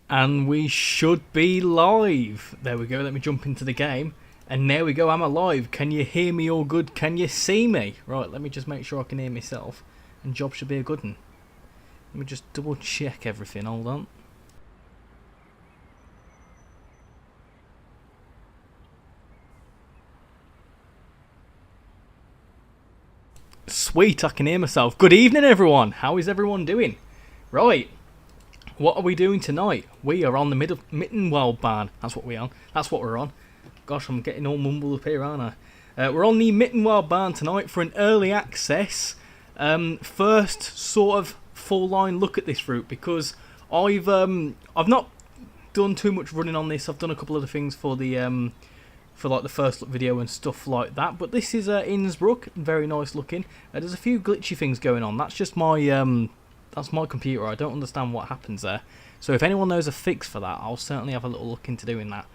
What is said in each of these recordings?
And we should be live. There we go. Let me jump into the game. And there we go. I'm alive. Can you hear me all good? Can you see me? Right, let me just make sure I can hear myself. And job should be a good one. Let me just double check everything. Hold on. Sweet, I can hear myself. Good evening, everyone. How is everyone doing? Right. What are we doing tonight? We are on the Mittenwaldbahn. That's what we're on. That's what we're on. Gosh, I'm getting all mumbled up here, aren't I? We're on the Mittenwaldbahn tonight for an early access, first sort of full line look at this route, because I've not done too much running on this. I've done a couple of the things for the for like the first look video and stuff like that. But this is Innsbruck, very nice looking. There's a few glitchy things going on. That's just my that's my computer. I don't understand what happens there. So if anyone knows a fix for that, I'll certainly have a little look into doing that.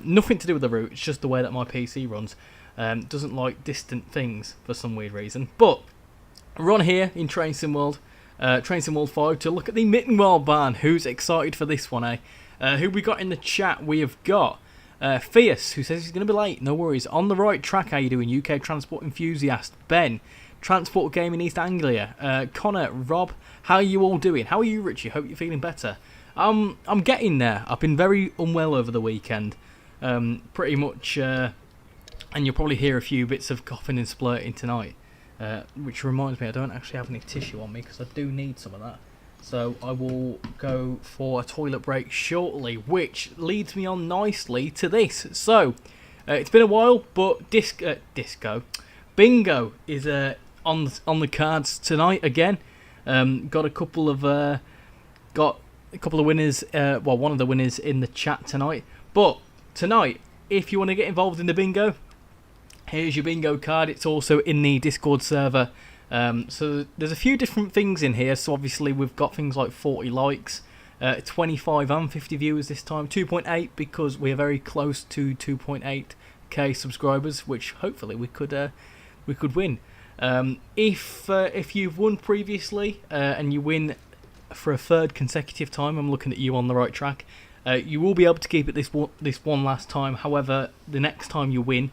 Nothing to do with the route, it's just the way that my PC runs. Doesn't like distant things for some weird reason. But we're on here in Train Sim World 5 to look at the Mittenwaldbahn. Who's excited for this one, eh? Who we got in the chat? We have got Fierce, who says he's going to be late. No worries. On the right track, how you doing? UK Transport Enthusiast. Ben, Transport Game in East Anglia. Connor, Rob, how are you all doing? How are you, Richie? Hope you're feeling better. I'm getting there. I've been very unwell over the weekend. Pretty much, and you'll probably hear a few bits of coughing and splurting tonight. Which reminds me, I don't actually have any tissue on me, because I do need some of that. So I will go for a toilet break shortly, which leads me on nicely to this. So, it's been a while, but Bingo is on the cards tonight again. Got a couple of winners. Well, one of the winners in the chat tonight. But tonight, if you want to get involved in the bingo, here's your bingo card. It's also in the Discord server. So there's a few different things in here. So obviously we've got things like 40 likes, 25 and 50 viewers this time, 2.8 because we are very close to 2.8k subscribers, which hopefully we could win. If you've won previously and you win for a third consecutive time, I'm looking at you on the right track. You will be able to keep it this one last time. However, the next time you win,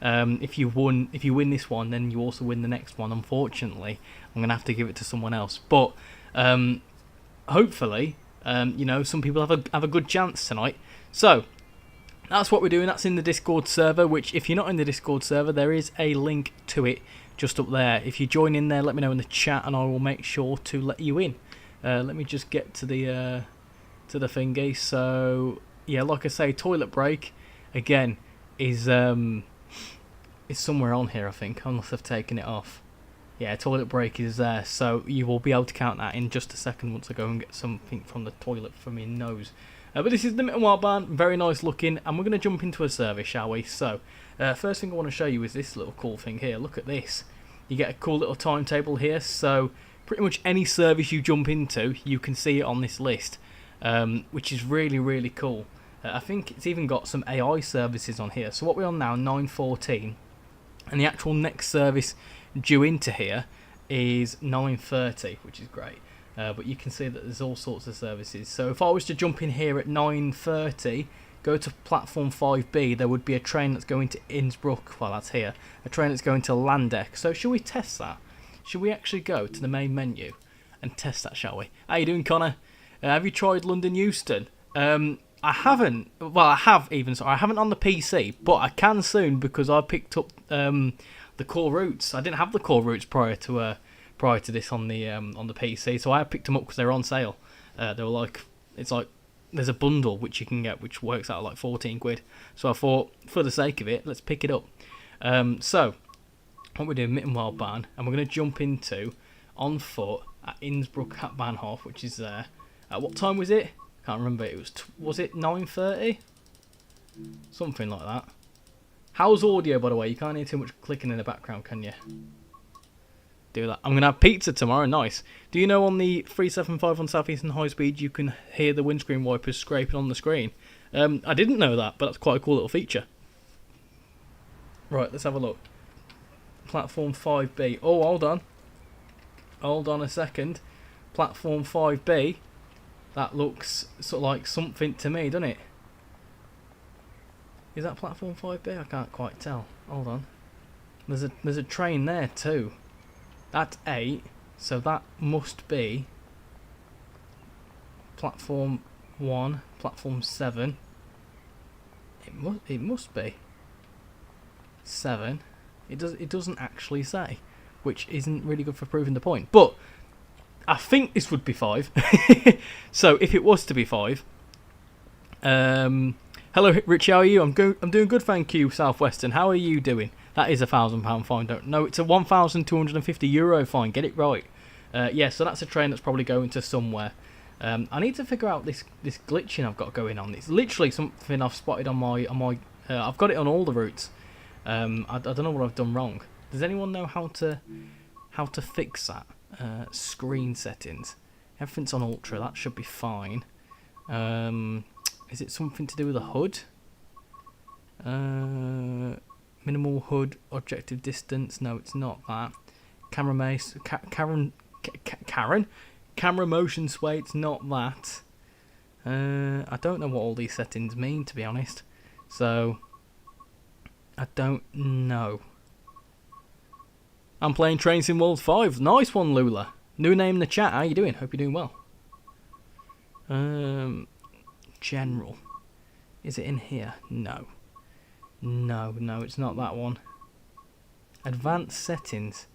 if you win this one, then you also win the next one. Unfortunately, I'm gonna have to give it to someone else. But hopefully, some people have a good chance tonight. So that's what we're doing. That's in the Discord server. Which, if you're not in the Discord server, there is a link to it just up there. If you join in there, let me know in the chat, and I will make sure to let you in. Let me just get to the thingy. So yeah, like I say, toilet break again is somewhere on here, I think, unless I've taken it off. Yeah, toilet break is there, so you will be able to count that in just a second once I go and get something from the toilet for my nose. But this is the Mittenwaldbahn, very nice looking, and we're going to jump into a service, shall we? So, first thing I want to show you is this little cool thing here. Look at this. You get a cool little timetable here, so pretty much any service you jump into, you can see it on this list, which is really, really cool. I think it's even got some AI services on here. So what we're on now, 9:14. And the actual next service due into here is 9:30, which is great. But you can see that there's all sorts of services. So if I was to jump in here at 9:30, go to platform 5B, there would be a train that's going to Innsbruck. Well, that's here. A train that's going to Landeck. So should we test that? Should we actually go to the main menu and test that, shall we? How you doing, Connor? Have you tried London Euston? I haven't. Well, I have even. So I haven't on the PC, but I can soon because I picked up the core routes. I didn't have the core routes prior to this on the PC, so I picked them up because they're on sale. They were like, it's like there's a bundle which you can get, which works out at like 14 quid. So I thought, for the sake of it, let's pick it up. So what we're doing, Mittenwaldbahn, and we're going to jump into on foot at Innsbruck at Bahnhof, which is there. At what time was it? Can't remember. It was it 9:30? Something like that. How's audio, by the way? You can't hear too much clicking in the background, can you? Do that. I'm gonna have pizza tomorrow. Nice. Do you know on the 375 on South Eastern High Speed you can hear the windscreen wipers scraping on the screen? I didn't know that, but that's quite a cool little feature. Right, let's have a look. Platform 5B. Oh, hold on. Hold on a second. Platform 5B That looks sort of like something to me, doesn't it? Is that platform 5B? I can't quite tell. Hold on. There's a train there too. That's 8, so that must be platform 1, platform 7. It must be 7. It doesn't actually say, which isn't really good for proving the point. But I think this would be 5. So if it was to be 5, hello Richie, how are you? I'm doing good, thank you, Southwestern. How are you doing? That is a £1,000 fine. Don't know. It's a €1,250 fine. Get it right. Yeah, so that's a train that's probably going to somewhere. I need to figure out this glitching I've got going on. It's literally something I've spotted on my I've got it on all the routes. I don't know what I've done wrong. Does anyone know how to fix that? Screen settings. Everything's on ultra. That should be fine. Is it something to do with the HUD? Minimal HUD, objective distance. No, it's not that. Camera mace. Camera motion sway. It's not that. I don't know what all these settings mean, to be honest. So I don't know. I'm playing Train Sim World 5. Nice one, Lula. New name in the chat. How you doing? Hope you're doing well. General. Is it in here? No. No, it's not that one. Advanced settings.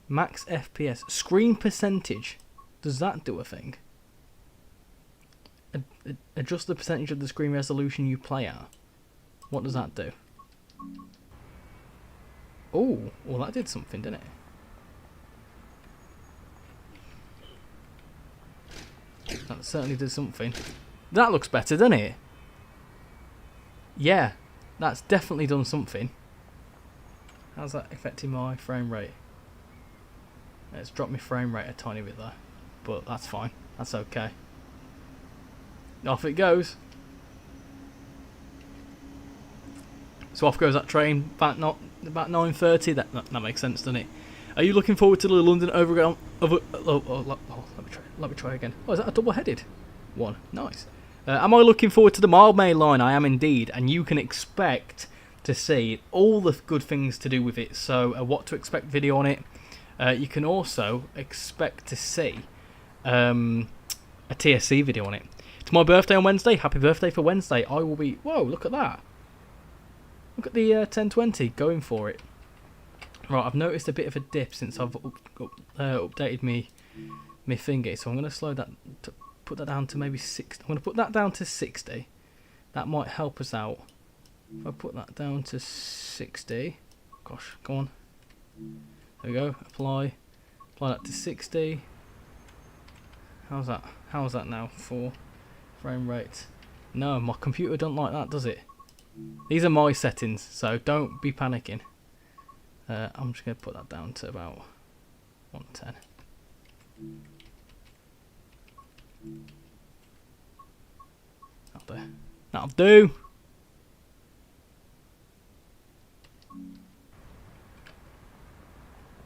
Max FPS. Screen percentage. Does that do a thing? Adjust the percentage of the screen resolution you play at. What does that do? Oh, well that did something, didn't it? That certainly did something. That looks better, doesn't it? Yeah, that's definitely done something. How's that affecting my frame rate? It's dropped my frame rate a tiny bit there, but that's fine. That's okay. Off it goes. So off goes that train. About 9:30. That makes sense, doesn't it? Are you looking forward to the London Overground? Let me try again. Oh, is that a double-headed one? Nice. Am I looking forward to the mild mail line? I am indeed, and you can expect to see all the good things to do with it. So, what to expect video on it. You can also expect to see a TSC video on it. It's my birthday on Wednesday. Happy birthday for Wednesday. I will be... Whoa, look at that. Look at the 1020 going for it. Right, I've noticed a bit of a dip since I've updated my thingy, so I'm going to slow that, put that down to maybe 60. I'm going to put that down to 60. That might help us out. If I put that down to 60, gosh, go on. There we go. Apply that to 60. How's that? How's that now for frame rate? No, my computer don't like that, does it? These are my settings, so don't be panicking. I'm just going to put that down to about 110. That'll do. That'll do.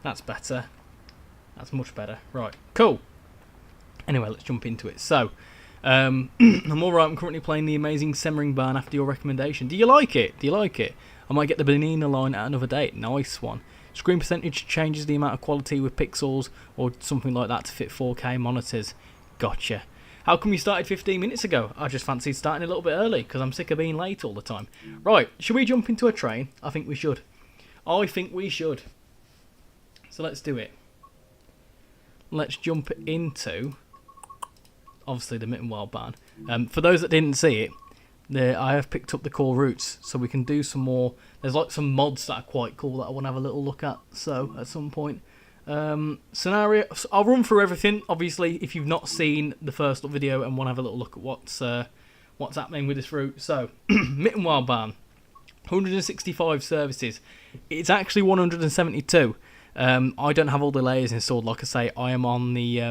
That's better. That's much better. Right, cool. Anyway, let's jump into it. So, I'm alright. I'm currently playing the amazing Semmeringbahn after your recommendation. Do you like it? Do you like it? I might get the Bernina line at another date. Nice one. Screen percentage changes the amount of quality with pixels or something like that to fit 4K monitors. Gotcha. How come you started 15 minutes ago? I just fancied starting a little bit early because I'm sick of being late all the time. Right, should we jump into a train? I think we should. I think we should. So let's do it. Let's jump into, obviously, the Mittenwaldbahn. For those that didn't see it, I have picked up the core routes, so we can do some more. There's like some mods that are quite cool that I want to have a little look at. So at some point, scenario. I'll run through everything. Obviously, if you've not seen the first video and want to have a little look at what's happening with this route. So Mittenwaldbahn, 165 services. It's actually 172. I don't have all the layers installed. Like I say, I'm on the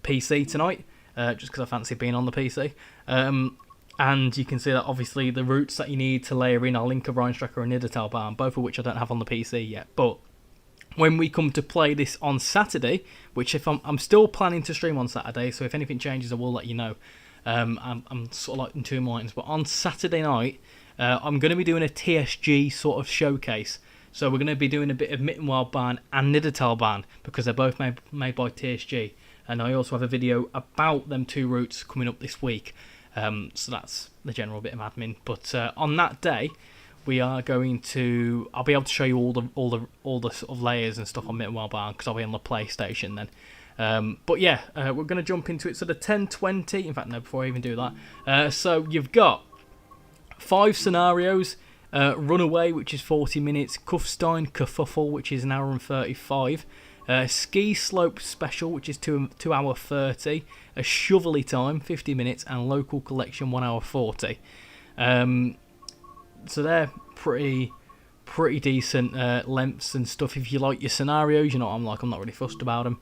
PC tonight, just because I fancy being on the PC. And you can see that obviously the routes that you need to layer in are Linker, Rheinstrecke and Niedertalbahn, both of which I don't have on the PC yet. But when we come to play this on Saturday, which if I'm still planning to stream on Saturday, so if anything changes, I will let you know. I'm sort of like in two minds, but on Saturday night, I'm going to be doing a TSG sort of showcase. So we're going to be doing a bit of Mittenwaldbahn and Niedertalbahn because they're both made by TSG. And I also have a video about them two routes coming up this week. So that's the general bit of admin. But on that day, we are going to. I'll be able to show you all the sort of layers and stuff on Mittenwaldbahn because I'll be on the PlayStation then. But yeah, we're going to jump into it. So the 10:20. In fact, no. Before I even do that, so you've got 5 scenarios. Runaway, which is 40 minutes. Kufstein Kerfuffle, which is an hour and 35. Ski Slope Special, which is 2 hour 30. A Shovelly Time, 50 minutes. And Local Collection, 1 hour 40. So they're pretty decent lengths and stuff if you like your scenarios. You know what I'm like, I'm not really fussed about them.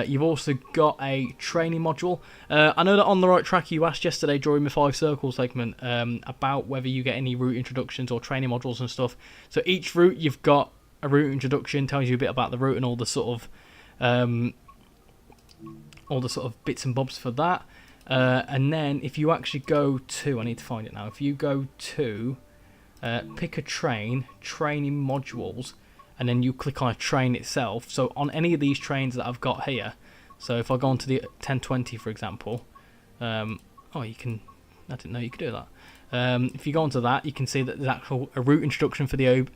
You've also got a training module. I know that on the right track you asked yesterday during the 5 circles segment about whether you get any route introductions or training modules and stuff. So each route you've got a route introduction, tells you a bit about the route and all the sort of bits and bobs for that. And then if you actually go to, I need to find it now. If you go to pick a training modules. And then you click on a train itself. So on any of these trains that I've got here, so if I go on to the 10:20 for example, you can. I didn't know you could do that. If you go onto that, you can see that there's a route introduction for the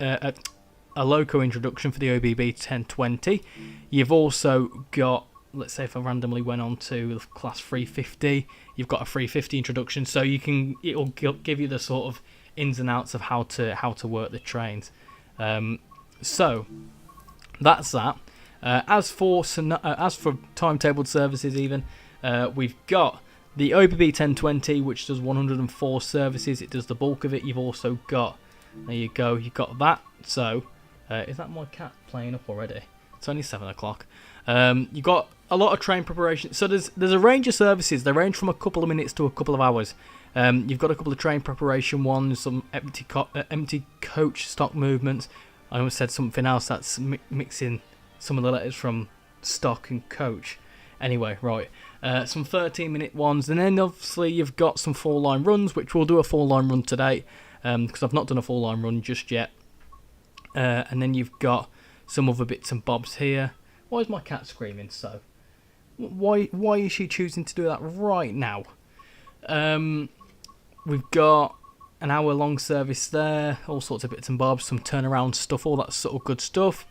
a loco introduction for the OBB 10:20. You've also got, let's say if I randomly went on to class 350, you've got a 350 introduction. So it'll give you the sort of ins and outs of how to work the trains. So that's that. As for timetabled services, even we've got the OBB 1020, which does 104 services. It does the bulk of it. You've also got, there you go, you've got that. So is that my cat playing up already? It's only 7 o'clock. You've got a lot of train preparation. So there's a range of services. They range from a couple of minutes to a couple of hours. You've got a couple of train preparation ones, some empty coach stock movements. I almost said something else that's mixing some of the letters from stock and coach. Anyway, right. Some 13-minute ones. And then obviously you've got some 4-line runs, which we'll do a 4-line run today. Because I've not done a 4-line run just yet. And then you've got some other bits and bobs here. Why is my cat screaming so? Why is she choosing to do that right now? We've got an hour-long service there, all sorts of bits and bobs, some turnaround stuff, all that sort of good stuff.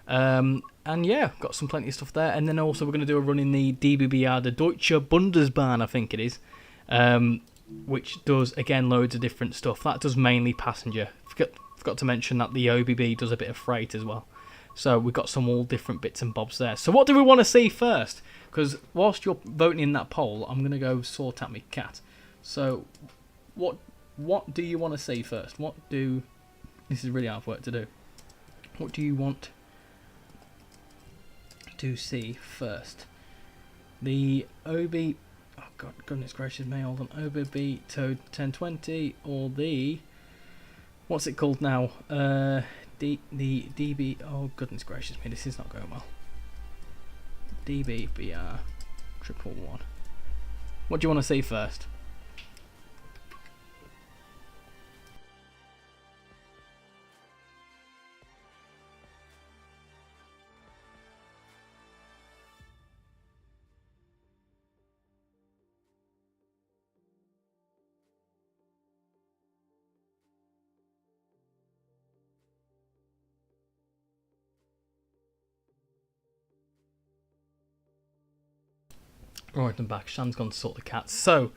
And yeah, got some plenty of stuff there. And then also we're going to do a run in the DBBR, the Deutsche Bundesbahn, I think it is, which does, again, loads of different stuff. That does mainly passenger. Forgot to mention that the OBB does a bit of freight as well. So we've got some all different bits and bobs there. So what do we want to see first? Because whilst you're voting in that poll, I'm going to go sort out my cat. So what do you want to see first? This is really hard work to do. What do you want to see first? The OB... Oh, God, goodness gracious me, hold on. OBB Toad 1020 or the... What's it called now? The DB... Oh, goodness gracious me, this is not going well. DBBR 111. What do you want to see first? Right, I'm back. Shan's gone to sort the cats. So,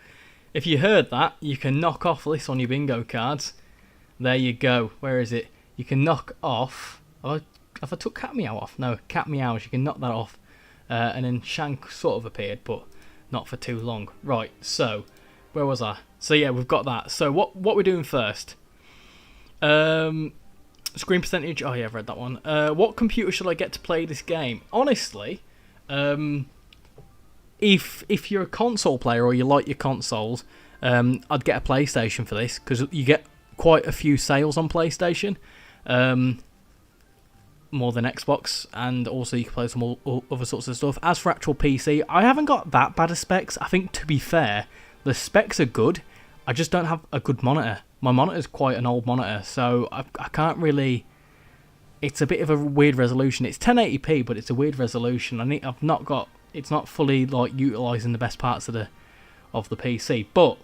if you heard that, you can knock off this on your bingo cards. There you go. Where is it? You can knock off... Have I took Cat Meow off? No, Cat Meows. You can knock that off. And then Shank sort of appeared, but not for too long. Right, so, where was I? So yeah, we've got that. So what we're doing first? Screen percentage. Oh yeah, I've read that one. What computer should I get to play this game? Honestly, if you're a console player or you like your consoles, I'd get a PlayStation for this because you get quite a few sales on PlayStation. more than Xbox, and also you can play some other sorts of stuff. As for actual PC, I haven't got that bad of specs. I think, to be fair, the specs are good. I just don't have a good monitor. My monitor's quite an old monitor, so I can't really... It's a bit of a weird resolution. It's 1080p, but it's a weird resolution. I've not got... It's not fully like utilising the best parts of the PC. But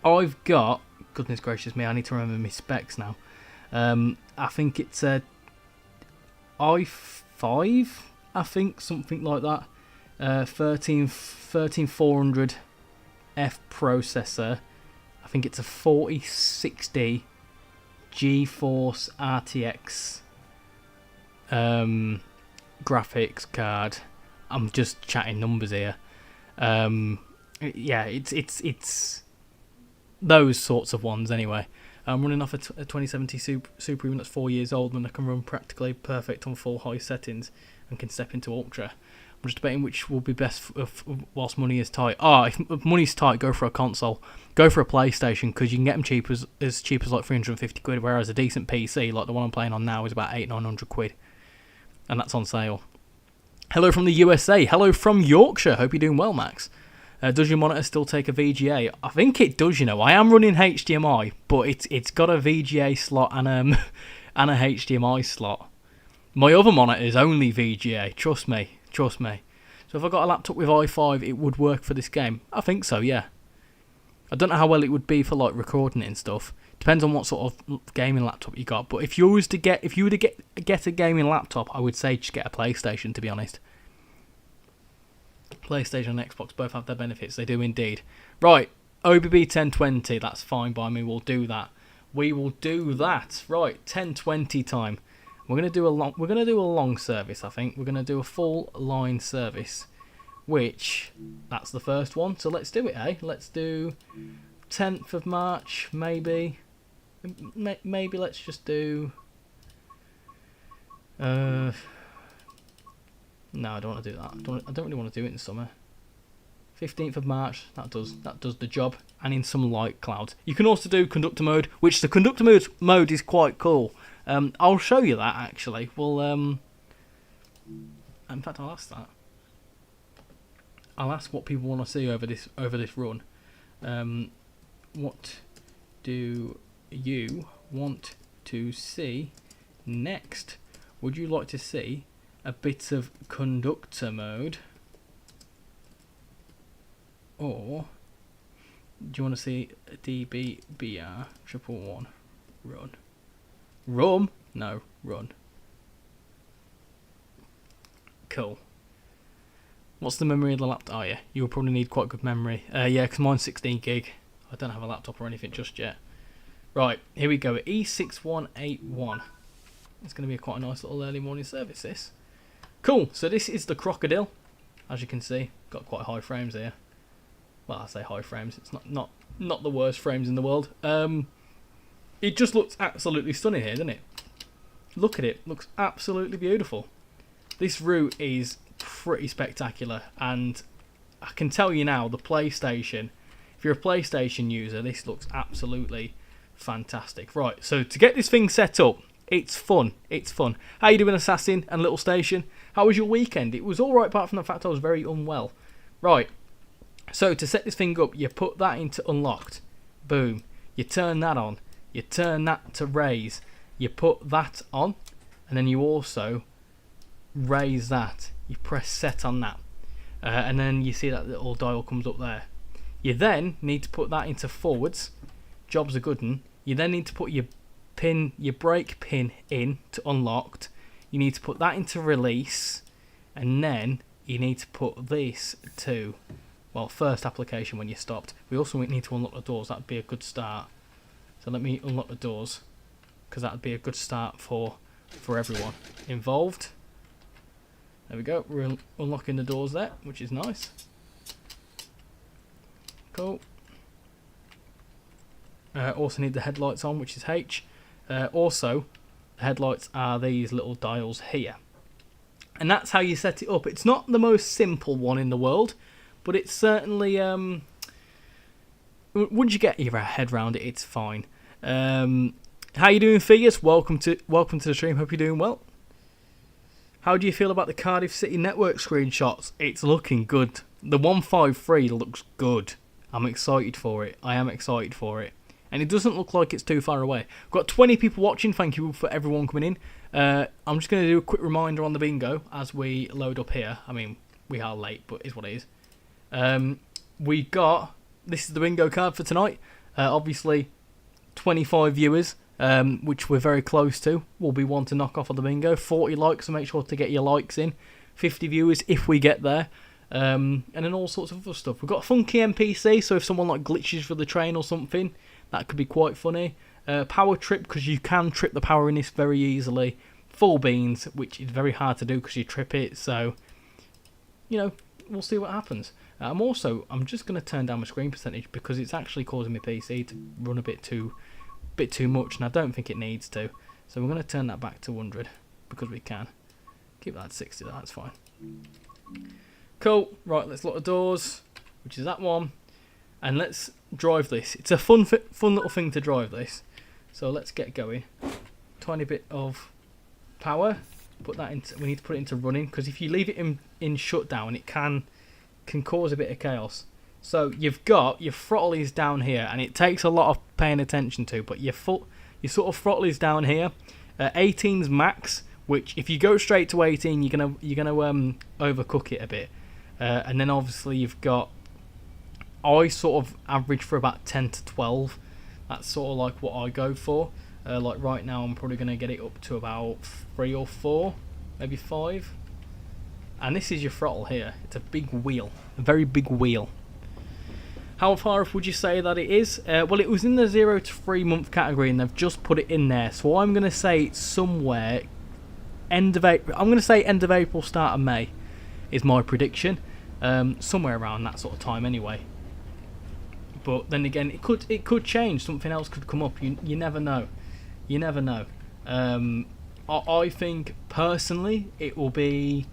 I've got... Goodness gracious me, I need to remember my specs now. I think it's a i5, I think, something like that. 13400F processor. I think it's a 4060 GeForce RTX graphics card. I'm just chatting numbers here. Yeah, it's those sorts of ones anyway. I'm running off a 2070 Super even that's 4 years old, and I can run practically perfect on full high settings and can step into ultra. I'm just debating which will be best whilst money is tight. If money's tight, go for a console. Go for a PlayStation, because you can get them as cheap as like 350 quid, whereas a decent PC, like the one I'm playing on now, is about 800-900 quid. And that's on sale. Hello from the USA. Hello from Yorkshire. Hope you're doing well, Max. Does your monitor still take a VGA? I think it does, you know. I am running HDMI, but it's got a VGA slot and a HDMI slot. My other monitor is only VGA. Trust me. So if I got a laptop with i5, it would work for this game. I think so, yeah. I don't know how well it would be for like recording it and stuff. Depends on what sort of gaming laptop you got. But if you were to get a gaming laptop, I would say just get a PlayStation, to be honest. PlayStation and Xbox both have their benefits. They do indeed. Right, OBB 1020. That's fine by me. We'll do that. We will do that. Right, 1020 time. We're gonna do a long service. I think we're gonna do a full line service, which that's the first one. So let's do it, eh? Let's do 10th of March, maybe. Maybe let's just do. No, I don't want to do that. I don't really want to do it in summer. 15th of March. That does the job. And in some light clouds. You can also do conductor mode, which the conductor mode is quite cool. I'll show you that actually. Well, in fact, I'll ask that. I'll ask what people want to see over this run. What do you want to see next? Would you like to see a bit of conductor mode, or do you want to see DBBR 111 run? Rum? No, run. Cool. What's the memory of the laptop? Oh yeah, you'll probably need quite good memory. Yeah, because mine's 16 gig. I don't have a laptop or anything just yet. Right, here we go. E6181. It's going to be quite a nice little early morning service, this. Cool, so this is the Crocodile. As you can see, got quite high frames here. Well, I say high frames. It's not the worst frames in the world. It just looks absolutely stunning here, doesn't it? Look at it. Looks absolutely beautiful. This route is pretty spectacular, and I can tell you now, the PlayStation, if you're a PlayStation user, this looks absolutely fantastic. Right, so to get this thing set up, it's fun. How you doing, Assassin and Little Station? How was your weekend? It was alright, apart from the fact I was very unwell. Right, so to set this thing up, you put that into unlocked. Boom. You turn that on. You turn that to raise. You put that on, and then you also raise that. You press set on that, and then you see that little dial comes up there. You then need to put that into forwards. Job's a good one. You then need to put your brake pin in to unlocked. You need to put that into release, and then you need to put this to, well, first application when you stopped. We also need to unlock the doors. That'd be a good start. So let me unlock the doors, because that would be a good start for everyone involved. There we go. We're unlocking the doors there, which is nice. Cool. Also need the headlights on, which is H. Also, the headlights are these little dials here. And that's how you set it up. It's not the most simple one in the world, but it's certainly... once you get your head around it, it's fine. How you doing, Figures? Welcome to the stream. Hope you're doing well. How do you feel about the Cardiff City network screenshots? It's looking good. The 153 looks good. I'm excited for it. I am excited for it. And it doesn't look like it's too far away. We've got 20 people watching. Thank you for everyone coming in. I'm just going to do a quick reminder on the bingo as we load up here. I mean, we are late, but it's what it is. We got... This is the bingo card for tonight. Obviously, 25 viewers, which we're very close to, will be one to knock off on the bingo. 40 likes, so make sure to get your likes in. 50 viewers if we get there. And then all sorts of other stuff. We've got a funky NPC, so if someone like glitches for the train or something, that could be quite funny. Power trip, because you can trip the power in this very easily. Full beans, which is very hard to do because you trip it, so, you know, we'll see what happens. I'm just going to turn down my screen percentage because it's actually causing my PC to run a bit too much, and I don't think it needs to. So we're going to turn that back to 100 because we can. Keep that at 60, that's fine. Cool. Right, let's lock the doors, which is that one, and let's drive this. It's a fun little thing to drive this. So let's get going. Tiny bit of power. Put that into. We need to put it into running because if you leave it in shutdown, it can cause a bit of chaos. So you've got your throttle is down here, and it takes a lot of paying attention to. But your sort of throttle is down here. 18's max, which if you go straight to 18, you're gonna overcook it a bit. And then obviously you've got. I sort of average for about 10 to 12. That's sort of like what I go for. Like right now, I'm probably gonna get it up to about 3 or 4, maybe 5. And this is your throttle here. It's a big wheel, a very big wheel. How far off would you say that it is? Well, it was in the 0 to 3 month category, and they've just put it in there. So I'm going to say it's somewhere end of April. I'm going to say end of April, start of May, is my prediction. Somewhere around that sort of time, anyway. But then again, it could change. Something else could come up. You never know. You never know. I think personally, it will be.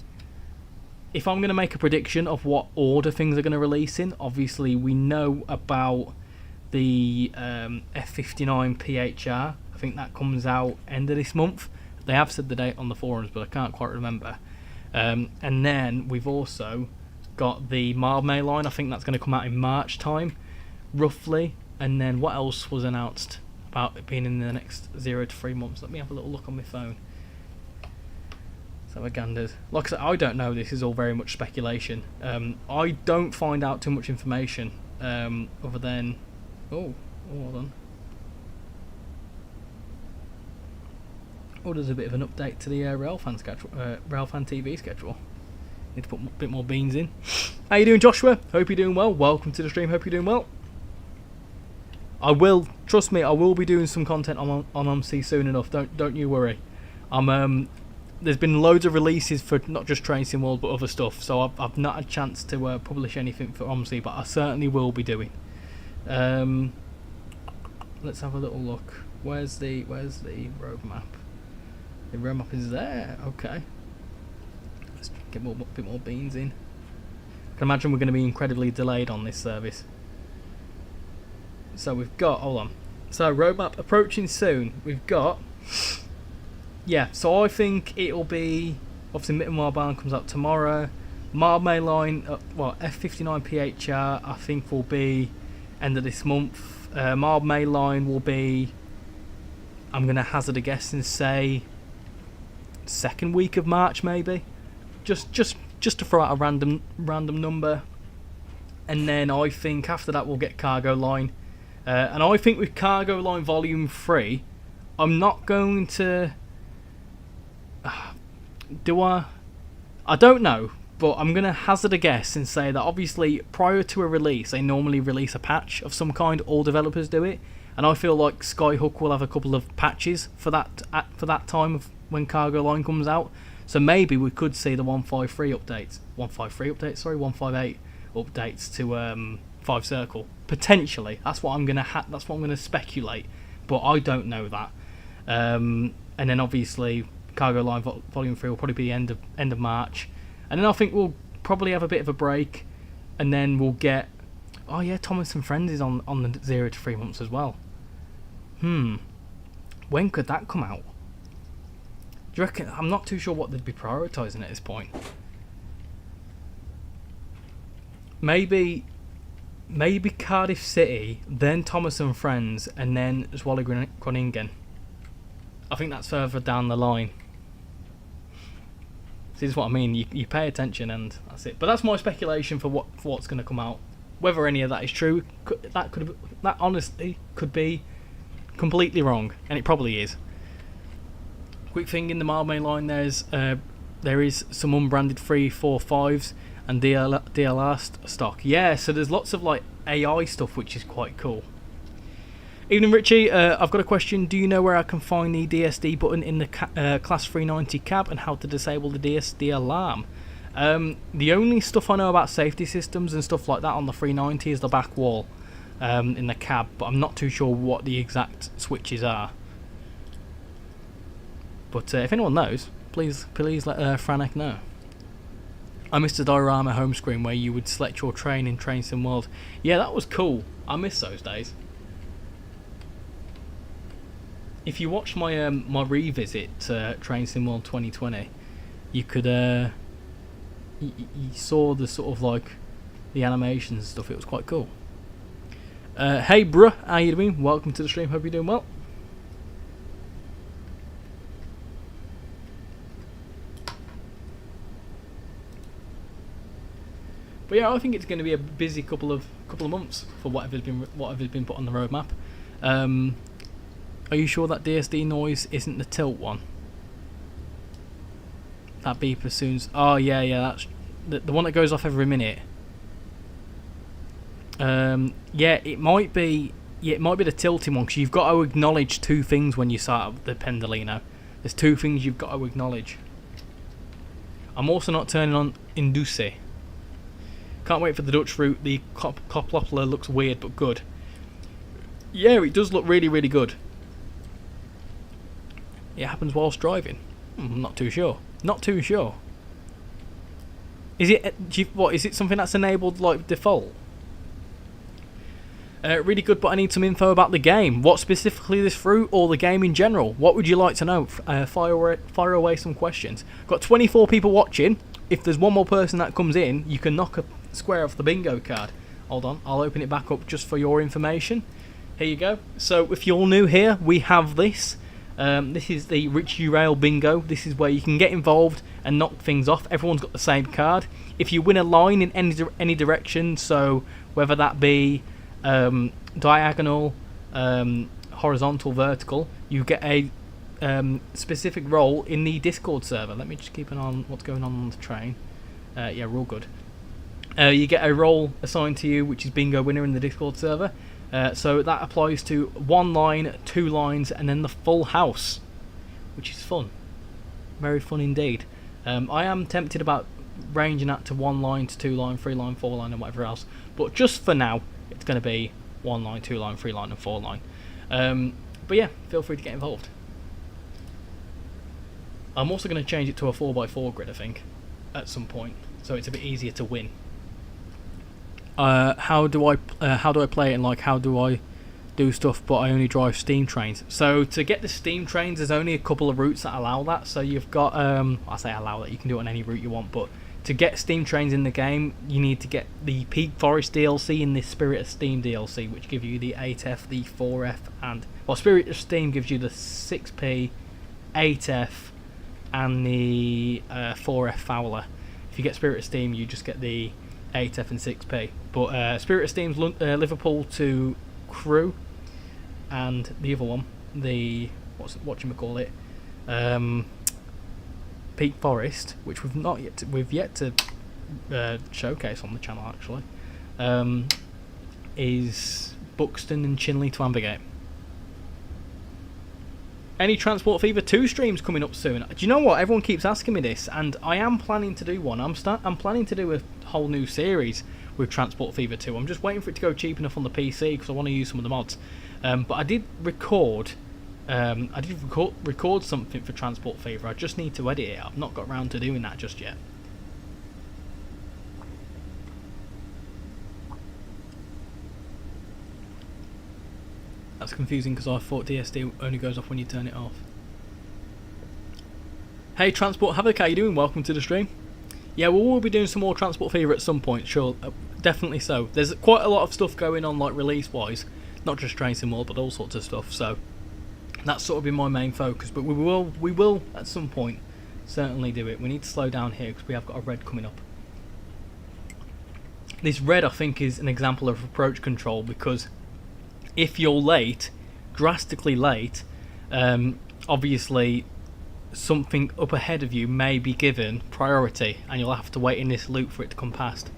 If I'm going to make a prediction of what order things are going to release in, obviously we know about the F59 PHR. I think that comes out end of this month. They have said the date on the forums, but I can't quite remember. And then we've also got the Marmay line. I think that's going to come out in March time, roughly. And then what else was announced about it being in the next 0 to 3 months? Let me have a little look on my phone. So ganders. Like I said, I don't know. This is all very much speculation. I don't find out too much information other than. Oh, hold on. Oh, there's a bit of an update to the Railfan schedule, Railfan TV schedule. Need to put a bit more beans in. How you doing, Joshua? Hope you're doing well. Welcome to the stream. Hope you're doing well. I will, trust me, I will be doing some content on OMC soon enough. Don't you worry. There's been loads of releases for not just Train Sim World but other stuff, so I've not had a chance to publish anything for OMC, but I certainly will be doing. Let's have a little look. Where's the roadmap? The roadmap is there. Okay. Let's get a bit more beans in. I can imagine we're going to be incredibly delayed on this service. So we've got, hold on. So roadmap approaching soon. We've got. Yeah, so I think it'll be, obviously Mittenwaldbahn comes out tomorrow. Marmay line, F59 PHR I think will be end of this month. Marmay line will be, I'm going to hazard a guess and say, second week of March maybe. Just to throw out a random number. And then I think after that we'll get Cargo Line. And I think with Cargo Line Volume 3, I'm not going to... I don't know, but I'm going to hazard a guess and say that obviously prior to a release, they normally release a patch of some kind. All developers do it, and I feel like Skyhook will have a couple of patches for that time of when Cargo Line comes out. So maybe we could see the 158 updates to 5 Circle potentially. That's what I'm going to speculate, but I don't know that. And then obviously Cargo Line Volume 3 will probably be end of March, and then I think we'll probably have a bit of a break, and then we'll get. Oh yeah, Thomas and Friends is on the 0 to 3 months as well. When could that come out? you reckon? I'm not too sure what they'd be prioritising at this point. Maybe Cardiff City, then Thomas and Friends, and then Zwolle Groningen. I think that's further down the line. This is what I mean. You pay attention, and that's it. But that's my speculation for what's going to come out. Whether any of that is true, that honestly could be completely wrong, and it probably is. Quick thing in the mile main line, there is some unbranded 345s and DLR stock. Yeah, so there's lots of like AI stuff, which is quite cool. Evening, Richie. I've got a question. Do you know where I can find the DSD button in the Class 390 cab and how to disable the DSD alarm? The only stuff I know about safety systems and stuff like that on the 390 is the back wall in the cab, but I'm not too sure what the exact switches are. But if anyone knows, please let Franek know. I missed the diorama home screen where you would select your train in Train Sim World. Yeah, that was cool. I miss those days. If you watch my my revisit Train Sim World 2020, you could you saw the sort of like the animations and stuff. It was quite cool. Hey bruh, how you doing? Welcome to the stream. Hope you're doing well. But yeah, I think it's going to be a busy couple of months for whatever's been put on the roadmap. Are you sure that DSD noise isn't the tilt one? That beep as soon as... Oh yeah, that's the one that goes off every minute. Yeah, it might be. Yeah, it might be the tilting one, because you've got to acknowledge two things when you start up the Pendolino. There's two things you've got to acknowledge. I'm also not turning on Induce. Can't wait for the Dutch route. The Koploppler looks weird but good. Yeah, it does look really, really good. It happens whilst driving. I'm not too sure. Not too sure. Is it? What is it? Something that's enabled like default? Really good, but I need some info about the game. What specifically this fruit, or the game in general? What would you like to know? Fire away some questions. Got 24 people watching. If there's one more person that comes in, you can knock a square off the bingo card. Hold on, I'll open it back up just for your information. Here you go. So if you're new here, we have this. This is the RichyRail bingo. This is where you can get involved and knock things off. Everyone's got the same card. If you win a line in any direction, so whether that be diagonal, horizontal, vertical, you get a specific role in the Discord server. Let me just keep an eye on what's going on the train. Yeah, we're all good. You get a role assigned to you, which is bingo winner in the Discord server. So that applies to one line, two lines, and then the full house, which is fun. Very fun indeed. I am tempted about ranging that to one line, to two line, three line, four line, and whatever else. But just for now, it's going to be one line, two line, three line, and four line. But yeah, feel free to get involved. I'm also going to change it to a 4x4 grid, I think, at some point, so it's a bit easier to win. How do I play it, and like how do I do stuff, but I only drive steam trains? So to get the steam trains, there's only a couple of routes that allow that. So you've got I say allow that, you can do it on any route you want, but to get steam trains in the game, you need to get the Peak Forest DLC and the Spirit of Steam DLC, which give you the 8F, the 4F, and Spirit of Steam gives you the 6P, 8F, and the 4F Fowler. If you get Spirit of Steam, you just get the 8F and 6P. But Spirit of Steam's Liverpool to Crewe, and the other one, the whatchamacallit, Peak Forest, which we've yet to showcase on the channel actually, is Buxton and Chinley to Ambergate. Any Transport Fever 2 streams coming up soon? Do you know what? Everyone keeps asking me this, and I am planning to do one. I'm planning to do a whole new series with Transport Fever 2. I'm just waiting for it to go cheap enough on the PC because I want to use some of the mods. But I did record. Record something for Transport Fever. I just need to edit it. I've not got around to doing that just yet. That's confusing because I thought DSD only goes off when you turn it off. Hey Transport Havoc, how you doing? Welcome to the stream. Yeah, we will be doing some more Transport Fever at some point, sure, definitely so. There's quite a lot of stuff going on, like release-wise, not just Train Sim World, but all sorts of stuff, so that's sort of been my main focus, but we will at some point certainly do it. We need to slow down here because we have got a red coming up. This red, I think, is an example of approach control, because if you're late, drastically late, obviously something up ahead of you may be given priority and you'll have to wait in this loop for it to come past.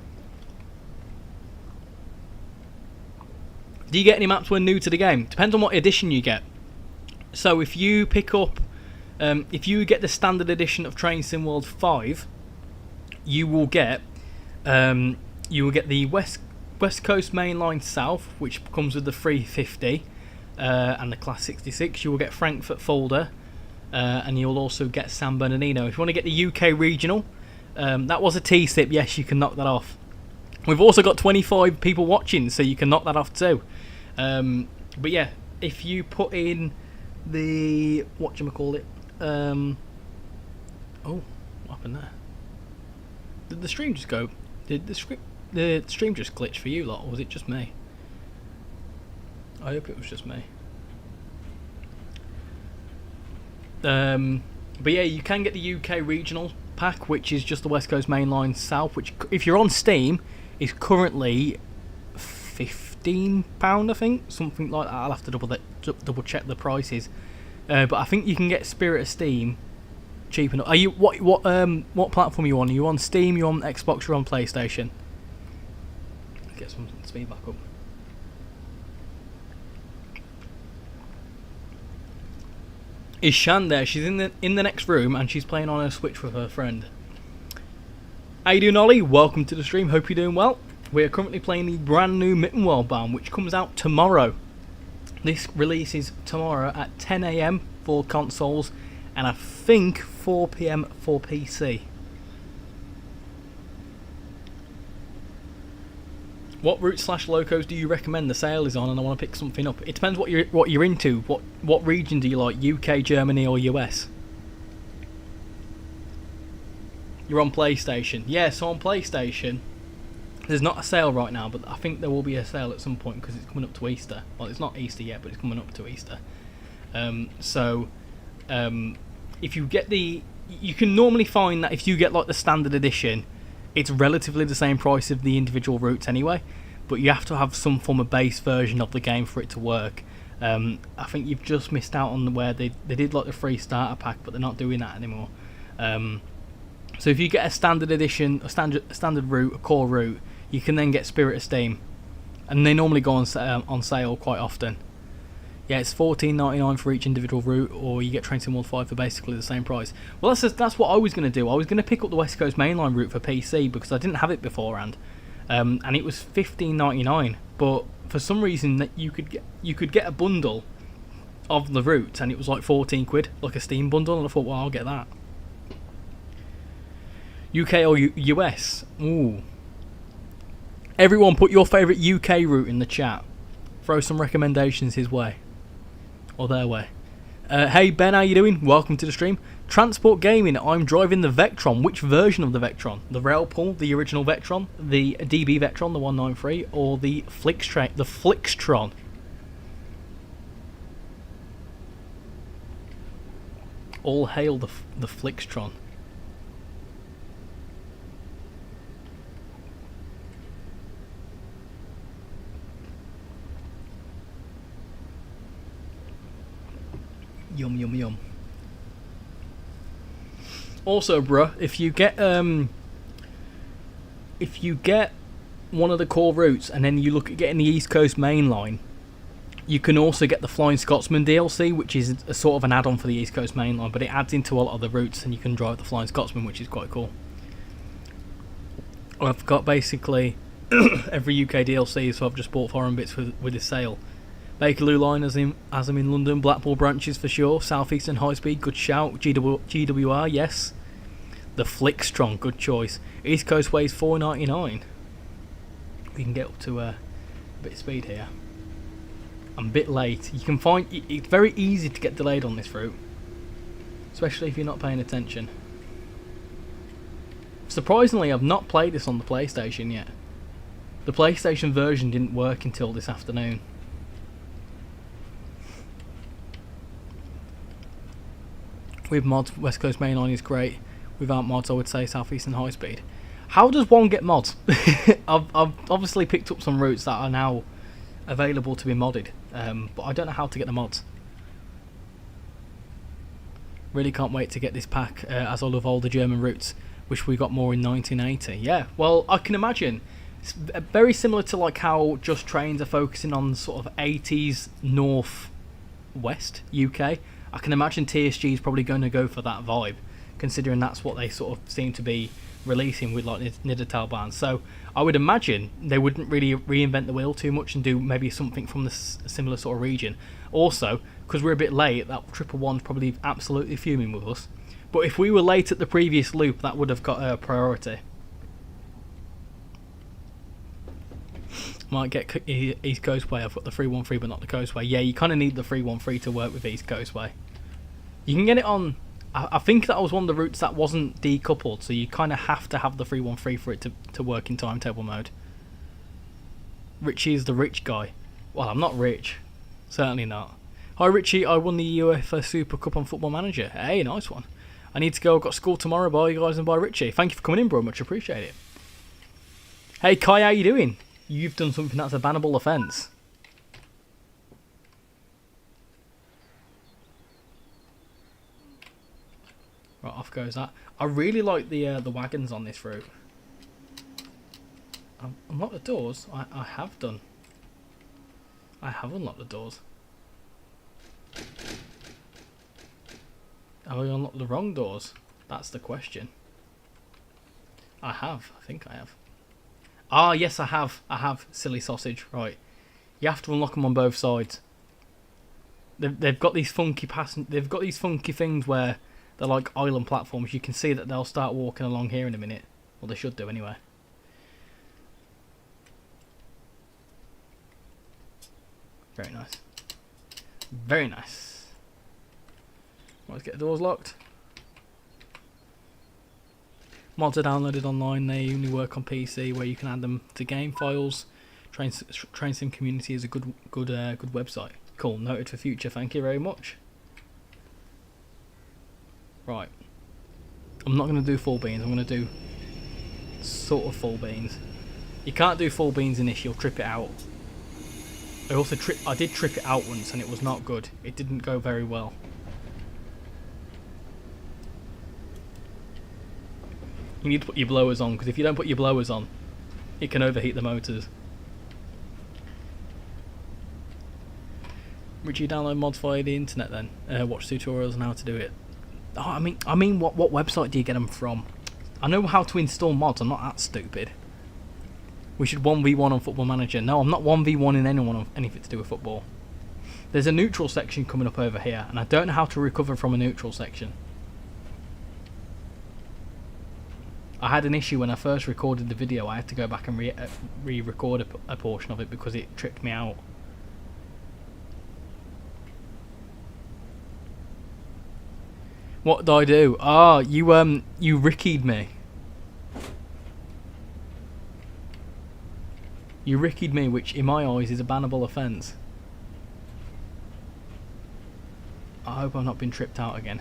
Do you get any maps when new to the game? Depends on what edition you get. So if you pick up, if you get the standard edition of Train Sim World 5, you will get the West Coast Mainline South, which comes with the 350 and the Class 66. You will get Frankfurt Folder, and you'll also get San Bernardino. If you want to get the UK Regional, that was a T-sip, yes, you can knock that off. We've also got 25 people watching, so you can knock that off too. But yeah, if you put in the, whatchamacallit, oh, what happened there? Did the stream just go, did the stream just glitch for you lot, or was it just me? I hope it was just me. But yeah, you can get the UK Regional pack, which is just the West Coast Mainline South, which if you're on Steam is currently £15, I think, something like that. I'll have to double check the prices, but I think you can get Spirit of Steam cheap enough. Are you what platform are you on? Are you on Steam? You on Xbox? You're on PlayStation? Let's get some speed back up. Is Shan there? She's in the next room and she's playing on her Switch with her friend. How you doing, Ollie? Welcome to the stream. Hope you're doing well. We are currently playing the brand new Mittenwaldbahn, which comes out tomorrow. This releases tomorrow at 10 AM for consoles, and I think 4 PM for PC. What route / locos do you recommend? The sale is on and I want to pick something up. It depends what you're into. What region do you like? UK, Germany or US? You're on PlayStation. Yeah, so on PlayStation there's not a sale right now, but I think there will be a sale at some point because it's coming up to Easter. Well, it's not Easter yet, but it's coming up to Easter. If you get you can normally find that if you get like the standard edition, it's relatively the same price of the individual routes anyway, but you have to have some form of base version of the game for it to work. I think you've just missed out on where they did like the free starter pack, but they're not doing that anymore. So if you get a standard edition, a standard route, a core route, you can then get Spirit of Steam, and they normally go on sale quite often. Yeah, it's $14.99 for each individual route, or you get Train Sim World 5 for basically the same price. Well, that's what I was going to do. I was going to pick up the West Coast Mainline route for PC because I didn't have it beforehand, and it was $15.99. But for some reason, that you could get a bundle of the routes, and it was like 14 quid, like a Steam bundle. And I thought, well, I'll get that. UK or US? Ooh. Everyone, put your favourite UK route in the chat. Throw some recommendations his way. Or their way. Hey Ben, how you doing? Welcome to the stream. Transport Gaming, I'm driving the Vectron. Which version of the Vectron? The Rail Pool, the original Vectron, the DB Vectron, the 193, or the Flixtron? All hail the Flixtron. Yum yum yum. Also, bruh, if you get one of the core routes and then you look at getting the East Coast Main Line, you can also get the Flying Scotsman DLC, which is a sort of an add-on for the East Coast Main Line, but it adds into a lot of the routes and you can drive the Flying Scotsman, which is quite cool. I've got basically every UK DLC, so I've just bought foreign bits with this sale. Bakerloo line as I'm in London, Blackpool branches for sure, Southeastern High Speed, good shout, GWR, yes. The Flixtron, good choice. East Coast Ways $4.99. We can get up to a bit of speed here. I'm a bit late. You can find it's very easy to get delayed on this route. especially if you're not paying attention. Surprisingly, I've not played this on the PlayStation yet. The PlayStation version didn't work until this afternoon. With mods, West Coast Main Line is great. Without mods, I would say South Eastern High Speed. How does one get mods? I've obviously picked up some routes that are now available to be modded, but I don't know how to get the mods. Really can't wait to get this pack, as I love all the German routes. Wish we got more in 1980. Yeah, well, I can imagine. It's very similar to like how Just Trains are focusing on sort of 80s north west UK. I can imagine TSG is probably going to go for that vibe, considering that's what they sort of seem to be releasing with like Mittenwaldbahn. So I would imagine they wouldn't really reinvent the wheel too much and do maybe something from the similar sort of region. Also, because we're a bit late, that 111's probably absolutely fuming with us. But if we were late at the previous loop, that would have got a priority. Might get East Coast Way. I've got the 313 but not the Coast Way. Yeah, you kind of need the 313 to work with East Coast Way. You can get it on... I think that was one of the routes that wasn't decoupled, so you kind of have to have the 313 for it to work in timetable mode. Richie is the rich guy. Well, I'm not rich. Certainly not. Hi Richie, I won the UEFA Super Cup on Football Manager. Hey, nice one. I need to go. I've got school tomorrow. Bye you guys and bye Richie. Thank you for coming in, bro. Much appreciate it. Hey Kai, how you doing? You've done something that's a bannable offence. Right, off goes that. I really like the wagons on this route. Unlock the doors? I have done. I have unlocked the doors. Have I unlocked the wrong doors? That's the question. I have. I think I have. Ah, yes, I have. I have. Silly sausage. Right. You have to unlock them on both sides. They've got these funky They've got these funky things where they're like island platforms. You can see that they'll start walking along here in a minute. Well, they should do anyway. Very nice. Very nice. Let's get the doors locked. Mods are downloaded online. They only work on PC, where you can add them to game files. Train Sim Community is a good website. Cool. Noted for future. Thank you very much. Right. I'm not going to do full beans. I'm going to do sort of full beans. You can't do full beans in this. You'll trip it out. I did trip it out once and it was not good. It didn't go very well. You need to put your blowers on, because if you don't put your blowers on, it can overheat the motors. Richie, download mods via the internet then. Watch tutorials on how to do it. Oh, I mean, what website do you get them from? I know how to install mods. I'm not that stupid. We should 1v1 on Football Manager. No, I'm not 1v1 in anyone of anything to do with football. There's a neutral section coming up over here, and I don't know how to recover from a neutral section. I had an issue when I first recorded the video. I had to go back and re-record a portion of it because it tripped me out. What did I do? Ah, you Ricky'd me. You Ricky'd me, which in my eyes is a bannable offence. I hope I've not been tripped out again.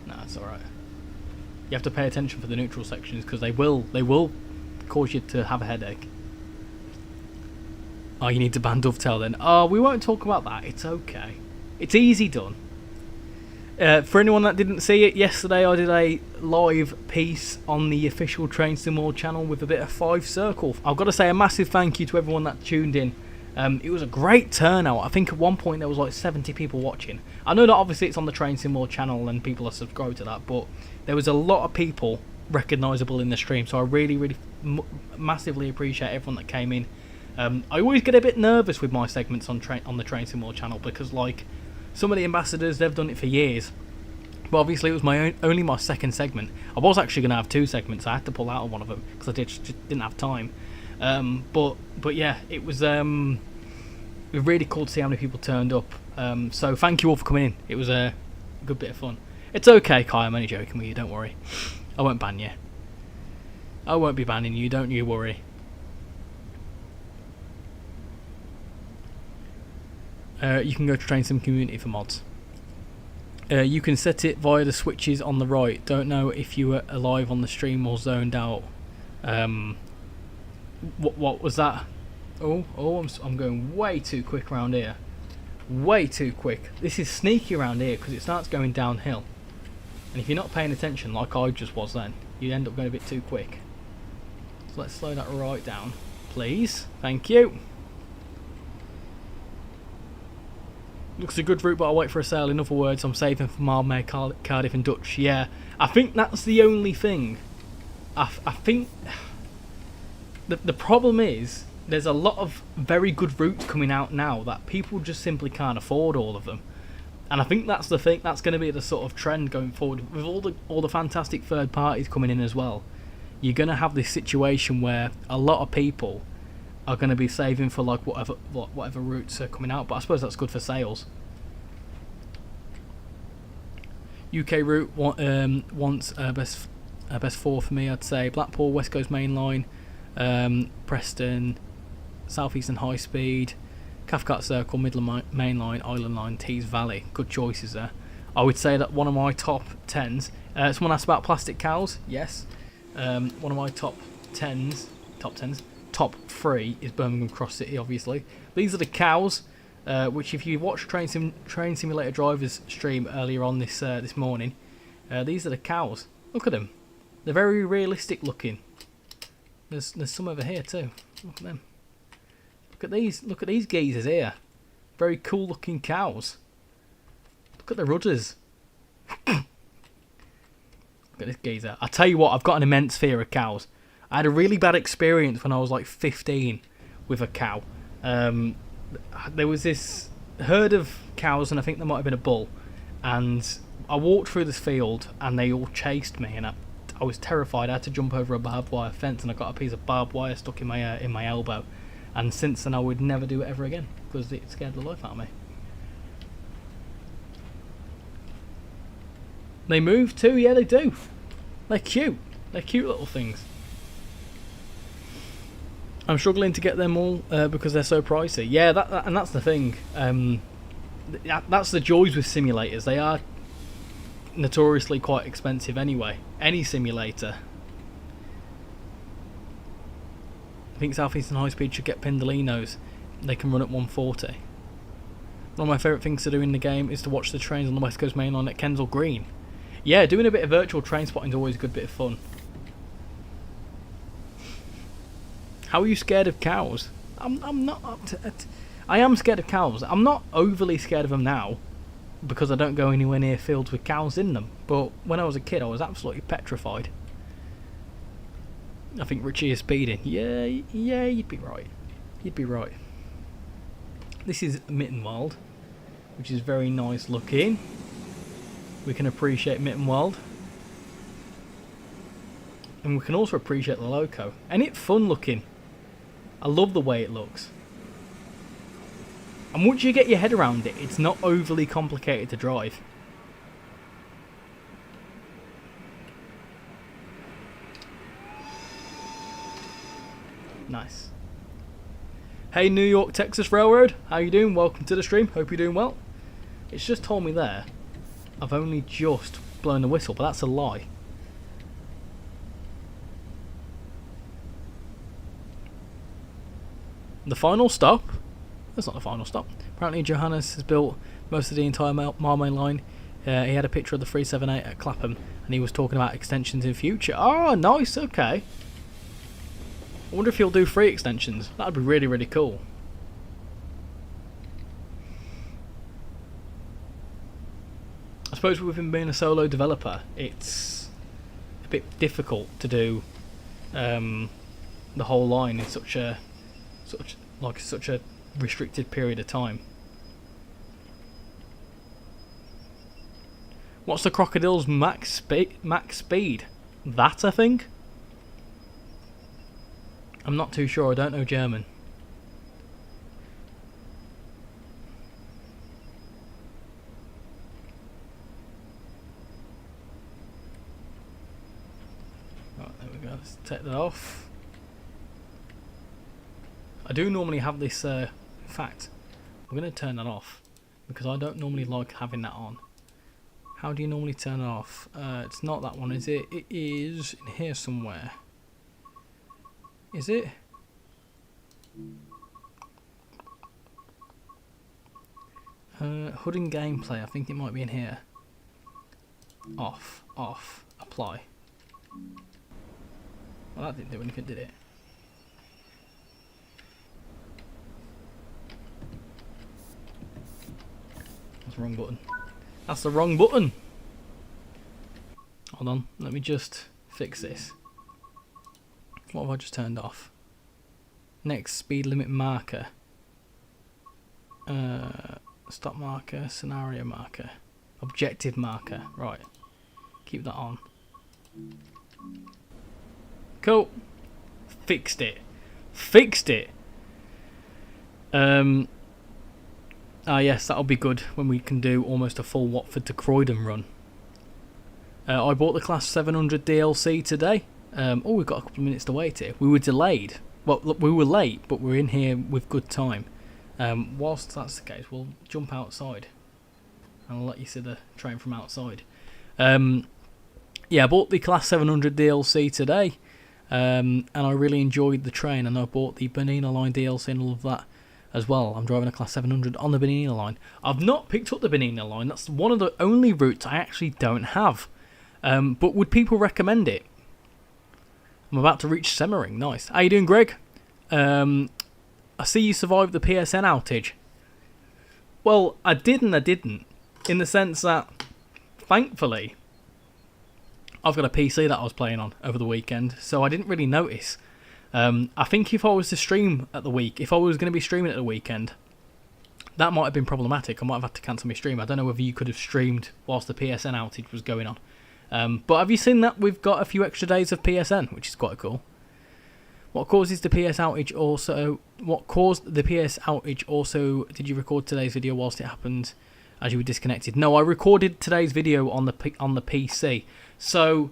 No, it's alright. You have to pay attention for the neutral sections, because they will cause you to have a headache. Oh, you need to ban Dovetail then. Oh, we won't talk about that. It's okay. It's easy done. For anyone that didn't see it, yesterday I did a live piece on the official Train Sim World channel with a bit of 5 circle. I've got to say a massive thank you to everyone that tuned in. It was a great turnout. I think at one point there was like 70 people watching. I know that obviously it's on the Train Sim World channel and people are subscribed to that, but there was a lot of people recognisable in the stream, so I really massively appreciate everyone that came in. I always get a bit nervous with my segments on the Train Sim World channel, because like some of the ambassadors, they've done it for years, but obviously it was only my second segment. I was actually going to have 2 segments. I had to pull out of one of them because I just didn't have time. But yeah, it was It was really cool to see how many people turned up. So thank you all for coming in. It was a good bit of fun. It's okay, Kai. I'm only joking with you. Don't worry. I won't ban you. I won't be banning you. Don't you worry. You can go to Train Sim Community for mods. You can set it via the switches on the right. Don't know if you were alive on the stream or zoned out. What was that? I'm going way too quick around here. Way too quick. This is sneaky around here because it starts going downhill. And if you're not paying attention like I just was then, you end up going a bit too quick. So let's slow that right down, please. Thank you. Looks a good route, but I'll wait for a sale. In other words, I'm saving for Malmö, Cardiff and Dutch. Yeah, I think that's the only thing. I think the problem is there's a lot of very good routes coming out now that people just simply can't afford all of them. And I think that's the thing. That's going to be the sort of trend going forward with all the fantastic third parties coming in as well. You're going to have this situation where a lot of people are going to be saving for like whatever routes are coming out, but I suppose that's good for sales. UK route wants best four for me, I'd say. Blackpool, West Coast Main Line, Preston, South Eastern High Speed, Cathcart Circle, Midland Main Line, Island Line, Tees Valley. Good choices there. I would say that one of my top 10s. Someone asked about plastic cows. Yes. One of my top 3 is Birmingham Cross City, obviously. These are the cows, which if you watch Train Simulator Drivers stream earlier on this morning, these are the cows. Look at them. They're very realistic looking. There's some over here too. Look at them. Look at these geezers here. Very cool looking cows. Look at the rudders. Look at this geezer. I tell you what, I've got an immense fear of cows. I had a really bad experience when I was like 15 with a cow. There was this herd of cows, and I think there might have been a bull. And I walked through this field, and they all chased me, and I was terrified. I had to jump over a barbed wire fence, and I got a piece of barbed wire stuck in my elbow. And since then, I would never do it ever again because it scared the life out of me. They move too, yeah, they do. They're cute. They're cute little things. I'm struggling to get them all because they're so pricey. Yeah, and that's the thing. That's the joys with simulators. They are notoriously quite expensive anyway. Any simulator. I think South Eastern High Speed should get Pendolinos. They can run at 140. One of my favourite things to do in the game is to watch the trains on the West Coast Main Line at Kensal Green. Yeah, doing a bit of virtual train spotting is always a good bit of fun. How are you scared of cows? I'm not up to it. I am scared of cows. I'm not overly scared of them now because I don't go anywhere near fields with cows in them. But when I was a kid, I was absolutely petrified. I think Richie is speeding. Yeah, you'd be right. You'd be right. This is Mittenwald, which is very nice looking. We can appreciate Mittenwald. And we can also appreciate the loco. And it's fun looking. I love the way it looks. And once you get your head around it, it's not overly complicated to drive. Nice. Hey, New York, Texas Railroad. How you doing? Welcome to the stream. Hope you're doing well. It's just told me there I've only just blown the whistle, but that's a lie. The final stop? That's not the final stop. Apparently Johannes has built most of the entire Malmö line. He had a picture of the 378 at Clapham, and he was talking about extensions in future. Oh, nice, okay. I wonder if he'll do free extensions. That'd be really, really cool. I suppose with him being a solo developer, it's a bit difficult to do the whole line in such a restricted period of time. What's the crocodile's max speed? That, I think? I'm not too sure. I don't know German. Right, there we go. Let's take that off. I do normally have this, in fact, I'm going to turn that off because I don't normally like having that on. How do you normally turn it off? It's not that one, is it? It is in here somewhere. Is it? HUD and gameplay, I think it might be in here. Off, apply. Well, that didn't do anything, did it? That's the wrong button. That's the wrong button! Hold on, let me just fix this. What have I just turned off? Next, speed limit marker. Stop marker, scenario marker. Objective marker, right. Keep that on. Cool. Fixed it. Fixed it! Yes, that'll be good when we can do almost a full Watford to Croydon run. I bought the Class 700 DLC today. Oh, we've got a couple of minutes to wait here. We were delayed. Well, look, we were late, but we're in here with good time. Whilst that's the case, we'll jump outside. And I'll let you see the train from outside. Yeah, I bought the Class 700 DLC today. And I really enjoyed the train. And I bought the Bernina Line DLC and all of that as well. I'm driving a Class 700 on the Bernina Line. I've not picked up the Bernina Line. That's one of the only routes I actually don't have. But would people recommend it? I'm about to reach Semmering. Nice. How you doing, Greg? I see you survived the PSN outage. Well, I did and I didn't. In the sense that, thankfully, I've got a PC that I was playing on over the weekend, so I didn't really notice. I think if I was to stream at the week, if I was going to be streaming at the weekend, that might have been problematic. I might have had to cancel my stream. I don't know whether you could have streamed whilst the PSN outage was going on. But have you seen that we've got a few extra days of PSN, which is quite cool. What caused the PS outage also, did you record today's video whilst it happened as you were disconnected? No, I recorded today's video on the PC. So,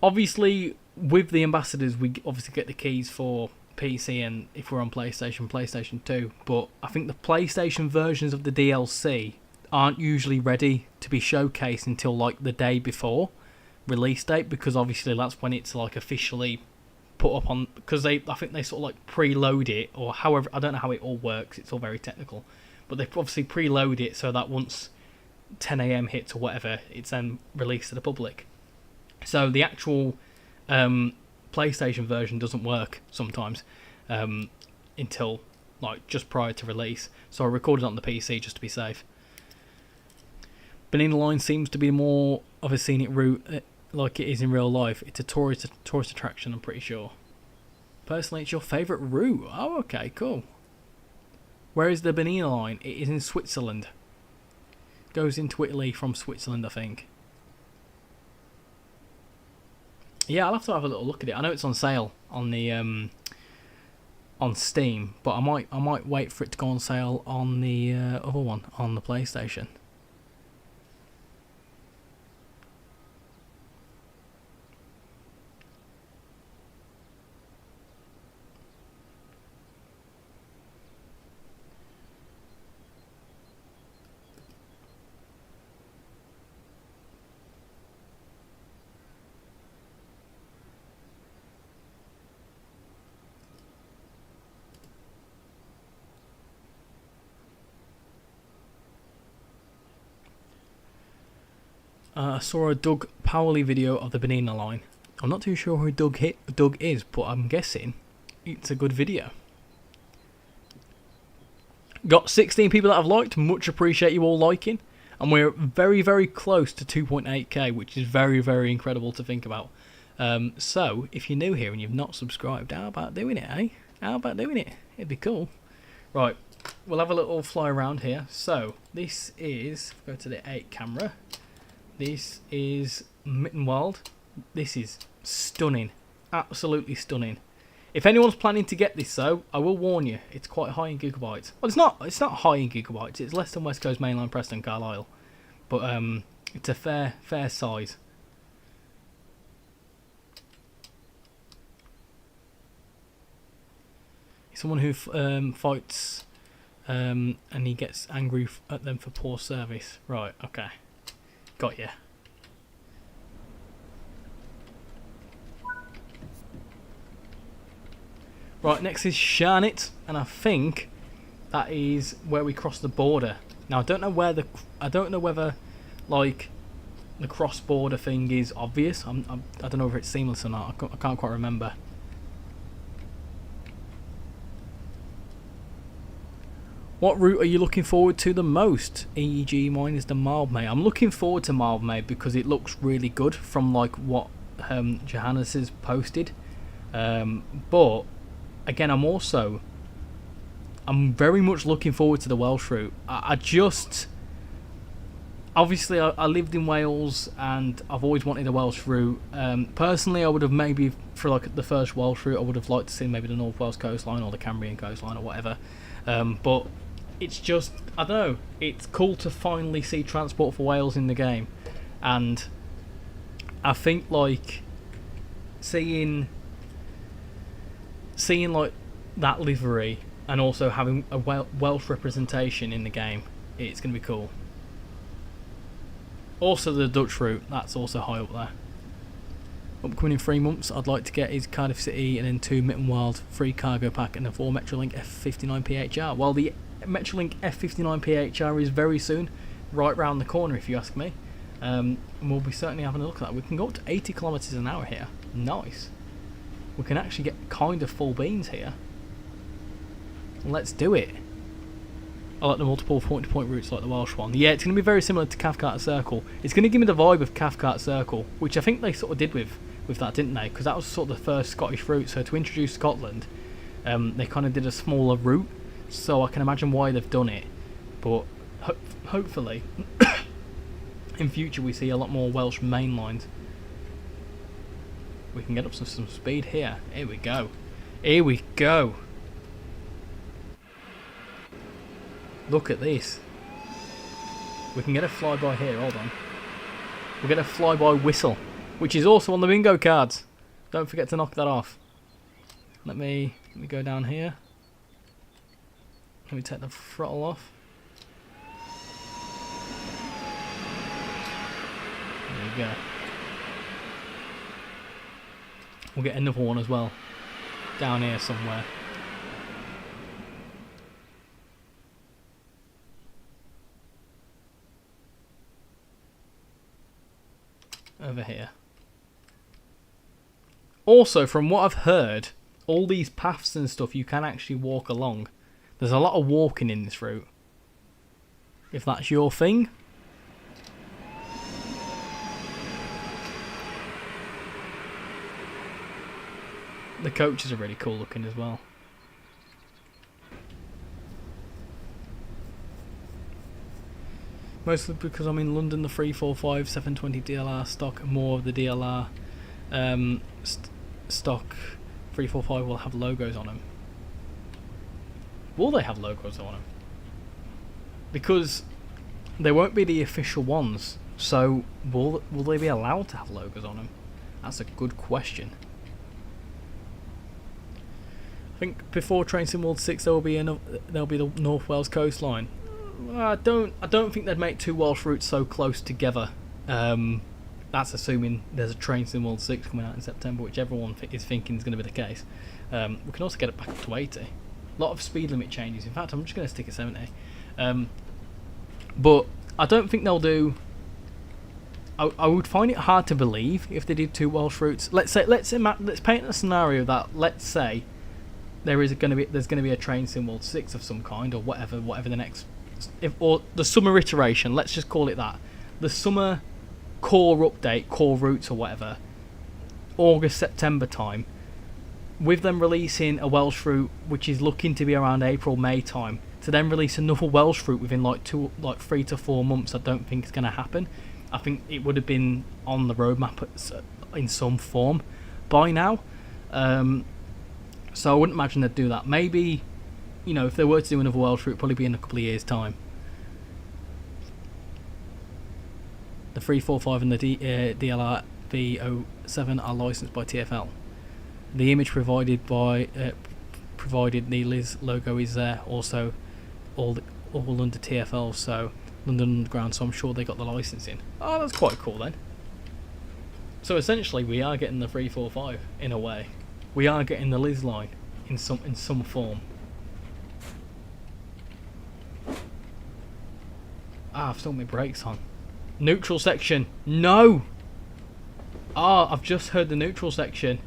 obviously, with the ambassadors, we obviously get the keys for PC, and if we're on PlayStation 2. But I think the PlayStation versions of the DLC aren't usually ready to be showcased until like the day before release date, because obviously that's when it's like officially put up on, because I think they sort of like preload it, or however, I don't know how it all works, it's all very technical, but they obviously preload it so that once 10 AM hits or whatever, it's then released to the public. So the actual PlayStation version doesn't work sometimes until like just prior to release, so I recorded it on the PC just to be safe. Bernina Line seems to be more of a scenic route like it is in real life. It's a tourist attraction, I'm pretty sure. Personally, it's your favourite route. Oh, okay, cool. Where is the Bernina Line? It is in Switzerland. Goes into Italy from Switzerland, I think. Yeah, I'll have to have a little look at it. I know it's on sale on the on Steam, but I might wait for it to go on sale on the other one on the PlayStation. I saw a Doug Powley video of the Bernina Line. I'm not too sure who Doug is, but I'm guessing it's a good video. Got 16 people that have liked. Much appreciate you all liking. And we're very, very close to 2.8k, which is very, very incredible to think about. So, if you're new here and you've not subscribed, how about doing it, eh? How about doing it? It'd be cool. Right, we'll have a little fly around here. So, this is, go to the 8 camera. This is Mittenwald. This is stunning. Absolutely stunning. If anyone's planning to get this though, I will warn you, it's quite high in gigabytes. Well, it's not high in gigabytes, it's less than West Coast Mainline, Preston, Carlisle. But it's a fair size. Someone who fights and he gets angry at them for poor service. Right, okay. Got ya. Right, next is Sharnit, and I think that is where we cross the border. Now I don't know whether like the cross border thing is obvious. I don't know if it's seamless or not. I can't quite remember. What route are you looking forward to the most? EEG, mine is the Mildmay. I'm looking forward to Mildmay because it looks really good from like what Johannes has posted. But again, I'm very much looking forward to the Welsh route. Obviously I lived in Wales and I've always wanted a Welsh route. Personally, I would have maybe, for like the first Welsh route, I would have liked to see maybe the North Wales coastline or the Cambrian coastline or whatever. But it's just, I don't know, it's cool to finally see Transport for Wales in the game. And I think like seeing like that livery and also having a Welsh representation in the game, it's going to be cool. Also the Dutch route, that's also high up there. Upcoming in 3 months, I'd like to get is Cardiff City and then 2 Mittenwald free cargo pack and a 4 Metrolink F59 PHR. Well, the Metrolink F59 PHR is very soon, right round the corner if you ask me. And we'll be certainly having a look at that. We can go up to 80 kilometres an hour here. Nice. We can actually get kind of full beans here. Let's do it. I like the multiple point-to-point routes like the Welsh one. Yeah, it's going to be very similar to Cathcart Circle. It's going to give me the vibe of Cathcart Circle, which I think they sort of did with that, didn't they? Because that was sort of the first Scottish route. So to introduce Scotland, they kind of did a smaller route. So I can imagine why they've done it. But hopefully, in future we see a lot more Welsh main lines. We can get up to some speed here. Here we go. Here we go. Look at this. We can get a flyby here. Hold on. We'll get a flyby whistle, which is also on the bingo cards. Don't forget to knock that off. Let me go down here. Let me take the throttle off. There you go. We'll get another one as well. Down here somewhere. Over here. Also, from what I've heard, all these paths and stuff you can actually walk along. There's a lot of walking in this route. If that's your thing. The coaches are really cool looking as well. Mostly because I'm in London, the 345 720 DLR stock, and more of the DLR stock 345 will have logos on them. Will they have logos on them? Because they won't be the official ones, so will they be allowed to have logos on them? That's a good question. I think before Train Sim World 6 there'll be the North Wales coastline. I don't think they'd make 2 Welsh routes so close together. That's assuming there's a Train Sim World 6 coming out in September, which everyone is thinking is going to be the case. We can also get it back up to 80. A lot of speed limit changes. In fact, I'm just going to stick at 70. But I don't think they'll do. I would find it hard to believe if they did 2 Welsh routes. Let's paint a scenario that, let's say, there's going to be a Train Sim World 6 of some kind, or whatever the next, or the summer iteration. Let's just call it that. The summer core update, core routes or whatever, August, September time, with them releasing a Welsh route which is looking to be around April, May time, to then release another Welsh route within like 3 to 4 months, I don't think it's going to happen. I think it would have been on the roadmap in some form by now. So I wouldn't imagine they'd do that. Maybe, if they were to do another Welsh route, it'd probably be in a couple of years' time. The 345 and the DLR V07 are licensed by TfL. The image provided by provided the Liz logo is there. Also, all under TfL, so London Underground. So I'm sure they got the licensing. Oh, that's quite cool then. So essentially, we are getting the 345 in a way. We are getting the Liz line in some form. Ah, I've still my brakes on. Neutral section. No! Ah, I've just heard the neutral section.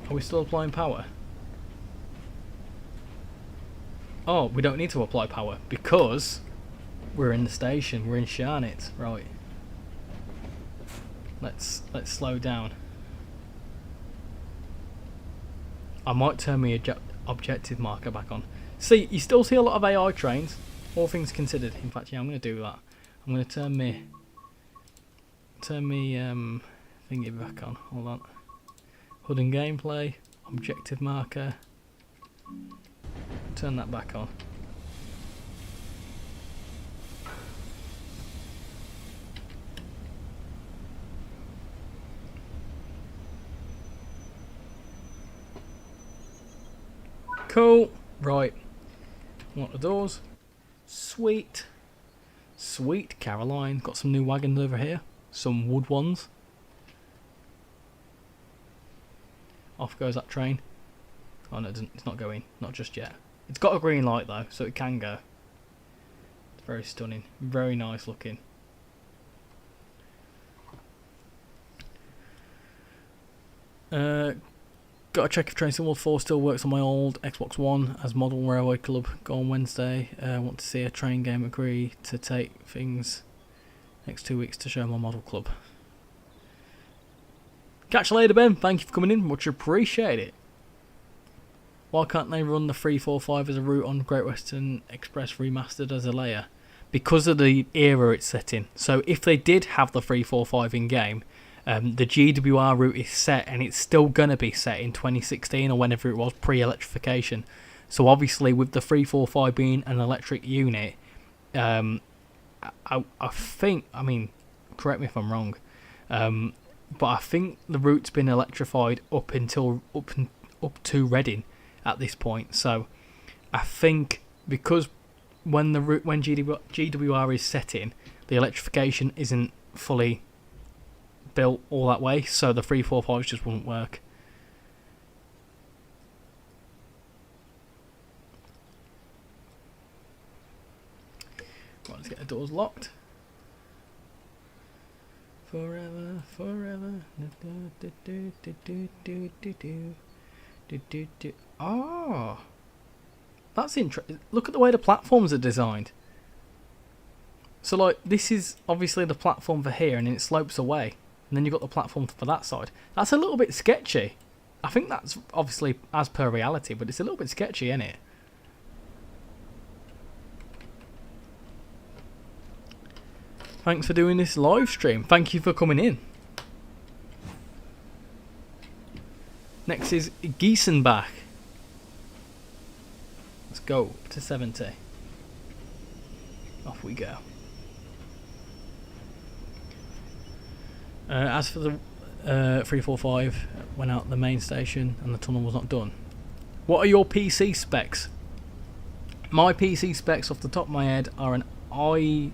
Are we still applying power? Oh, we don't need to apply power because we're in the station. We're in Sharnit. Right. Let's slow down. I might turn my objective marker back on. See, you still see a lot of AI trains, all things considered. In fact, yeah, I'm going to do that. I'm going to turn me thingy back on. Hold on. HUD and gameplay, objective marker. Turn that back on. Cool. Right. What are the doors? Sweet. Sweet Caroline. Got some new wagons over here. Some wood ones. Off goes that train. Oh no, it's not going. Not just yet. It's got a green light though, so it can go. It's very stunning. Very nice looking. Got to check if Train Sim World 4 still works on my old Xbox One as Model Railway Club. Go on Wednesday. Want to see a train game. Agree to take things next 2 weeks to show my model club. Catch you later, Ben. Thank you for coming in. Much appreciate it. Why can't they run the 345 as a route on Great Western Express remastered as a layer? Because of the era it's set in. So if they did have the 345 in game, the GWR route is set, and it's still going to be set in 2016 or whenever it was, pre-electrification. So obviously with the 345 being an electric unit, I think, I mean, correct me if I'm wrong, but I think the route's been electrified up to Reading at this point. So I think because when GWR is set in, the electrification isn't fully built all that way, so the 345 just wouldn't work. Right, let's get the doors locked. Forever, forever. Oh, that's interesting. Look at the way the platforms are designed. So, like, this is obviously the platform for here, and then it slopes away. And then you've got the platform for that side. That's a little bit sketchy. I think that's obviously as per reality, but it's a little bit sketchy, isn't it? Thanks for doing this live stream. Thank you for coming in. Next is Giesenbach. Let's go to 70. Off we go. As for the 345, went out the main station and the tunnel was not done. What are your PC specs? My PC specs off the top of my head are an i5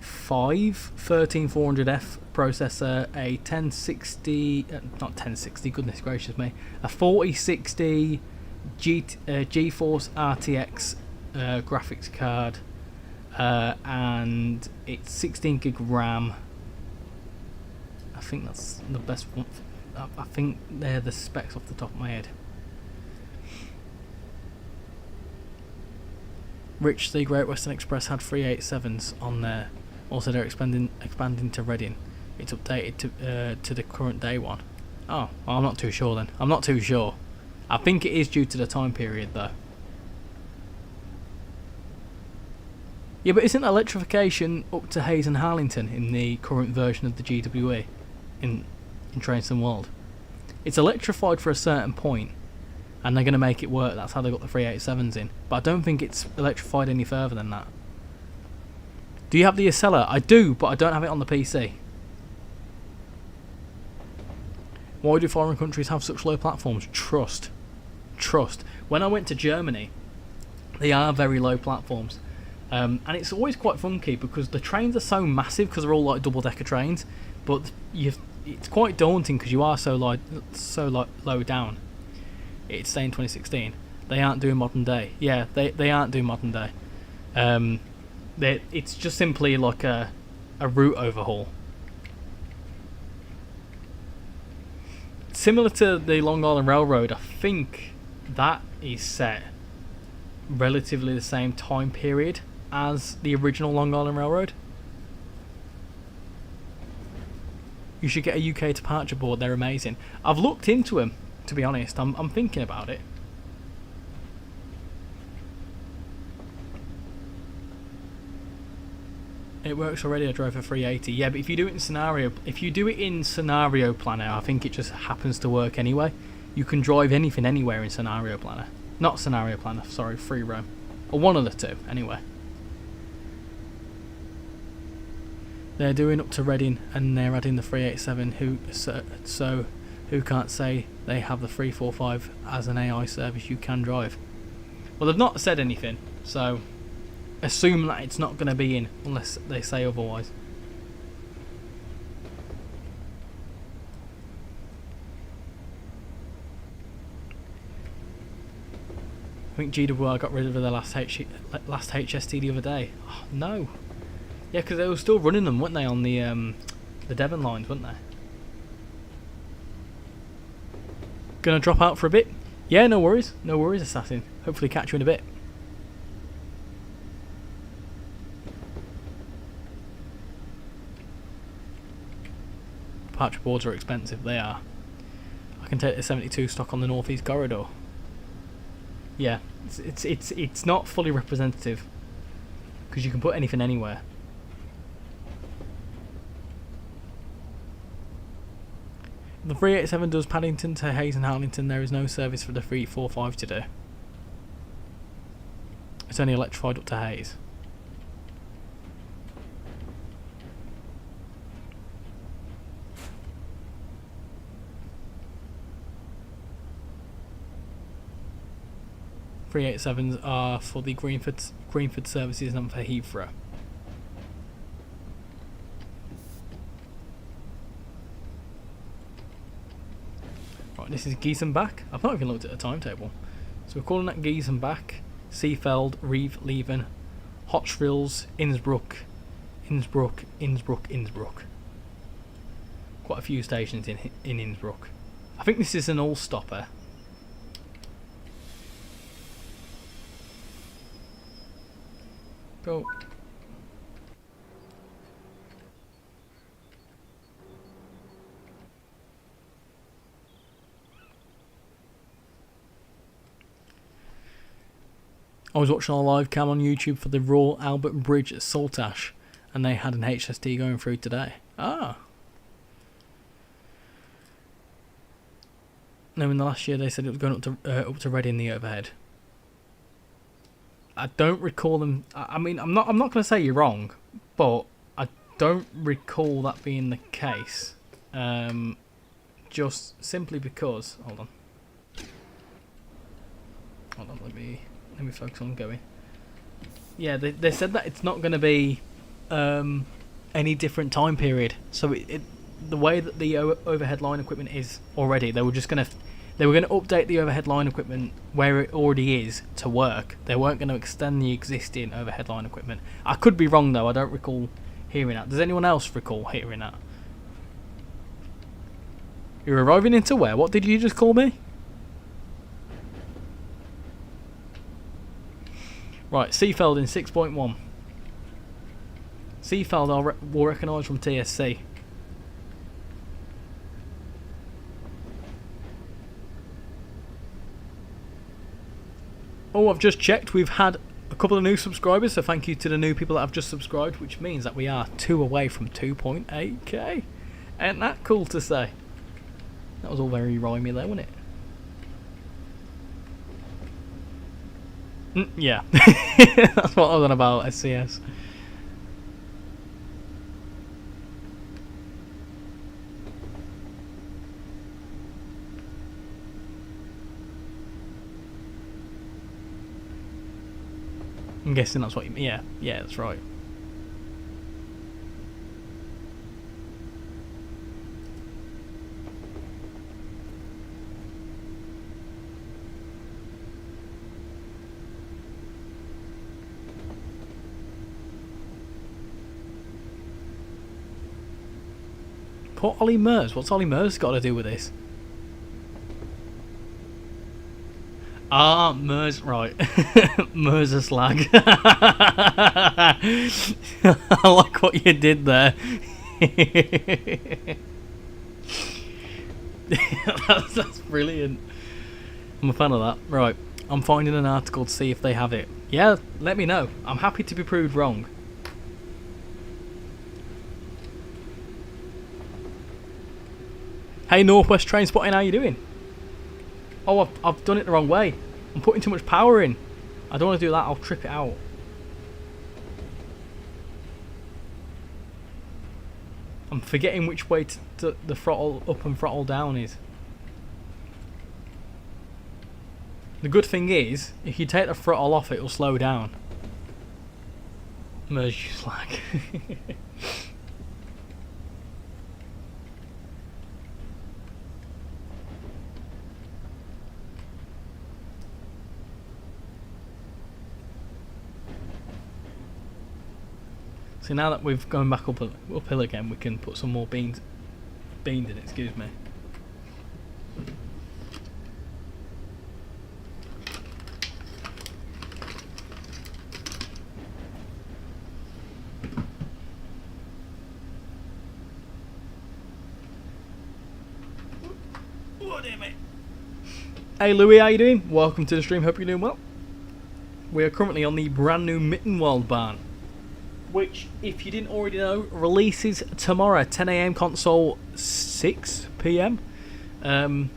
13400F processor, a 1060, not 1060, goodness gracious me, a 4060 GeForce RTX graphics card, and it's 16 gig RAM. I think that's the best one. I think they're the specs off the top of my head. Rich, the Great Western Express had 387s on there. Also, they're expanding to Reading. It's updated to the current day one. Oh, well, I'm not too sure then. I'm not too sure. I think it is due to the time period though. Yeah, but isn't electrification up to Hayes and Harlington in the current version of the GWE in Train Sim World? It's electrified for a certain point, and they're going to make it work. That's how they got the 387s in. But I don't think it's electrified any further than that. Do you have the Acela? I do, but I don't have it on the PC. Why do foreign countries have such low platforms? Trust. Trust. When I went to Germany, they are very low platforms. And it's always quite funky because the trains are so massive because they're all like double-decker trains, but it's quite daunting because you are so low down. It's saying 2016. They aren't doing modern day. Yeah, they aren't doing modern day. It's just simply like a route overhaul. Similar to the Long Island Railroad, I think that is set relatively the same time period as the original Long Island Railroad. You should get a UK departure board, they're amazing. I've looked into them, to be honest. I'm thinking about it. It works already. I drove for 380. Yeah, but if you do it in scenario planner, I think it just happens to work anyway. You can drive anything anywhere in scenario planner. Not scenario planner, sorry, free roam. Or one of the two, anyway. They're doing up to Reading and they're adding the 387. So who can't say they have the 345 as an AI service you can drive? Well, they've not said anything, so assume that it's not going to be in unless they say otherwise. I think GWR got rid of their last HST the other day. Oh, no. Yeah, because they were still running them, weren't they, on the Devon lines, weren't they? Gonna drop out for a bit? Yeah, no worries. No worries, Assassin. Hopefully catch you in a bit. Departure boards are expensive, they are. I can take the 72 stock on the North East Corridor. Yeah, it's not fully representative because you can put anything anywhere. The 387 does Paddington to Hayes and Harlington. There is no service for the 345 today. It's only electrified up to Hayes. .387s are for the Greenford services and for Heathrow. Right, this is Giesenbach. I've not even looked at the timetable. So we're calling that Giesenbach, Seefeld, Reeve, Leven, Hochschwils, Innsbruck. Quite a few stations in Innsbruck. I think this is an all-stopper. Go. I was watching a live cam on YouTube for the Royal Albert Bridge at Saltash, and they had an HST going through today. Ah. No, in the last year they said it was going up to Reading, the overhead. I don't recall them. I mean, I'm not going to say you're wrong, but I don't recall that being the case. Just simply because. Hold on. Let me focus on going. Yeah, they said that it's not going to be any different time period. So the way that the overhead line equipment is already, they were going to update the overhead line equipment where it already is to work. They weren't going to extend the existing overhead line equipment. I could be wrong though. I don't recall hearing that. Does anyone else recall hearing that? You're arriving into where? What did you just call me? Right, Seefeld in 6.1. Seefeld will recognise from TSC. Oh, I've just checked. We've had a couple of new subscribers, so thank you to the new people that have just subscribed, which means that we are 2 away from 2.8k. Ain't that cool to say? That was all very rhymey there, wasn't it? Yeah. That's what I was on about, SCS. I'm guessing that's what you mean. Yeah, yeah, that's right. Poor Ollie Mers. What's Ollie Mers got to do with this? Ah, Mers, right. Mers a slag. I like what you did there. that's brilliant. I'm a fan of that. Right, I'm finding an article to see if they have it. Yeah, let me know. I'm happy to be proved wrong. Hey, Northwest Train Spotting, how you doing? Oh, I've done it the wrong way. I'm putting too much power in. I don't want to do that, I'll trip it out. I'm forgetting which way the throttle up and throttle down is. The good thing is, if you take the throttle off, it'll slow down. Merge you slag. So now that we've gone back uphill again, we can put some more beans in it, excuse me. Oh dear mate. Hey Louis, how you doing? Welcome to the stream, hope you're doing well. We are currently on the brand new Mittenwaldbahn, which, if you didn't already know, releases tomorrow, 10 AM console, 6 PM on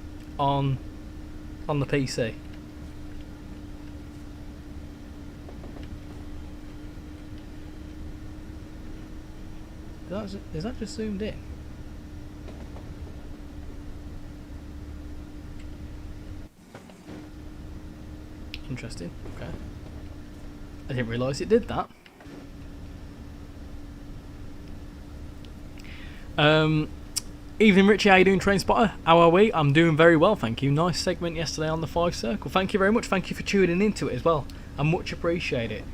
the PC. Is that just zoomed in? Interesting. Okay. I didn't realise it did that. Evening Richie, how you doing, Train Spotter? How are we? I'm doing very well, thank you. Nice segment yesterday on the 5 Circle. Thank you very much. Thank you for tuning into it as well. I much appreciate it.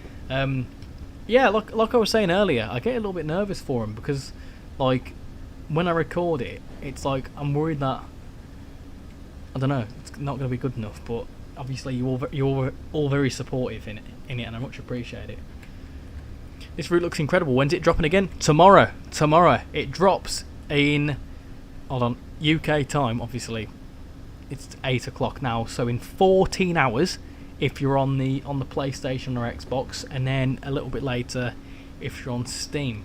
Yeah, like I was saying earlier, I get a little bit nervous for him because, like, when I record it, it's like I'm worried that, I don't know, it's not going to be good enough. But obviously, you're all very supportive in it, and I much appreciate it. This route looks incredible. When's it dropping again? Tomorrow. Tomorrow. It drops in, hold on, UK time, obviously. It's 8 o'clock now, so in 14 hours if you're on the PlayStation or Xbox, and then a little bit later if you're on Steam.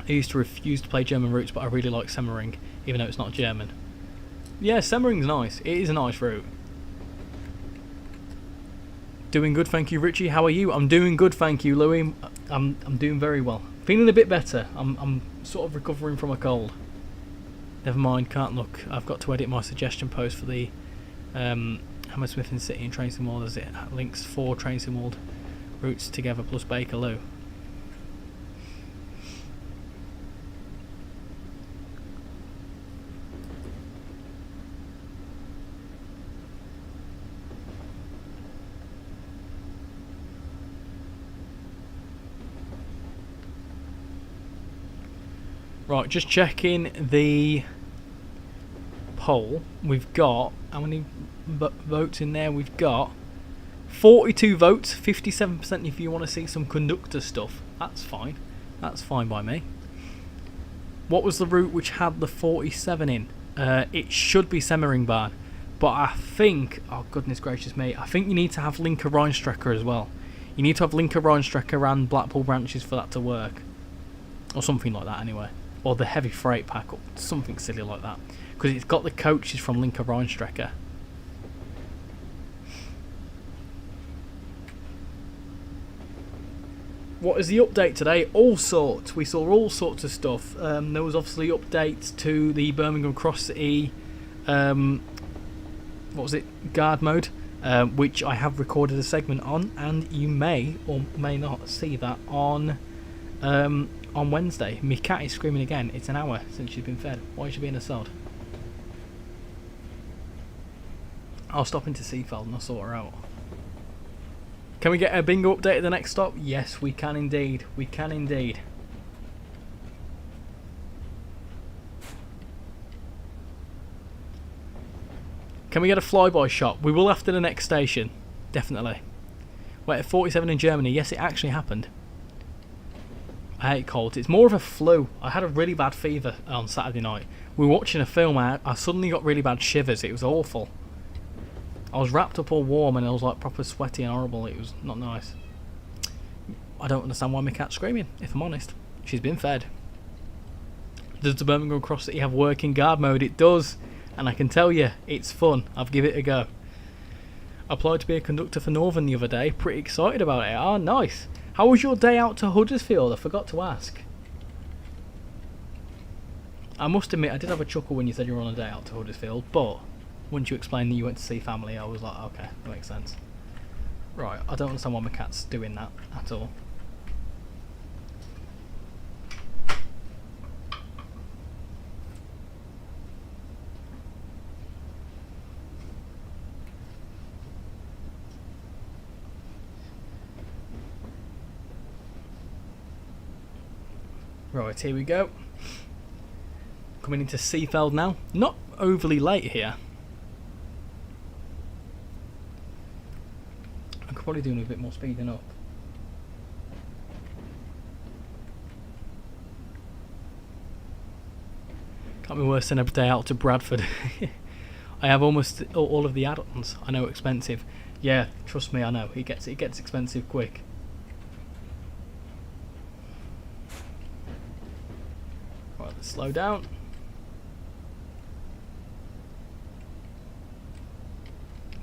I used to refuse to play German routes, but I really like Semmering, even though it's not German. Yeah, Semmering's nice. It is a nice route. Doing good, thank you, Richie. How are you? I'm doing good, thank you, Louis. I'm doing very well. Feeling a bit better. I'm sort of recovering from a cold. Never mind, can't look. I've got to edit my suggestion post for the Hammersmith and City and Trainsimwald as it links 4 Trainsimwald routes together plus Bakerloo. Right, just checking the poll. We've got, how many votes in there? We've got 42 votes, 57% if you want to see some conductor stuff. That's fine. That's fine by me. What was the route which had the 47 in? It should be Semmeringbahn. But I think, oh goodness gracious me, I think you need to have Linker Rheinstrecke as well. You need to have Linker Rheinstrecke and Blackpool branches for that to work. Or something like that anyway. Or the heavy freight pack, or something silly like that, because it's got the coaches from Linker Rheinstrecke. What is the update today? All sorts. We saw all sorts of stuff. There was obviously updates to the Birmingham Cross City, what was it, guard mode. which I have recorded a segment on, and you may or may not see that on Wednesday. My cat is screaming again. It's an hour since she's been fed. Why is she being a sod? I'll stop into Seafeld and I'll sort her out. Can we get a bingo update at the next stop? Yes, we can indeed. We can indeed. Can we get a flyby shot? We will after the next station. Definitely. Wait, at 47 in Germany. Yes, it actually happened. I hate colds. It's more of a flu. I had a really bad fever on Saturday night. We were watching a film and I suddenly got really bad shivers. It was awful. I was wrapped up all warm and I was like proper sweaty and horrible. It was not nice. I don't understand why my cat's screaming, if I'm honest. She's been fed. Does the Birmingham Cross City have working guard mode? It does. And I can tell you, it's fun. I've given it a go. I applied to be a conductor for Northern the other day. Pretty excited about it. Ah, nice. How was your day out to Huddersfield? I forgot to ask. I must admit, I did have a chuckle when you said you were on a day out to Huddersfield, but once you explained that you went to see family, I was like, okay, that makes sense. Right, I don't understand why my cat's doing that at all. Right, here we go. Coming into Seafeld now. Not overly late here. I could probably do a bit more speeding up. Can't be worse than a day out to Bradford. I have almost all of the add-ons. I know, expensive. Yeah, trust me, I know. It gets expensive quick. Right, let's slow down.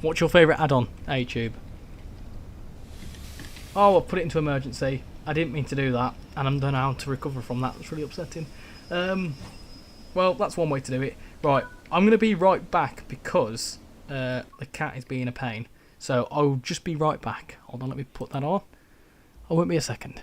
What's your favourite add-on, YouTube? Oh, I put it into emergency. I didn't mean to do that, and I don't know how to recover from that. It's really upsetting. Well, that's one way to do it. Right, I'm going to be right back because the cat is being a pain. So I'll just be right back. Hold on, let me put that on. I won't be a second.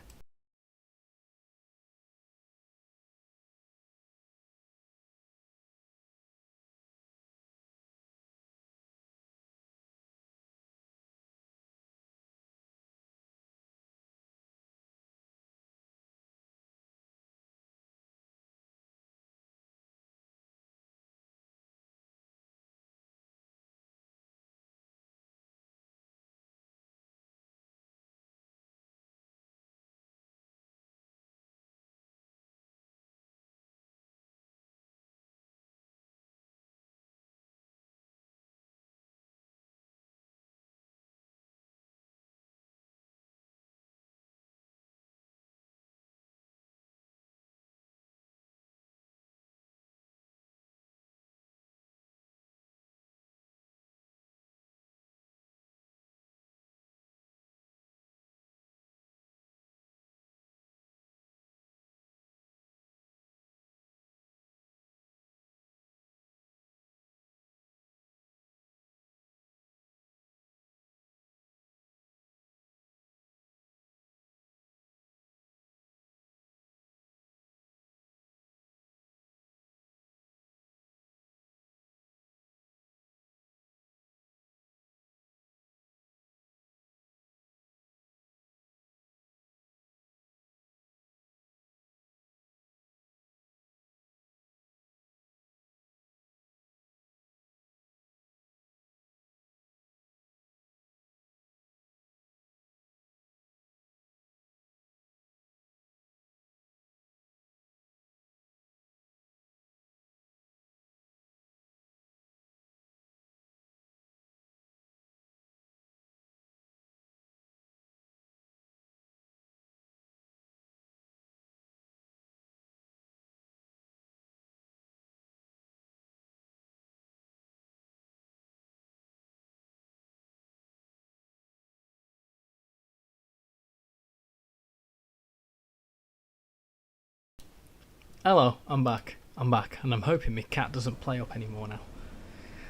Hello, I'm back, and I'm hoping my cat doesn't play up anymore now.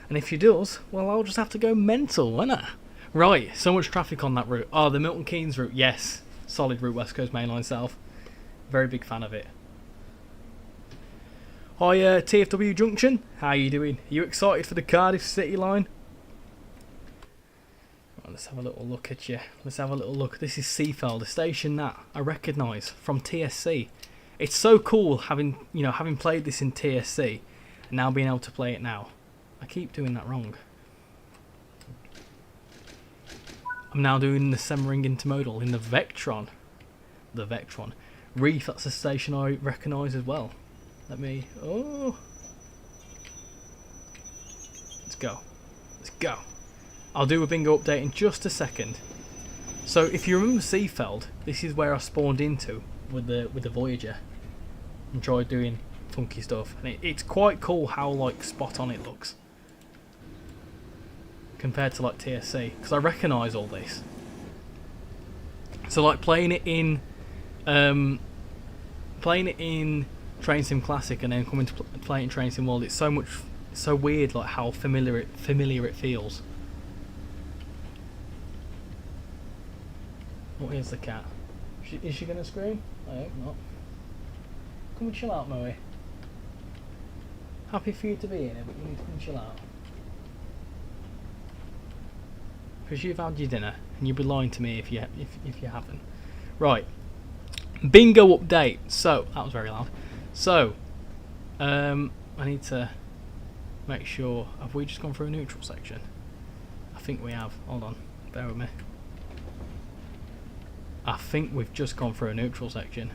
And if she does, well, I'll just have to go mental, won't I? Right, so much traffic on that route. Oh, the Milton Keynes route, yes. Solid route, West Coast Main Line South. Very big fan of it. Hi, TFW Junction. How you doing? Are you excited for the Cardiff City line? Right, let's have a little look at you. Let's have a little look. This is Seafeld, a station that I recognise from TSC. It's so cool having played this in TSC and now being able to play it now. I keep doing that wrong. I'm now doing the Semmering Intermodal in the Vectron. The Vectron. Reef, that's a station I recognise as well. Let me... Oh! Let's go. Let's go. I'll do a bingo update in just a second. So, if you remember Seafeld, this is where I spawned into with the Voyager. Enjoyed doing funky stuff. And it's quite cool how, like, spot on it looks. Compared to, like, TSC. Because I recognise all this. So, like, playing it in Train Sim Classic and then coming to play it in Train Sim World, it's so weird, like how familiar it feels. Oh, here's the cat. Is she gonna scream? I hope not. Come and chill out, Moe. Happy for you to be in here, but you need to come and chill out. Because you've had your dinner, and you'll be lying to me if you haven't. Right. Bingo update. So that was very loud. So, I need to make sure. Have we just gone through a neutral section? I think we have. Hold on. Bear with me. I think we've just gone through a neutral section.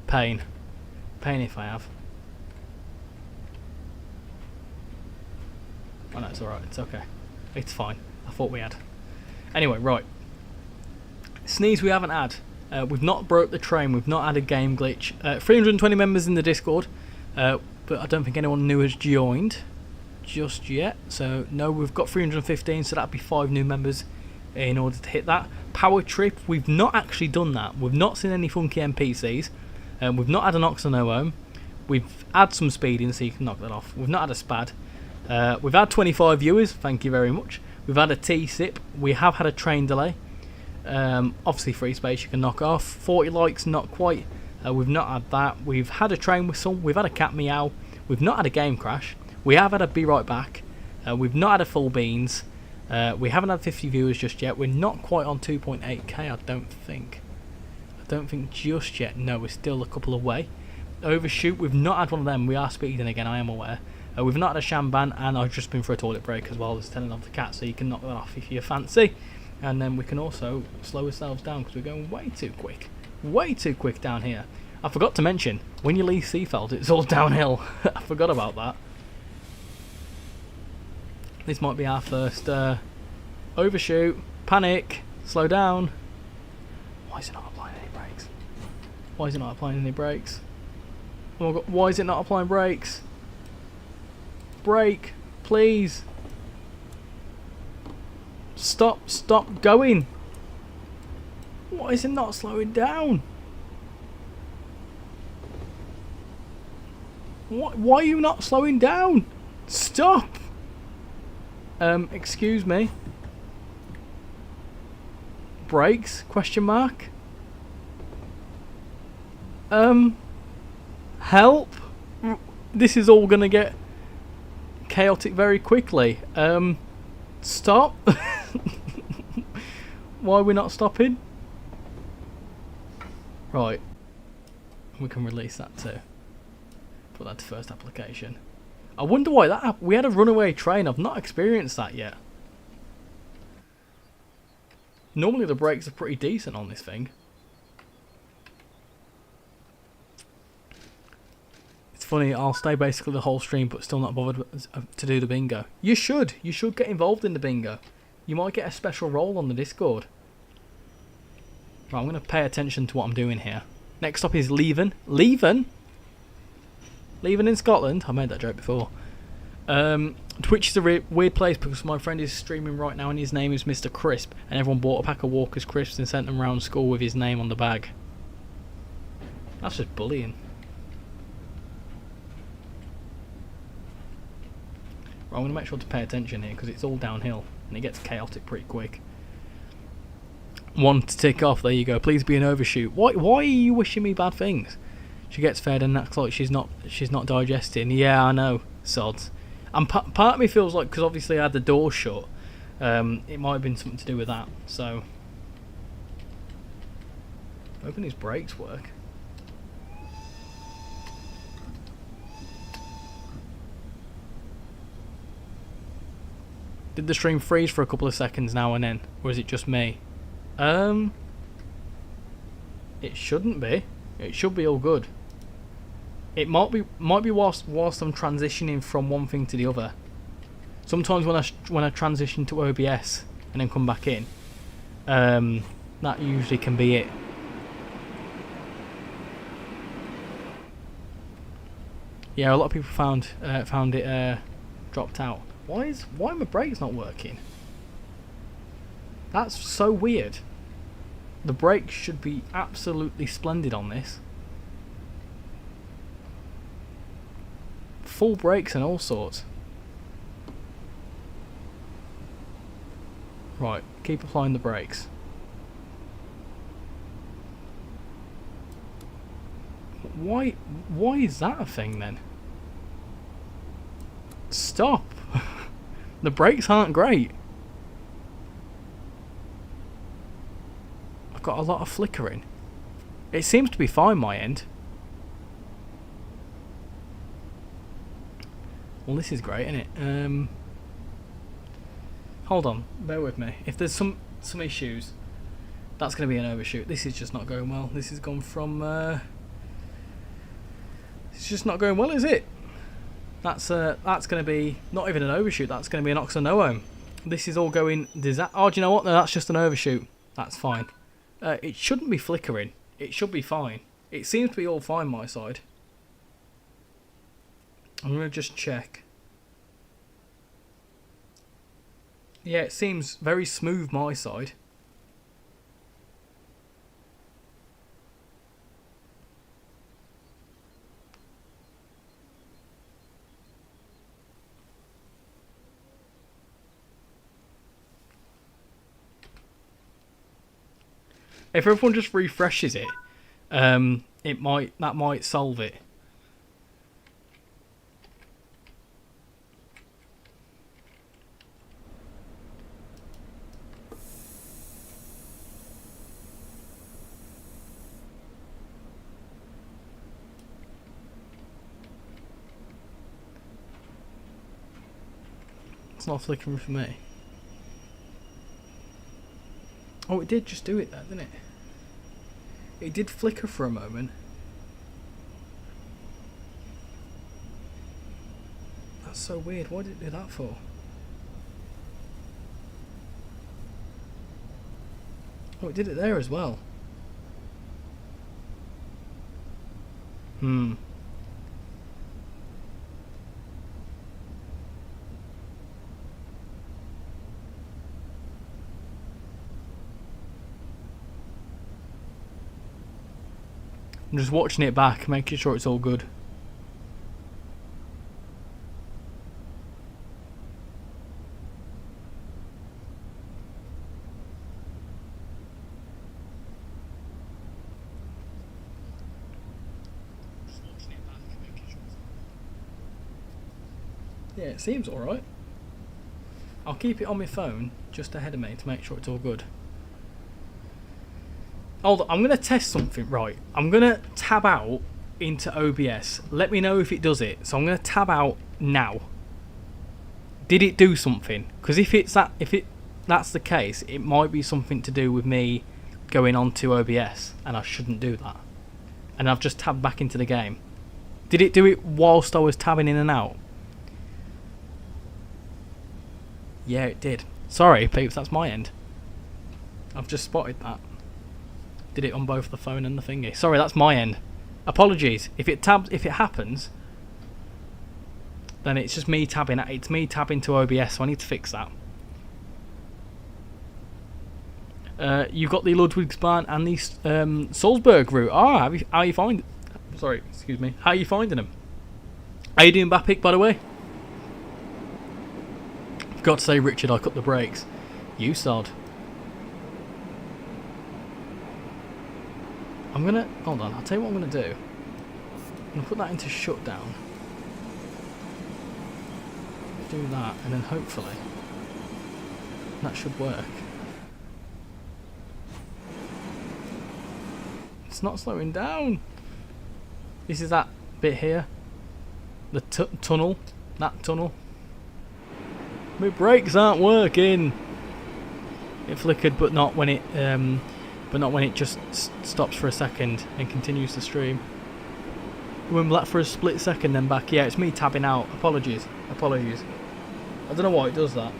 Pain. Pain if I have. Oh no, it's alright. It's okay. It's fine. I thought we had. Anyway, right. Sneeze we haven't had. We've not broke the train, we've not had a game glitch. 320 members in the Discord, but I don't think anyone new has joined just yet. So no, we've got 315, so that'd be 5 new members in order to hit that. Power trip, we've not actually done that. We've not seen any funky NPCs. We've not had an Oxano home. We've had some speeding, so you can knock that off. We've not had a spad. We've had 25 viewers, thank you very much. We've had a T-sip. We have had a train delay. Obviously free space you can knock off. 40 likes, not quite. We've not had that. We've had a train whistle. We've had a cat meow. We've not had a game crash. We have had a be right back. We've not had a full beans. We haven't had 50 viewers just yet. We're not quite on 2.8k, I don't think. I don't think just yet. No, we're still a couple away. Overshoot, we've not had one of them. We are speeding again, I am aware. We've not had a Shamban, and I've just been for a toilet break as well as telling off the cat, so you can knock that off if you fancy. And then we can also slow ourselves down because we're going way too quick. Way too quick down here. I forgot to mention, when you leave Seafeld, it's all downhill. I forgot about that. This might be our first overshoot. Panic. Slow down. Why is it not applying any brakes? Why is it not applying any brakes? Oh my God, why is it not applying brakes? Brake, please. Stop going. Why is it not slowing down? Why are you not slowing down? Stop. Excuse me. Brakes? Question mark. Help. This is all gonna get chaotic very quickly. Stop. Why are we not stopping? Right. We can release that too. Put that to first application. I wonder why that happened. We had a runaway train. I've not experienced that yet. Normally the brakes are pretty decent on this thing. It's funny, I'll stay basically the whole stream but still not bothered to do the bingo. You should get involved in the bingo. You might get a special role on the Discord. Right, I'm going to pay attention to what I'm doing here. Next up is Leven. Leven? Leven in Scotland? I made that joke before. Twitch is a weird place because my friend is streaming right now and his name is Mr. Crisp, and everyone bought a pack of Walker's Crisps and sent them around school with his name on the bag. That's just bullying. Right, I'm going to make sure to pay attention here because it's all downhill. and it gets chaotic pretty quick. One to tick off. There you go. Please be an overshoot. Why are you wishing me bad things? She gets fed and acts like she's not digesting. Yeah, I know, sods. And part of me feels like, because obviously I had the door shut, it might have been something to do with that. So, hoping his brakes work. Did the stream freeze for a couple of seconds now and then, or is it just me? It shouldn't be. It should be all good. It might be whilst I'm transitioning from one thing to the other. Sometimes when I transition to OBS and then come back in, that usually can be it. Yeah, a lot of people found it dropped out. Why are my brakes not working? That's so weird. The brakes should be absolutely splendid on this. Full brakes and all sorts. Right, keep applying the brakes. Why is that a thing then? Stop! The brakes aren't great. I've got a lot of flickering. It seems to be fine my end. Well, this is great, isn't it? Hold on, bear with me. If there's some issues, that's going to be an overshoot. This is just not going well. This has gone from... it's just not going well, is it? That's going to be not even an overshoot. That's going to be an oxynoome. This is all going... Oh, do you know what? No, that's just an overshoot. That's fine. It shouldn't be flickering. It should be fine. It seems to be all fine my side. I'm going to just check. Yeah, it seems very smooth my side. If everyone just refreshes it, that might solve it. It's not flickering for me. Oh, it did just do it there, didn't it? It did flicker for a moment. That's so weird. What did it do that for? Oh, it did it there as well. I'm just watching it back, making sure it's all good. Yeah, it seems alright. I'll keep it on my phone just ahead of me to make sure it's all good. Hold on, I'm going to test something. Right, I'm going to tab out into OBS. Let me know if it does it. So I'm going to tab out now. Did it do something? Because if that's the case, it might be something to do with me going on to OBS, and I shouldn't do that. And I've just tabbed back into the game. Did it do it whilst I was tabbing in and out? Yeah, it did. Sorry, peeps, that's my end. I've just spotted that. Did it on both the phone and the thingy. Sorry, that's my end. Apologies. If it happens, then it's just me tabbing. It's me tabbing to OBS, so I need to fix that. You've got the Ludwigsbahn and the Salzburg route. How you find? Sorry, excuse me. How are you finding them? How you doing, Bapik, by the way? Forgot to say, Richard, I cut the brakes. You sod. I'm gonna... Hold on, I'll tell you what I'm gonna do. I'm gonna put that into shutdown. Do that, and then hopefully that should work. It's not slowing down. This is that bit here. The tunnel. That tunnel. My brakes aren't working. It flickered, but not when it just stops for a second and continues to stream. It went black for a split second, then back. Yeah, it's me tabbing out. Apologies. Apologies. I don't know why it does that.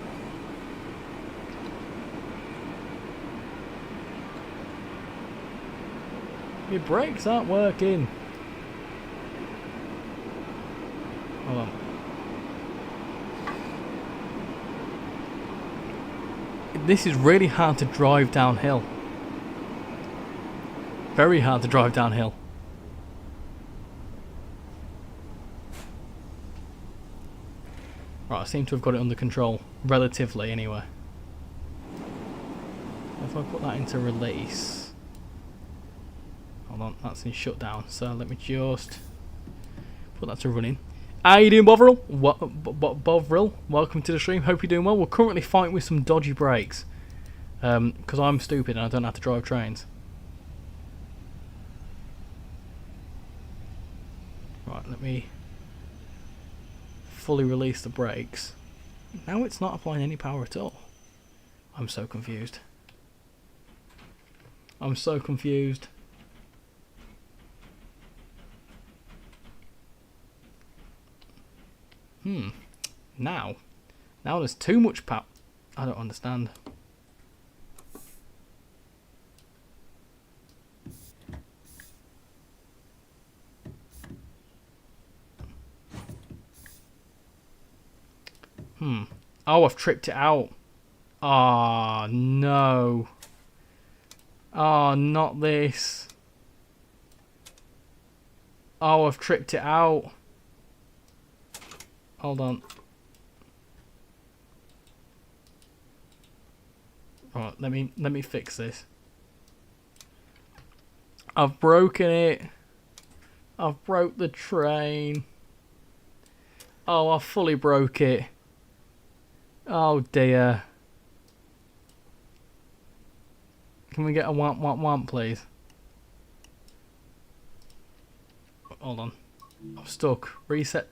My brakes aren't working. Hold on. This is really hard to drive downhill. Very hard to drive downhill. Right, I seem to have got it under control. Relatively, anyway. If I put that into release... Hold on, that's in shutdown. So let me just put that to running. How you doing, Bovril? Bovril, welcome to the stream. Hope you're doing well. We're currently fighting with some dodgy brakes. Because I'm stupid and I don't know how to drive trains. Right, let me fully release the brakes. Now it's not applying any power at all. I'm so confused. I'm so confused. Now there's too much power. I don't understand. Oh, I've tripped it out. Oh, no. Oh, not this. Oh, I've tripped it out. Hold on. Right, let me fix this. I've broken it. I've broke the train. Oh, I fully broke it. Oh dear. Can we get a wamp, please? Hold on. I'm stuck. Reset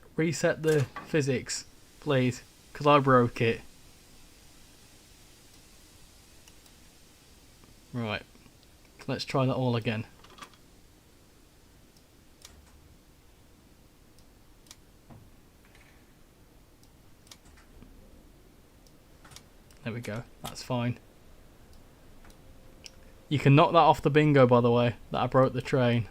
the physics, please, because I broke it. Right. Let's try that all again. There we go. That's fine. You can knock that off the bingo, by the way, that I broke the train.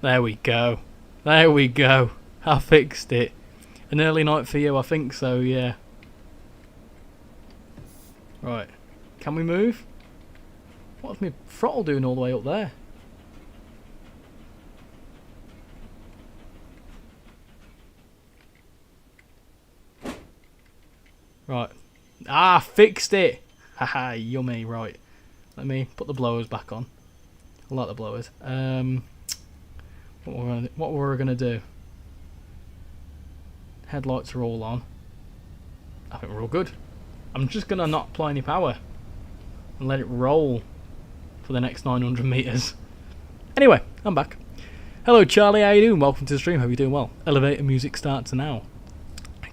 There we go. There we go. I fixed it. An early night for you, I think so, yeah. Right. Can we move? What's my throttle doing all the way up there? Right. Ah, fixed it! Haha, yummy, right. Let me put the blowers back on. I like the blowers. What we're gonna do? Headlights are all on. I think we're all good. I'm just gonna not apply any power and let it roll for the next 900 meters. Anyway, I'm back. Hello, Charlie. How you doing? Welcome to the stream. Hope you're doing well. Elevator music starts now.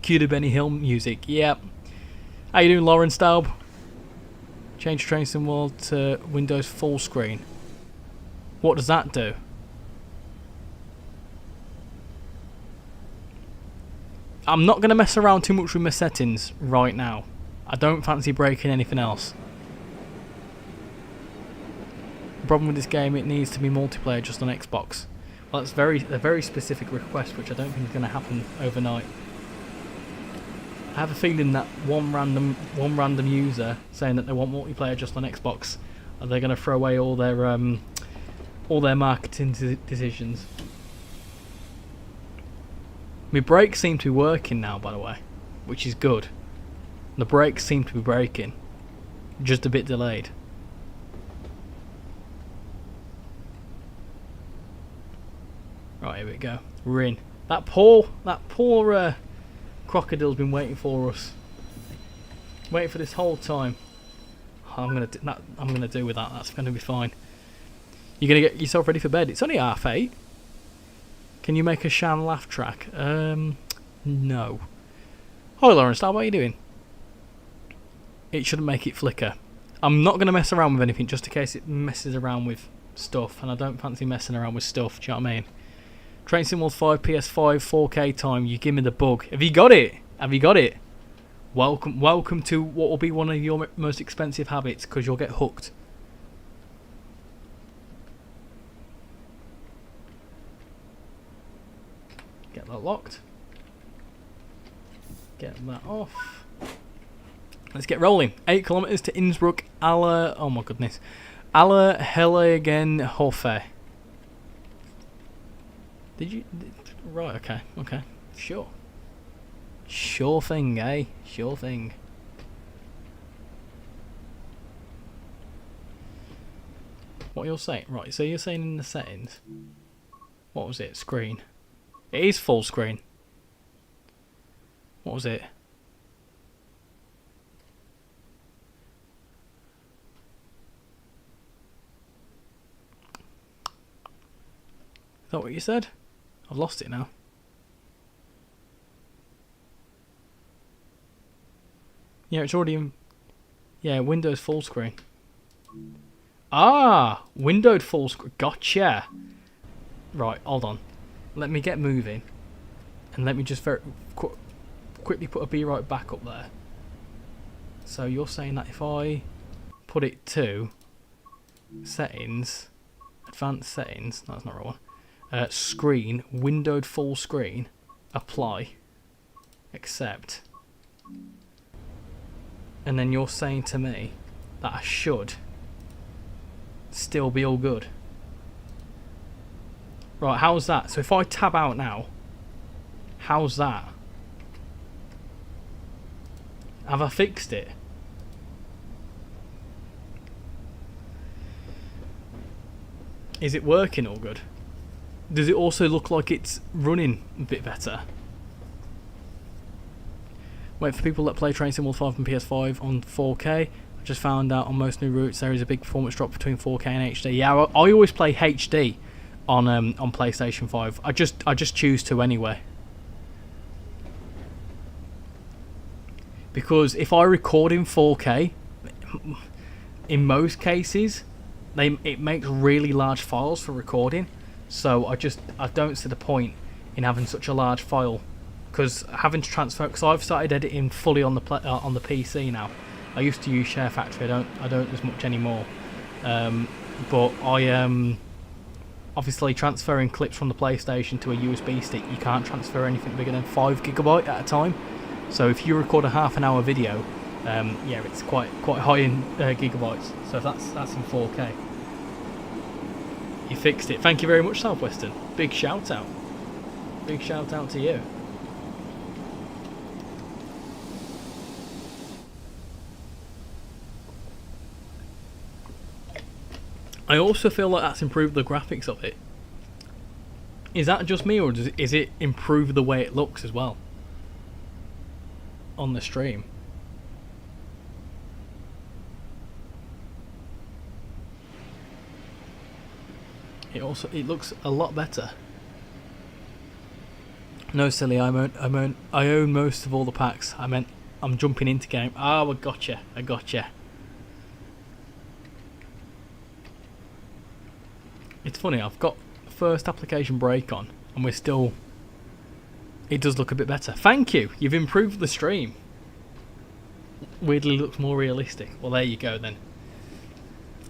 Cue to Benny Hill music. Yep. How you doing, Lauren Staub? Change train symbol to Windows full screen. What does that do? I'm not going to mess around too much with my settings right now. I don't fancy breaking anything else. The problem with this game, it needs to be multiplayer just on Xbox. Well, that's a very specific request, which I don't think is going to happen overnight. I have a feeling that one random user saying that they want multiplayer just on Xbox, are they going to throw away all their marketing decisions? My brakes seem to be working now, by the way, which is good. The brakes seem to be braking, just a bit delayed. Right, here we go. We're in. That poor crocodile's been waiting for us. Waiting for this whole time. I'm gonna do with that. That's gonna be fine. You're gonna get yourself ready for bed. It's only 8:30. Can you make a Shan laugh track? No. Hi Lawrence, how are you doing? It shouldn't make it flicker. I'm not gonna mess around with anything just in case it messes around with stuff, and I don't fancy messing around with stuff. Do you know what I mean? Train Sim World 5 PS5 4K time. You give me the bug. Have you got it? Have you got it? Welcome to what will be one of your most expensive habits, because you'll get hooked. Get that locked. Get that off. Let's get rolling. 8 kilometers to Innsbruck. Oh my goodness. Allerheiligenhofe. Did you? Right. Okay. Okay. Sure. Sure thing, eh? Sure thing. What you're saying? Right, so you're saying in the settings. What was it? Screen. It is full screen. What was it? Is that what you said? I've lost it now. Yeah, it's already in... Yeah, Windows full screen. Ah! Windowed full screen. Gotcha! Right, hold on. Let me get moving. And let me just quickly put a B right back up there. So you're saying that if I put it to settings, advanced settings, no, that's not the right one. Screen, windowed full screen, apply, accept. And then you're saying to me that I should still be all good. Right, how's that? So if I tab out now, how's that? Have I fixed it? Is it working all good? Does it also look like it's running a bit better? Wait for people that play Train Sim World 5 and PS5 on 4K. I just found out on most new routes there is a big performance drop between 4K and HD. Yeah, I always play HD on PlayStation 5. I just choose to anyway. Because if I record in 4K, in most cases, it makes really large files for recording. So I don't see the point in having such a large file. Because having to transfer, because I've started editing fully on the PC now. I used to use Share Factory. I don't as much anymore. But I obviously transferring clips from the PlayStation to a USB stick. You can't transfer anything bigger than 5 GB at a time. So if you record a half-an-hour video, yeah, it's quite high in gigabytes. So that's in 4K. You fixed it. Thank you very much, Southwestern. Big shout out. Big shout out to you. I also feel like that's improved the graphics of it. Is that just me, or is it improve the way it looks as well on the stream? It looks a lot better. No, silly. I own most of all the packs. I meant I'm jumping into game. Oh, I gotcha. I gotcha. It's funny, I've got first application break on, and we're still... It does look a bit better. Thank you! You've improved the stream. Weirdly looks more realistic. Well, there you go then.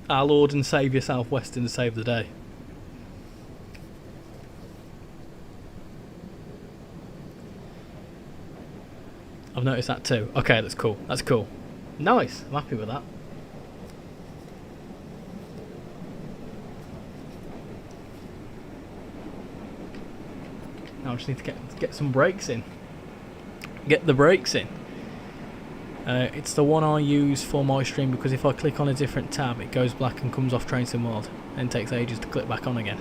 Our Lord and Saviour Southwestern saved the day. I've noticed that too. Okay, that's cool. That's cool. Nice. I'm happy with that. Now I just need to get some brakes in. Get the brakes in. It's the one I use for my stream because if I click on a different tab, it goes black and comes off Train Sim World, and takes ages to click back on again.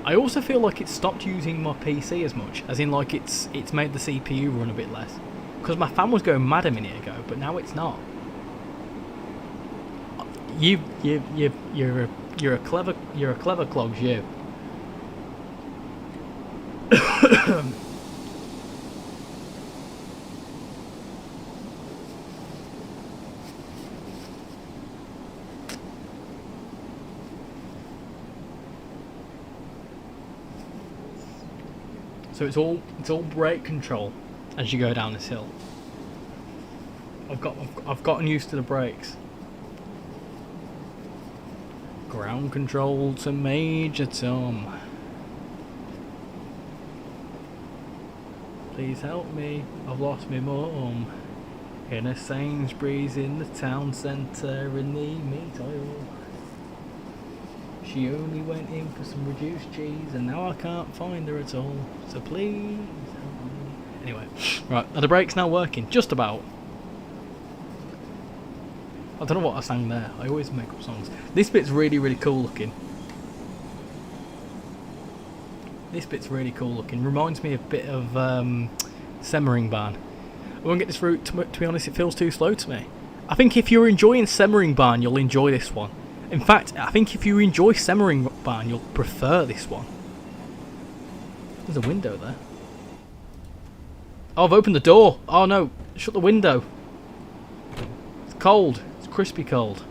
I also feel like it's stopped using my PC as much, as in like it's made the CPU run a bit less. Because my fan was going mad a minute ago, but now it's not. You're a clever clogs, you. So it's all brake control as you go down this hill. I've gotten used to the brakes. Ground control to Major Tom. Please help me, I've lost my mum. In a Sainsbury's in the town centre in the meat aisle. She only went in for some reduced cheese and now I can't find her at all. So please help me. Anyway, right, are the brakes now working? Just about. I don't know what I sang there. I always make up songs. This bit's really cool looking. This bit's really cool looking. Reminds me a bit of Semmeringbahn. I won't get this route, to be honest, it feels too slow to me. I think if you're enjoying Semmeringbahn, you'll enjoy this one. In fact, I think if you enjoy Semmeringbahn, you'll prefer this one. There's a window there. Oh, I've opened the door. Oh no, shut the window. It's cold. It's crispy cold.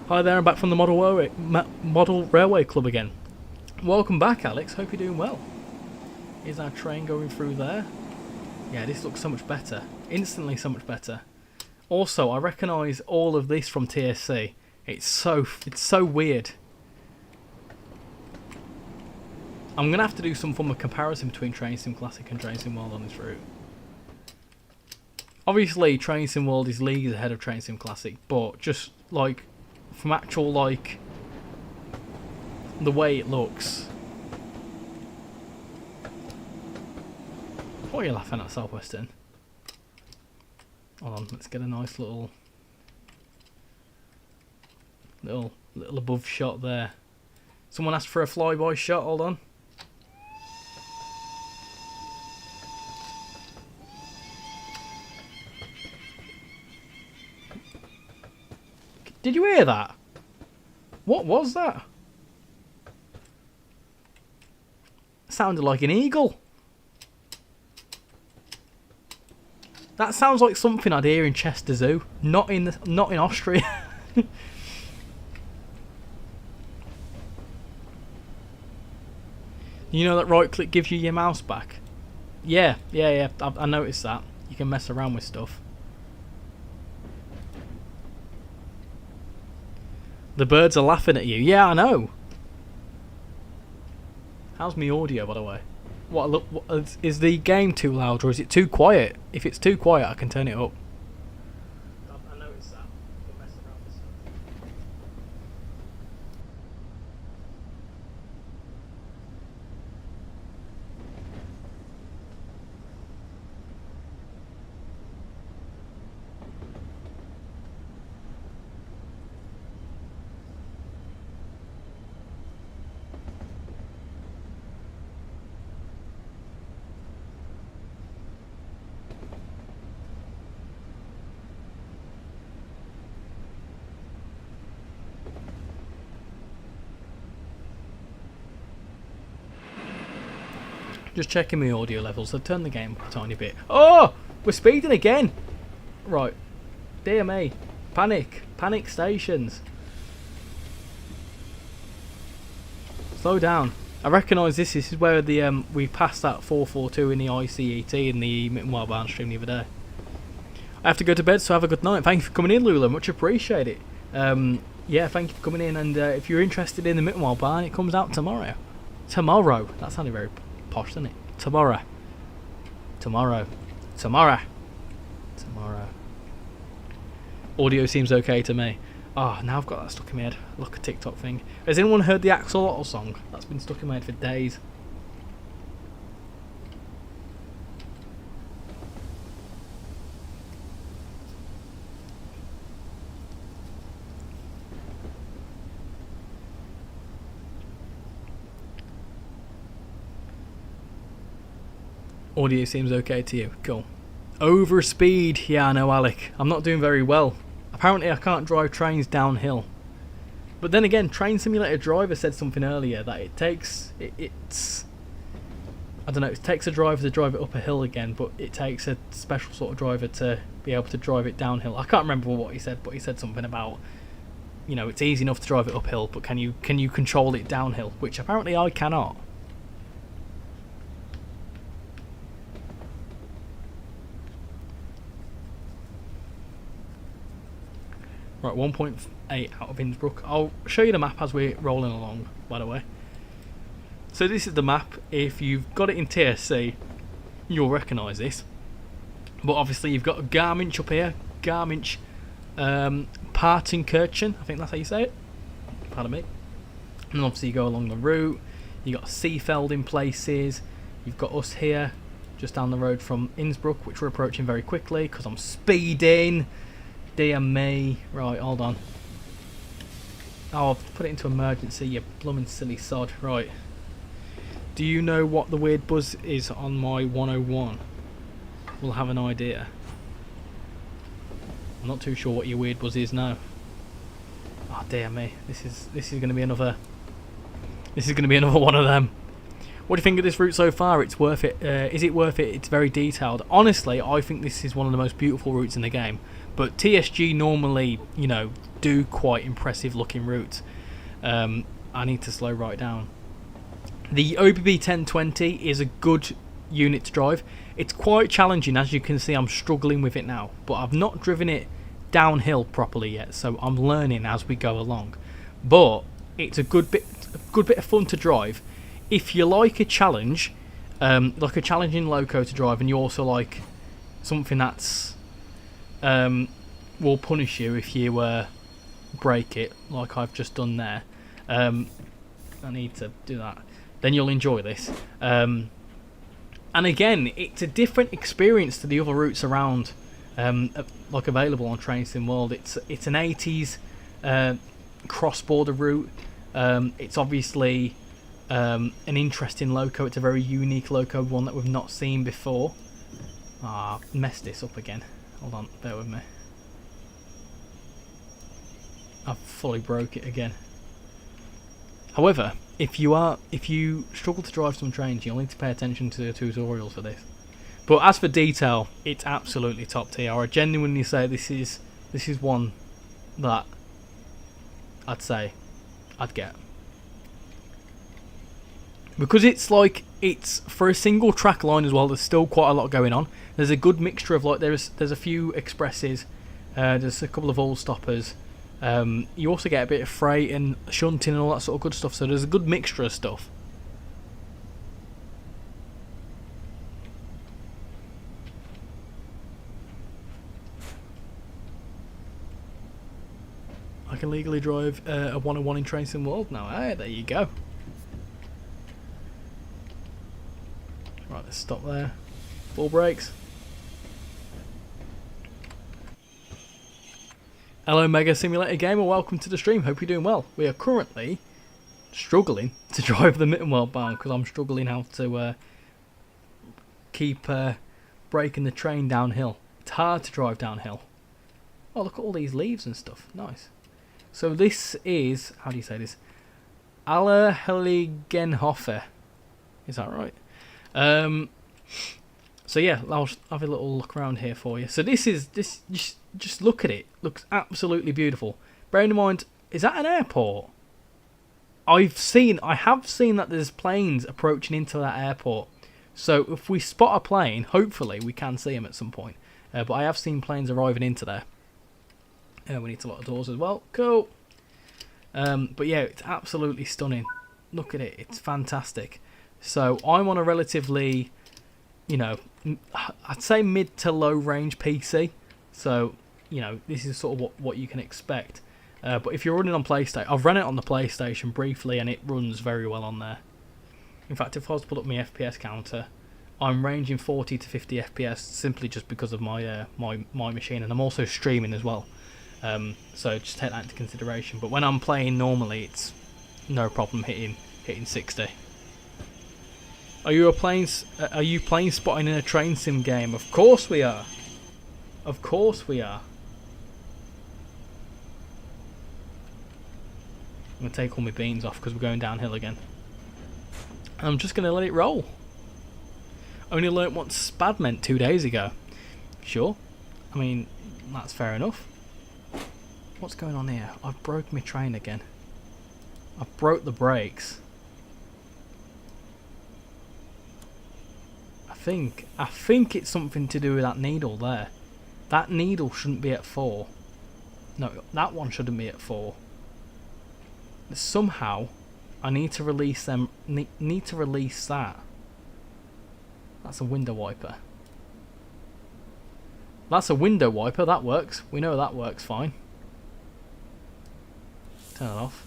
Hi there, I'm back from the Model Railway Club again. Welcome back, Alex. Hope you're doing well. Is our train going through there? Yeah, this looks so much better. Instantly so much better. Also, I recognise all of this from TSC. It's so weird. I'm going to have to do some form of comparison between Train Sim Classic and Train Sim World on this route. Obviously, Train Sim World is leagues ahead of Train Sim Classic, but just, like, from actual, like, the way it looks. What are you laughing at, Southwestern? Hold on, let's get a nice little above shot there. Someone asked for a flyby shot, hold on. Did you hear that? What was that? Sounded like an eagle. That sounds like something I'd hear in Chester Zoo, not in Austria. You know that right click gives you your mouse back? Yeah. I noticed that. You can mess around with stuff. The birds are laughing at you. Yeah, I know. How's my audio, by the way? What is the game too loud or is it too quiet? If it's too quiet, I can turn it up. I noticed that. You can mess around with stuff. Just checking my audio levels. I've turned the game up a tiny bit. Oh! We're speeding again! Right. Dear me. Panic. Panic stations. Slow down. I recognise this. This is where the we passed that 442 in the ICET in the Mittenwaldbahn stream the other day. I have to go to bed, so have a good night. Thank you for coming in, Lula. Much appreciated. Yeah, thank you for coming in. And if you're interested in the Mittenwaldbahn, it comes out tomorrow. Tomorrow. That sounded very posh, doesn't it? Tomorrow. Audio seems okay to me. Oh, now I've got that stuck in my head. Look, a TikTok thing. Has anyone heard the Axolotl song? That's been stuck in my head for days. Audio seems okay to you. Cool. Over speed. Yeah, I know, Alec. I'm not doing very well. Apparently I can't drive trains downhill. But then again, Train Simulator Driver said something earlier that it takes... It's... I don't know, it takes a driver to drive it up a hill again, but it takes a special sort of driver to be able to drive it downhill. I can't remember what he said, but he said something about, you know, it's easy enough to drive it uphill, but can you control it downhill? Which apparently I cannot. Right, 1.8 out of Innsbruck. I'll show you the map as we're rolling along, by the way. So this is the map. If you've got it in TSC, you'll recognise this. But obviously you've got Garmisch up here. Garmisch-Partenkirchen. I think that's how you say it. Pardon me. And obviously you go along the route. You've got Seefeld in places. You've got us here, just down the road from Innsbruck, which we're approaching very quickly because I'm speeding. Dear me. Right, hold on. Oh, I've put it into emergency, you bloomin' silly sod. Right. Do you know what the weird buzz is on my 101? We'll have an idea. I'm not too sure what your weird buzz is now. Oh dear me. This is gonna be another one of them. What do you think of this route so far? It's worth it. Is it worth it? It's very detailed. Honestly, I think this is one of the most beautiful routes in the game. But TSG normally, you know, do quite impressive looking routes. I need to slow right down. The OBB 1020 is a good unit to drive. It's quite challenging, as you can see. I'm struggling with it now, but I've not driven it downhill properly yet, so I'm learning as we go along. But it's a good bit of fun to drive. If you like a challenge, like a challenging loco to drive, and you also like something that's will punish you if you break it, like I've just done there. I need to do that. Then you'll enjoy this. And again, it's a different experience to the other routes around, like available on Train Sim World. It's an 80s cross-border route. It's obviously an interesting loco. It's a very unique loco, one that we've not seen before. Ah, messed this up again. Hold on, bear with me. I've fully broke it again. However, if you struggle to drive some trains, you'll need to pay attention to the tutorials for this. But as for detail, it's absolutely top tier. I genuinely say this is one that I'd say I'd get. Because it's for a single track line as well, there's still quite a lot going on. There's a good mixture of, like, there's a few expresses, there's a couple of all stoppers. You also get a bit of freight and shunting and all that sort of good stuff, so there's a good mixture of stuff. I can legally drive a 101 in Train Sim World now. Hey, there you go. Right, let's stop there. Full brakes. Hello Mega Simulator Gamer, welcome to the stream, hope you're doing well. We are currently struggling to drive the Mittenwaldbahn because I'm struggling how to keep braking the train downhill. It's hard to drive downhill. Oh, look at all these leaves and stuff, nice. So this is, how do you say this? Allerheiligenhofer. Is that right? So yeah, I'll have a little look around here for you. So just look at it. Looks absolutely beautiful. Bearing in mind, is that an airport? I have seen that there's planes approaching into that airport. So if we spot a plane, hopefully we can see them at some point. But I have seen planes arriving into there. We need to lock the doors as well. Cool. But yeah, it's absolutely stunning. Look at it. It's fantastic. So I'm on a relatively, you know, I'd say mid to low range PC. So you know, this is sort of what you can expect. But if you're running on PlayStation, I've run it on the PlayStation briefly, and it runs very well on there. In fact, if I was to put up my FPS counter, I'm ranging 40 to 50 FPS simply just because of my my machine, and I'm also streaming as well. So just take that into consideration. But when I'm playing normally, it's no problem hitting 60. Are you playing spotting in a train sim game? Of course we are. Of course we are. I'm going to take all my beans off because we're going downhill again. I'm just going to let it roll. Only learnt what spad meant 2 days ago. Sure. I mean, that's fair enough. What's going on here? I've broke my train again. I've broke the brakes. I think it's something to do with that needle there. That needle shouldn't be at 4. No, that one shouldn't be at 4. Somehow, I need to release them. Need to release that. That's a window wiper. That's a window wiper. That works. We know that works fine. Turn it off.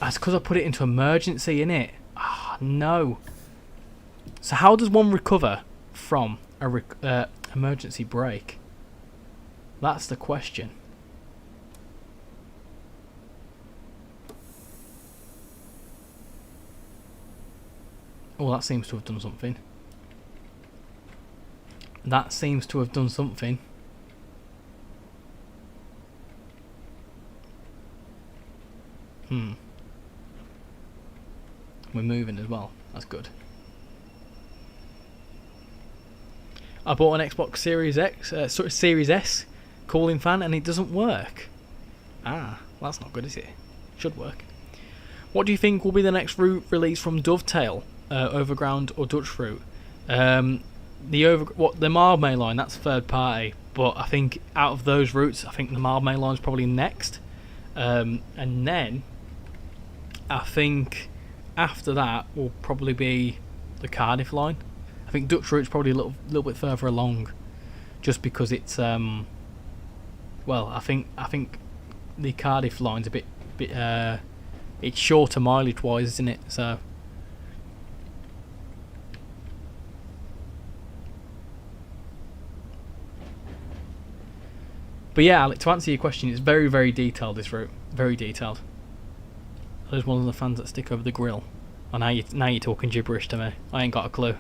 That's because I put it into emergency, innit? Ah, no. So how does one recover from a emergency brake? That's the question. Oh, that seems to have done something. That seems to have done something. We're moving as well. That's good. I bought an Xbox Series Series S cooling fan, and it doesn't work. Ah, well, that's not good, is it? Should work. What do you think will be the next route released from Dovetail, Overground or Dutch route? The Mildmay line, that's third party, but I think out of those routes, I think the Mildmay line is probably next, and then I think after that will probably be the Cardiff line. I think Dutch route's probably a little bit further along, just because it's well, I think the Cardiff line's a bit it's shorter mileage wise, isn't it? So but yeah, Alec, to answer your question, it's very, very detailed, this route. Very detailed. There's one of the fans that stick over the grill. Oh, now you're talking gibberish to me. I ain't got a clue.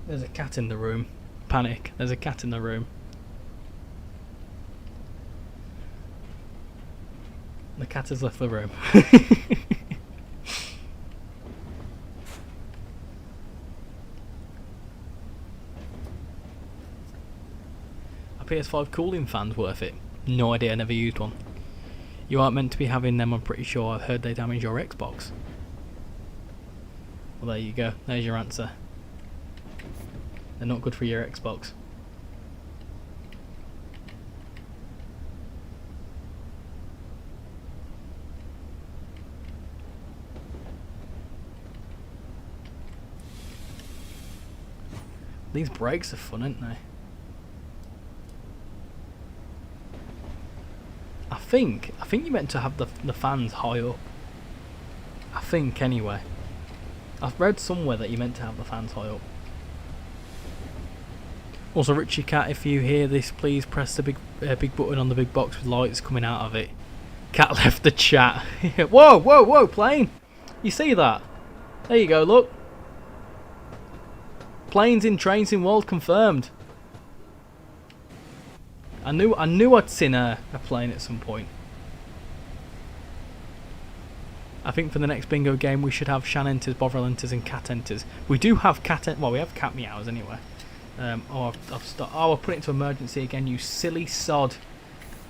There's a cat in the room. Panic. There's a cat in the room. The cat has left the room. PS5 cooling fan's worth it? No idea, I never used one. You aren't meant to be having them, I'm pretty sure. I've heard they damage your Xbox. Well, there you go. There's your answer. They're not good for your Xbox. These brakes are fun, aren't they? I think you're meant to have the fans high up. I think, anyway. I've read somewhere that you're meant to have the fans high up. Also, Richie Cat, if you hear this, please press the big button on the big box with lights coming out of it. Cat left the chat. Whoa, whoa, whoa, plane! You see that? There you go, look. Planes in trains in world confirmed. I knew I'd seen a plane at some point. I think for the next bingo game we should have Shan enters, Bovril enters, and Cat enters. We do have well, we have cat meows anyway. I'll put it into emergency again. You silly sod.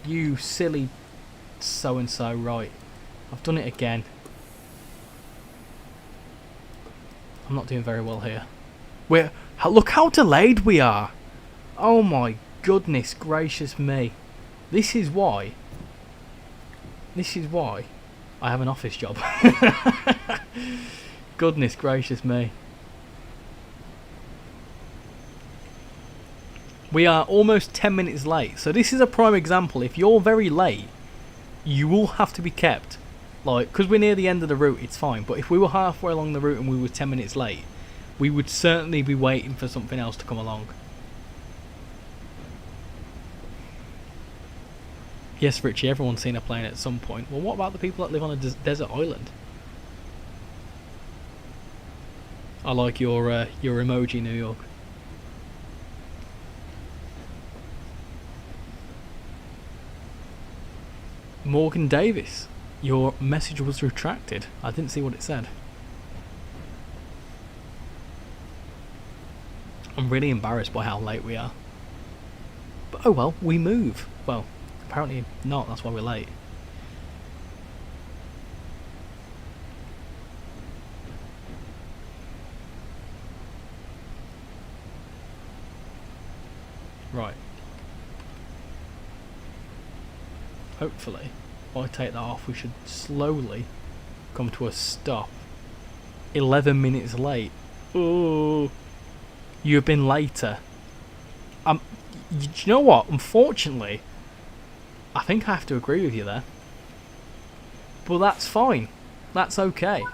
You silly so and so. Right, I've done it again. I'm not doing very well here. Look how delayed we are. Oh my goodness gracious me. This is why This is why I have an office job. Goodness gracious me. We are almost 10 minutes late. So this is a prime example. If you're very late, you will have to be kept. Like, because we're near the end of the route, it's fine. But if we were halfway along the route and we were 10 minutes late, we would certainly be waiting for something else to come along. Yes, Richie, everyone's seen a plane at some point. Well, what about the people that live on a desert island? I like your emoji, New York. Morgan Davis, your message was retracted. I didn't see what it said. I'm really embarrassed by how late we are. But oh well, we move. Well, apparently not, that's why we're late. Right. Hopefully, if I take that off, we should slowly come to a stop. 11 minutes late. Oh, you have been later. Do you know what? Unfortunately, I think I have to agree with you there. But that's fine. That's okay.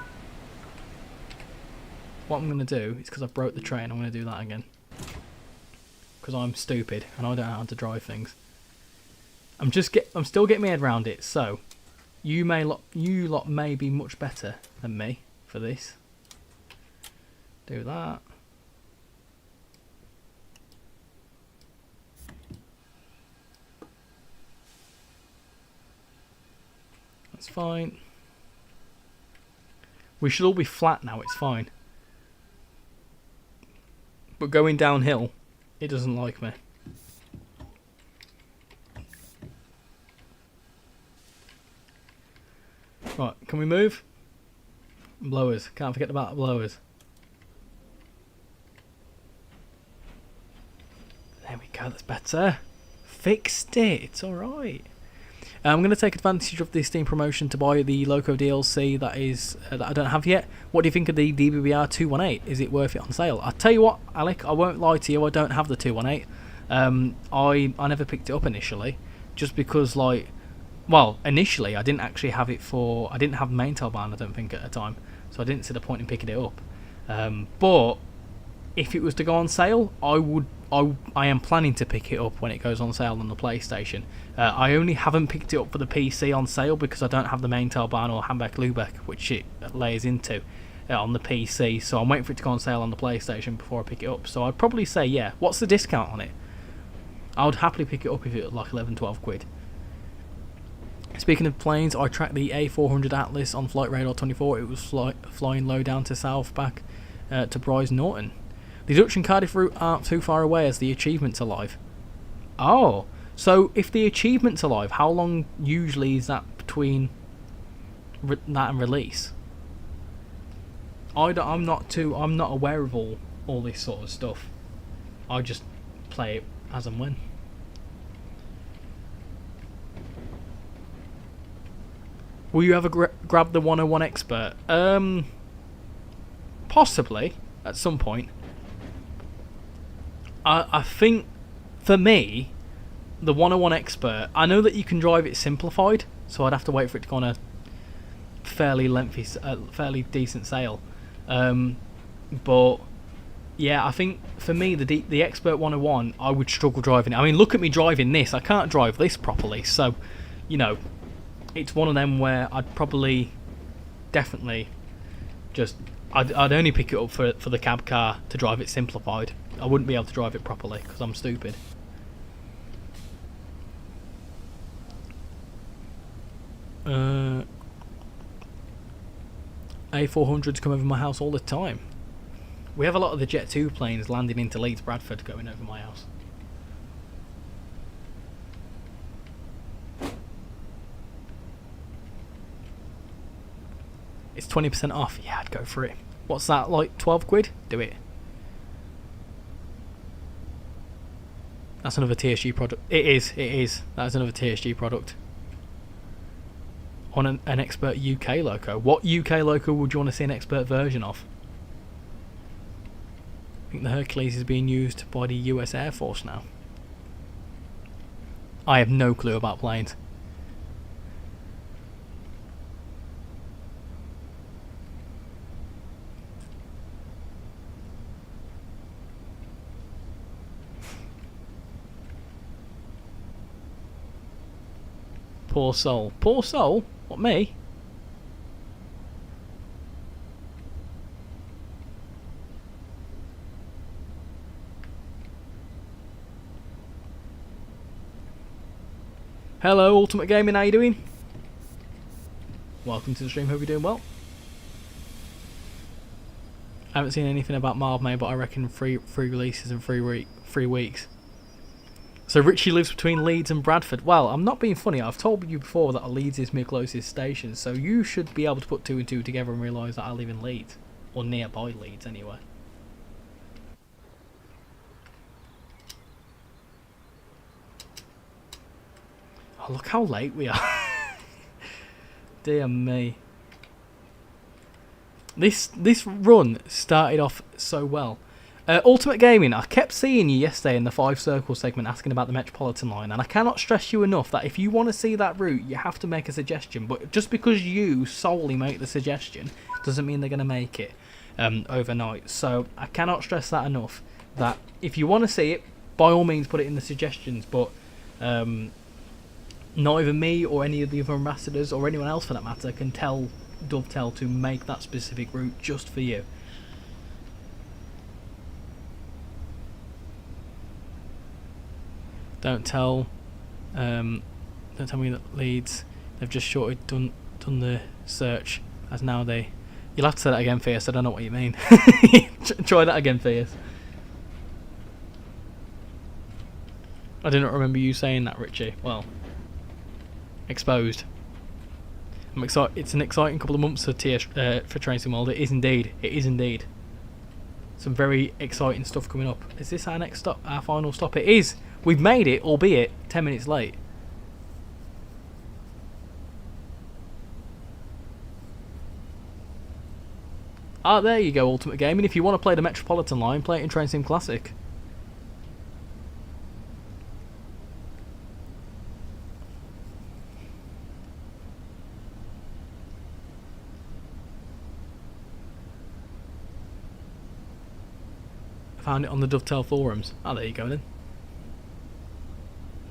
What I'm going to do is, because I broke the train, I'm going to do that again. Because I'm stupid and I don't know how to drive things. I'm still getting my head around it. So, you lot may be much better than me for this. Do that. That's fine. We should all be flat now, it's fine. But going downhill, it doesn't like me. Right, can we move? Blowers, can't forget about the blowers. There we go, that's better. Fixed it, it's alright. I'm going to take advantage of the Steam promotion to buy the Loco DLC that I don't have yet. What do you think of the DBBR 218? Is it worth it on sale? I'll tell you what, Alec, I won't lie to you, I don't have the 218. I never picked it up initially, just because, like, well, initially I didn't actually have it for, I didn't have Mountainwaldbahn, I don't think, at the time, so I didn't see the point in picking it up. But if it was to go on sale, I am planning to pick it up when it goes on sale on the PlayStation. I only haven't picked it up for the PC on sale because I don't have the Mountainwaldbahn or Hamburg-Lübeck, which it layers into on the PC, so I'm waiting for it to go on sale on the PlayStation before I pick it up. So I'd probably say, yeah, what's the discount on it? I would happily pick it up if it was like 11-12 quid. Speaking of planes, I tracked the A400 Atlas on Flight Radar 24. It was flying low down to south back to Bryce Norton. The Dutch and Cardiff route aren't too far away as the achievement's alive. Oh, so if the achievement's alive, how long usually is that between that and release? I'm not aware of all this sort of stuff. I just play it as and when. Will you ever grab the 101 Expert? Possibly, at some point. I think, for me, the 101 Expert, I know that you can drive it simplified, so I'd have to wait for it to go on a fairly lengthy, fairly decent sale. But, yeah, I think, for me, the Expert 101, I would struggle driving it. I mean, look at me driving this. I can't drive this properly, so, you know, it's one of them where I'd probably, definitely, I'd only pick it up for the cab car to drive it simplified. I wouldn't be able to drive it properly because I'm stupid. A400s come over my house all the time. We have a lot of the Jet 2 planes landing into Leeds Bradford going over my house. It's 20% off. Yeah, I'd go for it. What's that, like 12 quid? Do it. That's another TSG product. It is. That's another TSG product. on an expert UK loco. What UK loco would you want to see an expert version of? I think the Hercules is being used by the US Air Force now. I have no clue about planes. Poor soul. Poor soul? What, me? Hello, Ultimate Gaming, how you doing? Welcome to the stream, hope you're doing well. I haven't seen anything about Mildmay, but I reckon free releases in 3 weeks. So Richie lives between Leeds and Bradford. Well, I'm not being funny. I've told you before that Leeds is my closest station, so you should be able to put 2 and 2 together and realise that I live in Leeds. Or nearby Leeds, anyway. Oh, look how late we are. Dear me. This run started off so well. Ultimate Gaming, I kept seeing you yesterday in the 5 Circle segment asking about the Metropolitan line, and I cannot stress you enough that if you want to see that route, you have to make a suggestion. But just because you solely make the suggestion doesn't mean they're going to make it overnight. So I cannot stress that enough, that if you want to see it, by all means put it in the suggestions, but neither me or any of the other ambassadors, or anyone else for that matter, can tell Dovetail to make that specific route just for you. Don't tell me that Leeds, they've just done the search, as now they... You'll have to say that again, Fierce, I don't know what you mean. Try that again, Fierce. I do not remember you saying that, Richie. Well, exposed. I'm excited. It's an exciting couple of months for Train Sim World. It is indeed. It is indeed. Some very exciting stuff coming up. Is this our next stop? Our final stop? It is. We've made it, albeit 10 minutes late. Ah, there you go, Ultimate Gaming. If you want to play the Metropolitan line, play it in Train Sim Classic. Found it on the Dovetail forums. Ah, there you go then.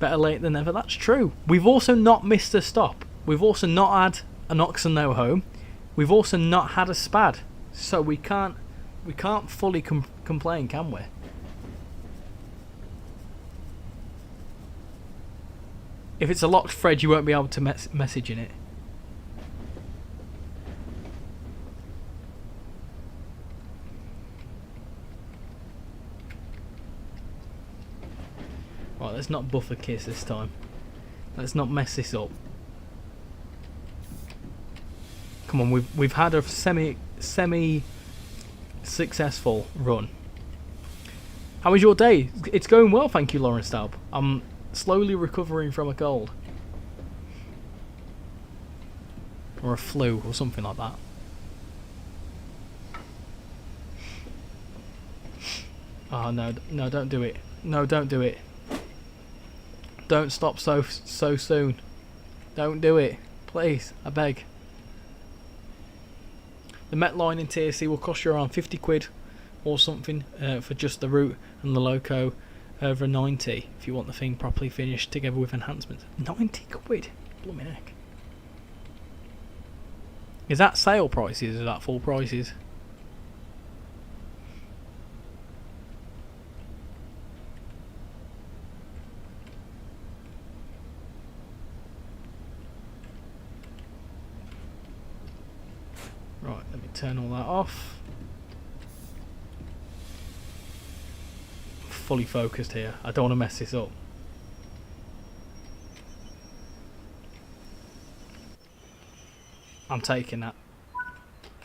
Better late than never, that's true. We've also not missed a stop. We've also not had an Ox and No Home. We've also not had a Spad. So we can't fully complain, can we? If it's a locked thread, you won't be able to message in it. Right, let's not buffer kiss this time. Let's not mess this up. Come on, we've had a semi successful run. How was your day? It's going well, thank you, Lauren Staub. I'm slowly recovering from a cold. Or a flu or something like that. Oh no, no, don't do it. No, don't do it. Don't stop so soon. Don't do it. Please, I beg. The Met line in TSC will cost you around 50 quid or something for just the route, and the loco over 90 if you want the thing properly finished together with enhancements. 90 quid? Blooming heck. Is that sale prices or is that full prices? Right, let me turn all that off. Fully focused here. I don't want to mess this up. I'm taking that.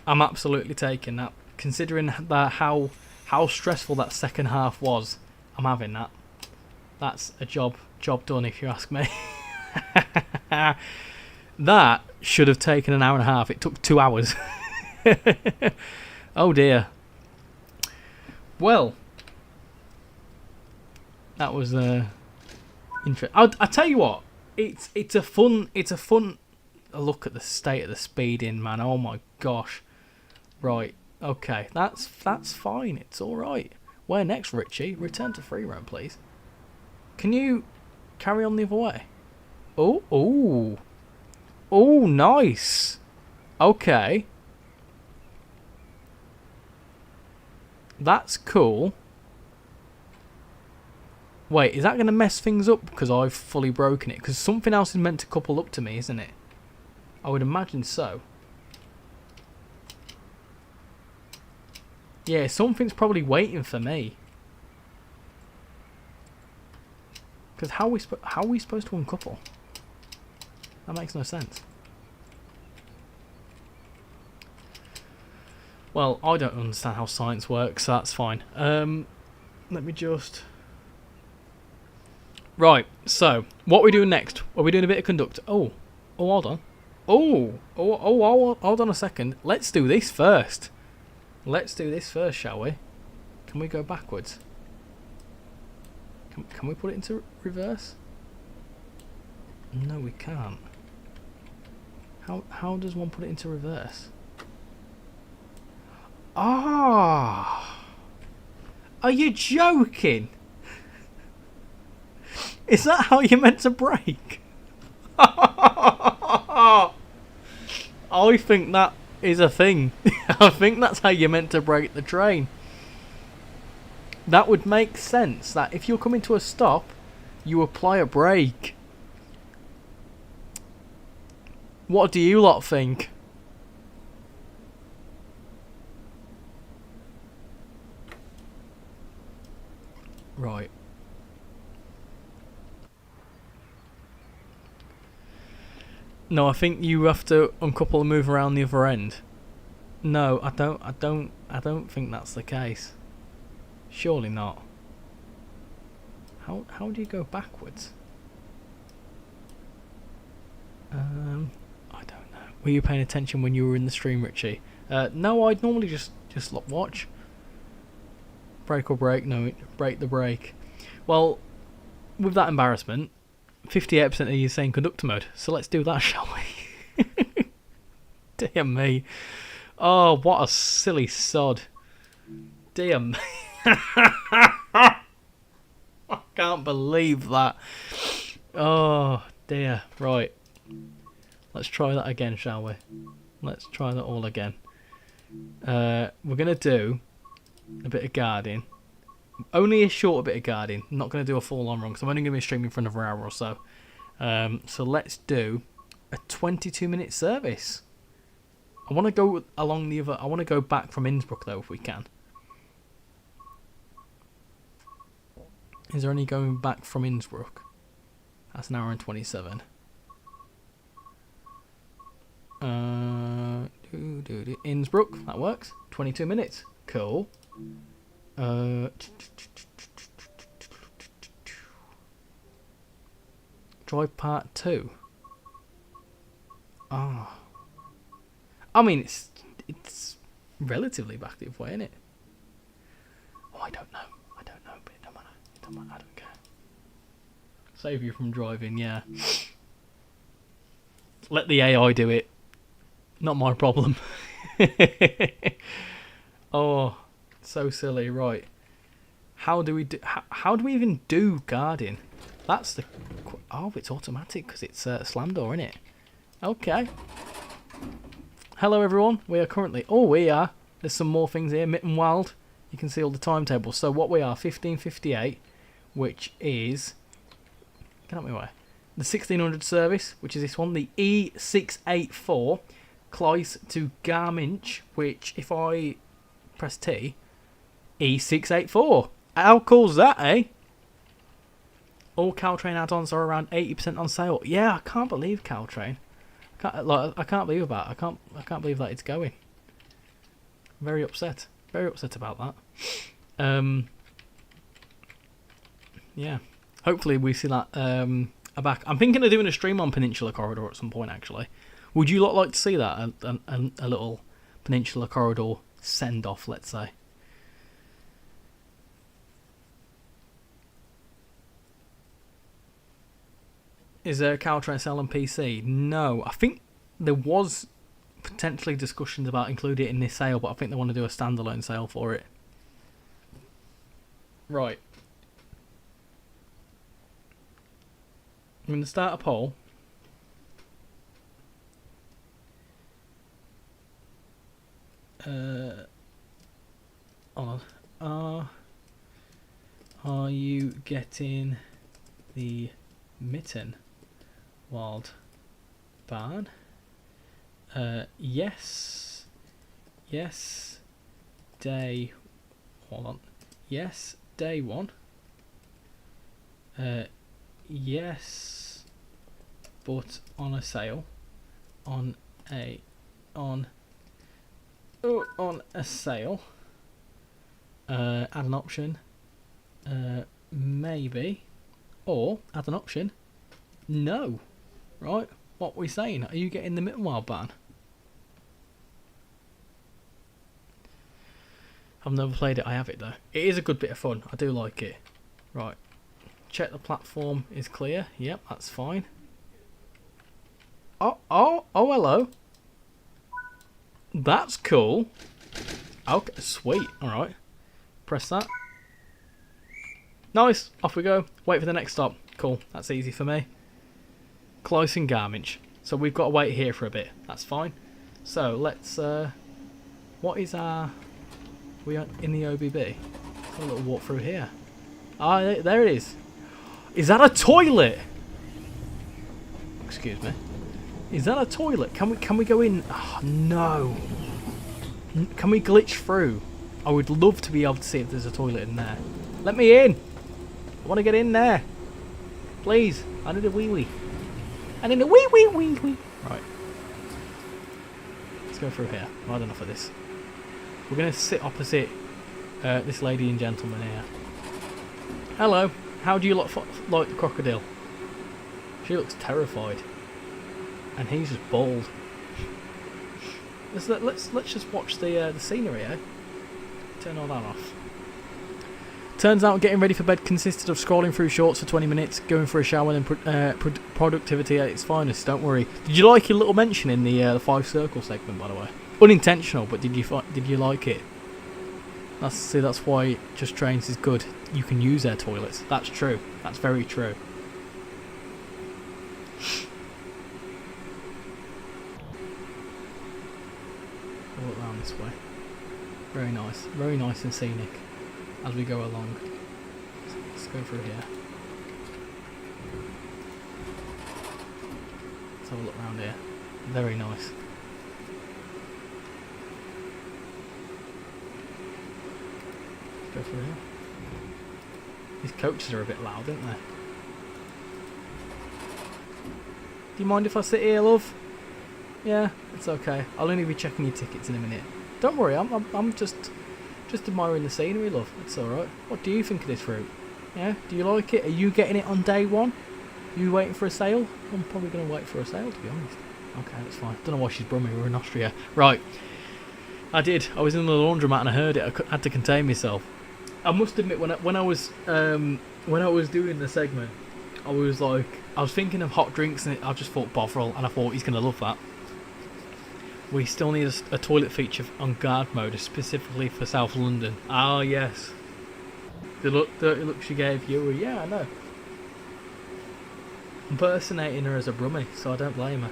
I'm absolutely taking that. Considering that how stressful that second half was, I'm having that. That's a job done, if you ask me. That should have taken an hour and a half. It took 2 hours. Oh dear. Well, that was interesting. I tell you what, it's a fun look at the state of the speeding, man. Oh my gosh. Right. Okay. That's fine. It's all right. Where next, Richie? Return to free roam, please. Can you carry on the other way? Oh, nice. Okay. That's cool. Wait, is that going to mess things up because I've fully broken it? Because something else is meant to couple up to me, isn't it? I would imagine so. Yeah, something's probably waiting for me. Because how are we supposed to uncouple? That makes no sense. Well, I don't understand how science works, so that's fine. Let me just... Right, so, what are we doing next? Are we doing a bit of conductor? Oh, hold on. Oh, hold on a second. Let's do this first. Let's do this first, shall we? Can we go backwards? Can we put it into reverse? No, we can't. How does one put it into reverse? Ah! Are you joking? Is that how you're meant to brake? I think that is a thing. I think that's how you're meant to brake the train. That would make sense, that if you're coming to a stop, you apply a brake. What do you lot think? Right. No, I think you have to uncouple and move around the other end. No, I don't think that's the case. Surely not. How do you go backwards? I don't know. Were you paying attention when you were in the stream, Richie? No, I'd normally just watch. Brake or brake? No, brake the brake. Well, with that embarrassment, 58% of you saying conductor mode. So let's do that, shall we? Dear me. Oh, what a silly sod. Dear me. I can't believe that. Oh, dear. Right. Let's try that again, shall we? Let's try that all again. We're going to do a bit of guarding. Only a short bit of guarding. I'm not going to do a full-on run because I'm only going to be streaming for another hour or so. So let's do a 22-minute service. I want to go along the other... I want to go back from Innsbruck, though, if we can. Is there any going back from Innsbruck? That's an hour and 27. Innsbruck, that works. 22 minutes. Cool. Drive part 2. Ah. I mean, it's relatively back the other way, isn't it? Oh, I don't know, but it don't matter. I don't care. Save you from driving, yeah. Let the AI do it. Not my problem. Oh, so silly. Right. How do we even do guarding? That's the... Oh, it's automatic because it's a slam door, isn't it? Okay. Hello, everyone. We are currently... Oh, we are. There's some more things here. Mittenwald. You can see all the timetables. So what we are, 1558, which is... Get out of my way. The 1600 service, which is this one. The E684, Cloyce to Garmisch, which, if I press T, E684. How cool's that, eh? All Caltrain add-ons are around 80% on sale. Yeah, I can't believe Caltrain. I can't believe that. I can't believe that it's going. Very upset. Very upset about that. Yeah. Hopefully we see that back. I'm thinking of doing a stream on Peninsula Corridor at some point, actually. Would you lot like to see that? A little Peninsula Corridor send-off, let's say. Is there a Caltrain sale on PC? No. I think there was potentially discussions about including it in this sale, but I think they want to do a standalone sale for it. Right. I'm going to start a poll. Hold on. Are you getting the Mittenwaldbahn? Yes. Yes. Day. Hold on. Yes. Day one. Yes. But on a sale. On a sale. Add an option. Maybe. Or add an option. No. Right? What are we saying? Are you getting the Mittenwaldbahn? I've never played it. I have it though. It is a good bit of fun. I do like it. Right. Check the platform is clear. Yep, that's fine. Oh, hello. That's cool. Okay, sweet. Alright. Press that. Nice. Off we go. Wait for the next stop. Cool. That's easy for me. Close in Garmisch. So we've got to wait here for a bit. That's fine. So let's... what is our... We are in the OBB. Let's have a little walk through here. Ah, there it is. Is that a toilet? Excuse me. Is that a toilet? Can we go in? Oh, no. Can we glitch through? I would love to be able to see if there's a toilet in there. Let me in. I want to get in there. Please. I need a wee-wee. I need a wee-wee-wee-wee. Right. Let's go through here. I've had enough of this. We're going to sit opposite this lady and gentleman here. Hello. How do you like the crocodile? She looks terrified. And he's just bald. Let's just watch the scenery, eh? Turn all that off. Turns out getting ready for bed consisted of scrolling through shorts for 20 minutes, going for a shower, and productivity at its finest. Don't worry. Did you like your little mention in the 5 circle segment, by the way? Unintentional, but did you like it? That's why Just Trains is good. You can use their toilets. That's true. That's very true. Walk around this way. Very nice and scenic as we go along. Let's go through here. Let's have a look around here. Very nice. Let's go through here. These coaches are a bit loud, aren't they? Do you mind if I sit here, love? Yeah, it's okay. I'll only be checking your tickets in a minute. Don't worry, I'm just admiring the scenery, love. It's alright. What do you think of this route? Yeah, do you like it? Are you getting it on day one? Are you waiting for a sale? I'm probably going to wait for a sale, to be honest. Okay, that's fine. Don't know why she's brumming. We're in Austria. Right. I was in the laundromat and I heard it. I had to contain myself. I must admit, when I was doing the segment, I was thinking of hot drinks, and I just thought Bovril, and I thought he's going to love that. We still need a toilet feature on guard mode, specifically for South London. Ah, yes. The dirty look she gave you. Yeah, I know. Impersonating her as a brummie, so I don't blame her.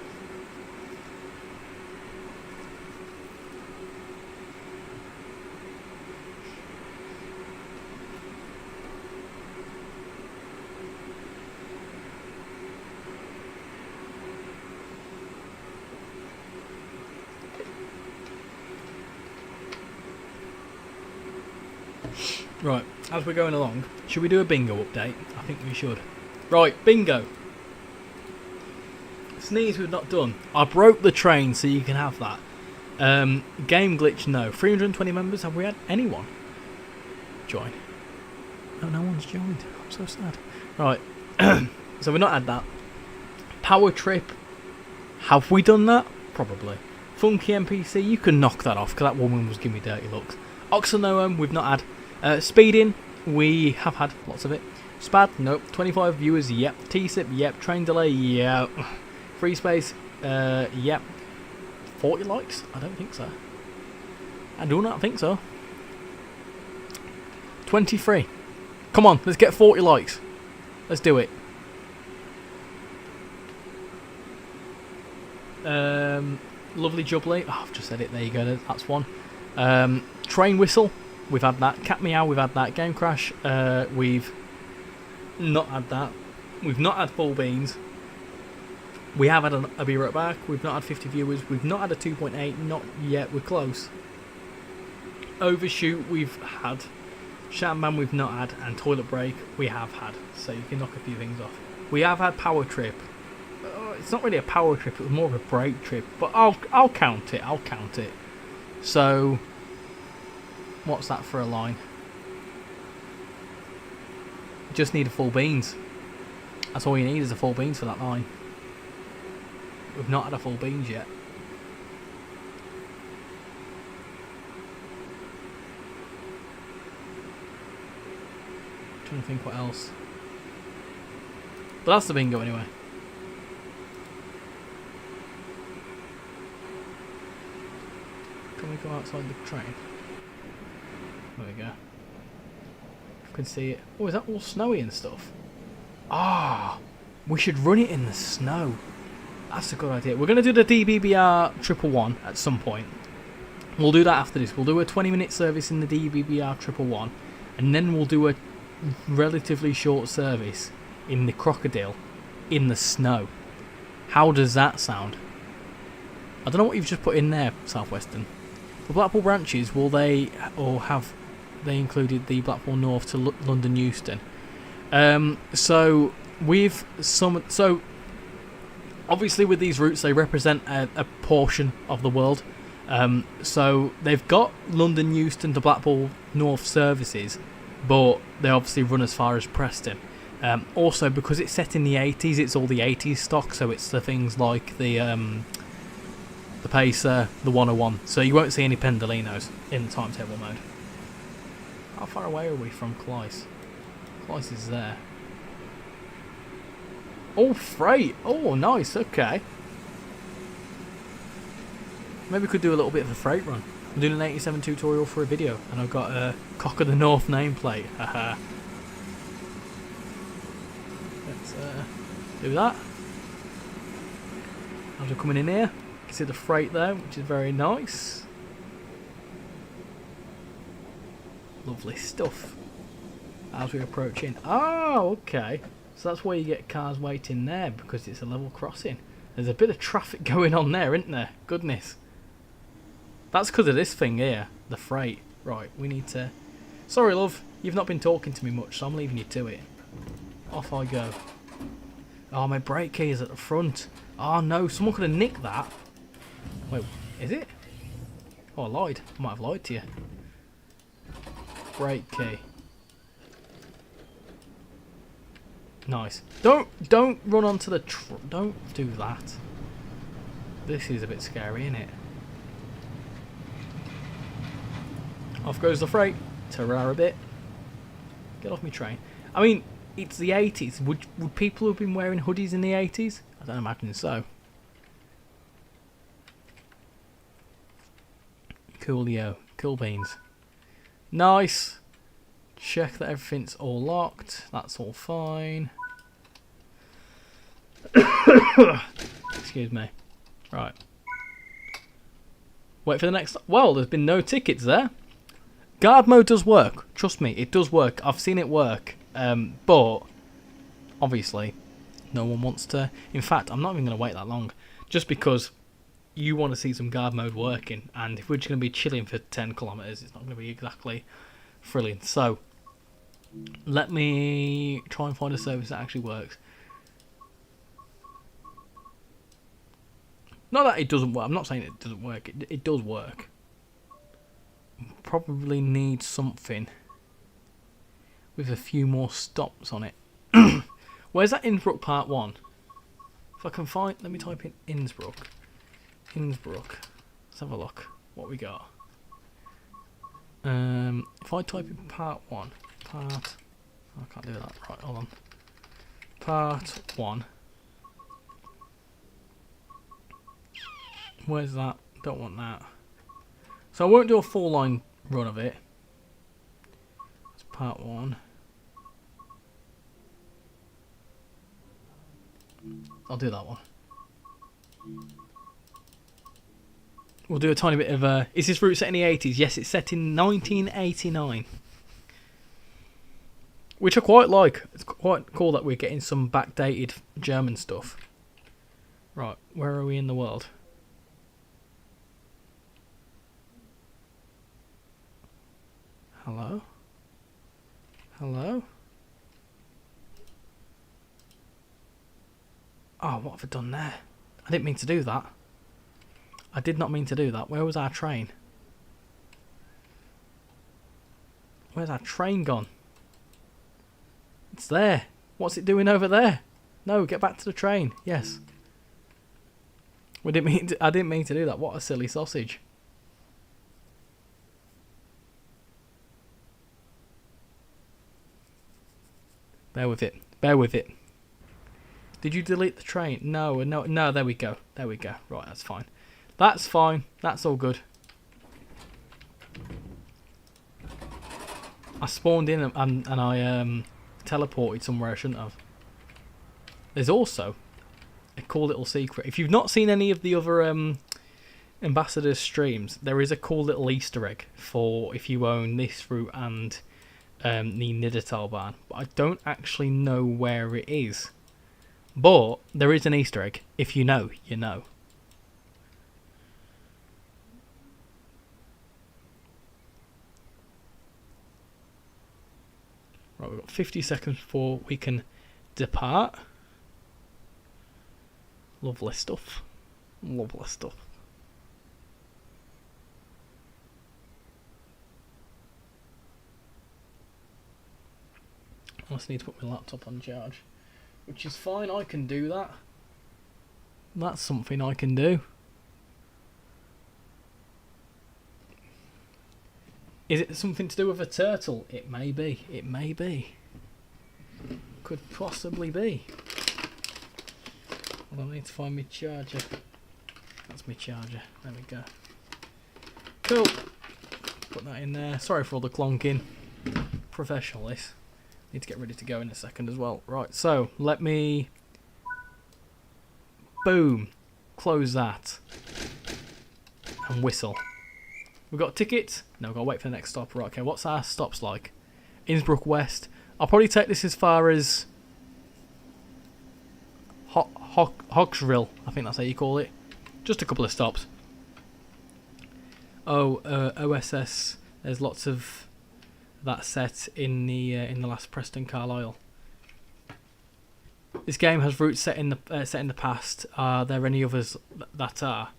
Right, as we're going along, should we do a bingo update? I think we should. Right, bingo. Sneeze we've not done. I broke the train, so you can have that. Game glitch, no. 320 members, have we had anyone join? No one's joined. I'm so sad. Right, so we've not had that. Power trip, have we done that? Probably. Funky NPC, you can knock that off, because that woman was giving me dirty looks. Oxenoem, we've not had. Speeding, we have had lots of it. Spad, nope. 25 viewers, yep. T-Sip, yep. Train delay, yep. Free space, yep. 40 likes? I don't think so. I do not think so. 23. Come on, let's get 40 likes. Let's do it. Lovely Jubbly. Oh, I've just said it. There you go. That's one. Train Whistle. We've had that. Cat Meow. We've had that. Game Crash. We've not had that. We've not had Full Beans. We have had a Be Right Back. We've not had 50 viewers. We've not had a 2.8. Not yet. We're close. Overshoot. We've had. Shamman. We've not had. And Toilet Break. We have had. So you can knock a few things off. We have had Power Trip. It's not really a power trip, it was more of a break trip, but I'll count it. So what's that for a line? Just need a Full Beans. That's all you need is a Full Beans for that line. We've not had a Full Beans yet. Trying to think what else. But that's the bingo anyway. Can we go outside the train? There we go. I can see it. Oh, is that all snowy and stuff? Ah, we should run it in the snow. That's a good idea. We're going to do the DBBR 111 at some point. We'll do that after this. We'll do a 20-minute service in the DBBR 111, and then we'll do a relatively short service in the Crocodile in the snow. How does that sound? I don't know what you've just put in there, Southwestern. The Blackpool branches, will they, or have they included the Blackpool North to London Euston? So obviously with these routes they represent a portion of the world. So they've got London Euston to Blackpool North services, but they obviously run as far as Preston. Also because it's set in the 80s, it's all the 80s stock, so it's the things like the Pacer, the 101, so you won't see any Pendolinos in the timetable mode. How far away are we from Clyce? Clyce is there. Oh, freight! Oh, nice, okay. Maybe we could do a little bit of a freight run. I'm doing an 87 tutorial for a video, and I've got a Cock of the North nameplate. Haha. Let's do that. As we're coming in here, you can see the freight there, which is very nice. Lovely stuff. As we approach in. Oh, okay. So that's where you get cars waiting there, because it's a level crossing. There's a bit of traffic going on there, isn't there? Goodness. That's because of this thing here, the freight. Right, we need to... Sorry, love. You've not been talking to me much, so I'm leaving you to it. Off I go. Oh, my brake key is at the front. Oh, no. Someone could have nicked that. Wait, is it? Oh, I lied. I might have lied to you. Brake key. Nice. Don't run onto the don't do that. This is a bit scary, isn't it? Off goes the freight. Ta-ra a bit. Get off me train. I mean, it's the 80s. Would people have been wearing hoodies in the 80s? I don't imagine so. Coolio. Cool beans. Nice. Check that everything's all locked. That's all fine. Excuse me. Right. Wait for the next... Well, there's been no tickets there. Guard mode does work. Trust me, it does work. I've seen it work. But, obviously, no one wants to... In fact, I'm not even going to wait that long. Just because you want to see some guard mode working. And if we're just going to be chilling for 10 kilometres, it's not going to be exactly thrilling. So, let me try and find a service that actually works. Not that it doesn't work. I'm not saying it doesn't work. It does work. Probably need something with a few more stops on it. Where's that Innsbruck Part 1? If I can find... Let me type in Innsbruck. Innsbruck. Let's have a look. What we got? If I type in part 1, part... I can't do that. Right, hold on. Part 1. Where's that? Don't want that. So I won't do a full line run of it. That's part 1. I'll do that one. We'll do a tiny bit of... is this route set in the 80s? Yes, it's set in 1989. Which I quite like. It's quite cool that we're getting some backdated German stuff. Right, where are we in the world? Hello? Hello? Oh, what have I done there? I didn't mean to do that. I did not mean to do that. Where was our train? Where's our train gone? It's there. What's it doing over there? No, get back to the train. Yes. I didn't mean to do that. What a silly sausage. Bear with it. Bear with it. Did you delete the train? No, no. There we go. There we go. Right, that's fine. That's fine. That's all good. I spawned in and I teleported somewhere I shouldn't have. There's also a cool little secret. If you've not seen any of the other Ambassadors streams, there is a cool little Easter egg for if you own this route and the Mittenwaldbahn. But I don't actually know where it is. But there is an Easter egg. If you know, you know. Right, we've got 50 seconds before we can depart. Lovely stuff. Lovely stuff. I just need to put my laptop on charge. Which is fine, I can do that. That's something I can do. Is it something to do with a turtle? It may be. It may be. Could possibly be. Well, I need to find my charger. That's my charger. There we go. Cool. Put that in there. Sorry for all the clonking. Professional this. Need to get ready to go in a second as well. Right, so let me... Boom. Close that. And whistle. We've got tickets. No, we've got to wait for the next stop. Right, okay, what's our stops like? Innsbruck West. I'll probably take this as far as... RichyRail, I think that's how you call it. Just a couple of stops. Oh, OSS. There's lots of that set in the last Preston Carlisle. This game has routes set in the past. Are there any others that are?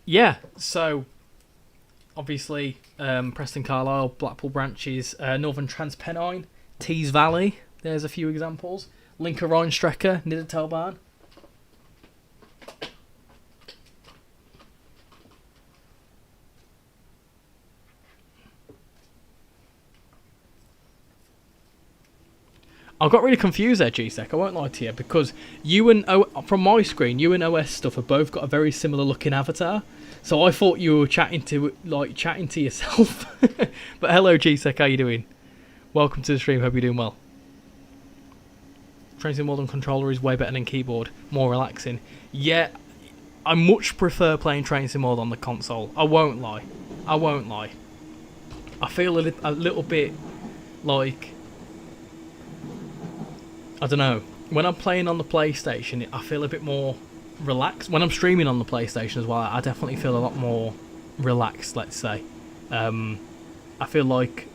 Yeah. So obviously Preston Carlisle, Blackpool branches, Northern Transpennine, Tees Valley. There's a few examples. Linker Rheinstrecke, Mittenwaldbahn. I got really confused there, GSEC. I won't lie to you, because you and from my screen, you and OS stuff have both got a very similar looking avatar. So I thought you were chatting to yourself. But hello, GSEC. How you doing? Welcome to the stream. Hope you're doing well. Train Sim Modern controller is way better than keyboard. More relaxing. Yeah, I much prefer playing Train Sim Mod on the console. I won't lie. I won't lie. I feel a little bit like... I don't know. When I'm playing on the PlayStation, I feel a bit more relaxed. When I'm streaming on the PlayStation as well, I definitely feel a lot more relaxed, let's say. I feel like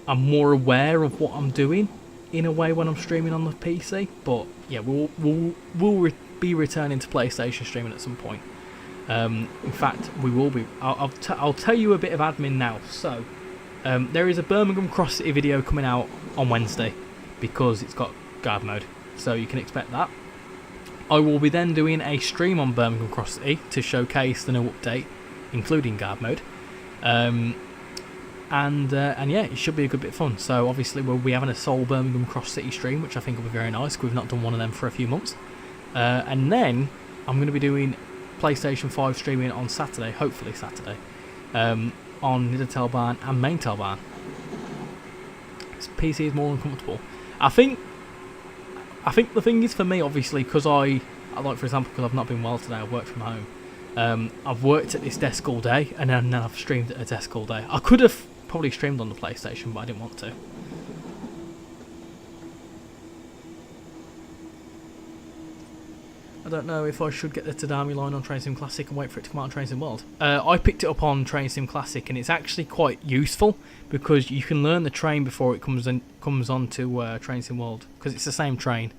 I'm more aware of what I'm doing in a way when I'm streaming on the PC. But yeah, we'll be returning to PlayStation streaming at some point. In fact, we will be. I'll tell you a bit of admin now. So there is a Birmingham Cross City video coming out on Wednesday, because it's got guard mode, so you can expect that. I will be then doing a stream on Birmingham Cross City to showcase the new update, including guard mode. And yeah, it should be a good bit of fun. So obviously we'll be having a sole Birmingham Cross City stream, which I think will be very nice, because we've not done one of them for a few months. And then I'm going to be doing PlayStation 5 streaming on Saturday, hopefully Saturday, on Mittenwaldbahn and Maintalbahn. PC is more uncomfortable. I think the thing is for me, obviously, because I like, for example, because I've not been well today, I've worked from home. I've worked at this desk all day, and then I've streamed at a desk all day. I could have probably streamed on the PlayStation, but I didn't want to. I don't know if I should get the Tadami line on Train Sim Classic and wait for it to come out on Train Sim World. I picked it up on Train Sim Classic, and it's actually quite useful because you can learn the train before it comes on to Train Sim World, because it's the same train.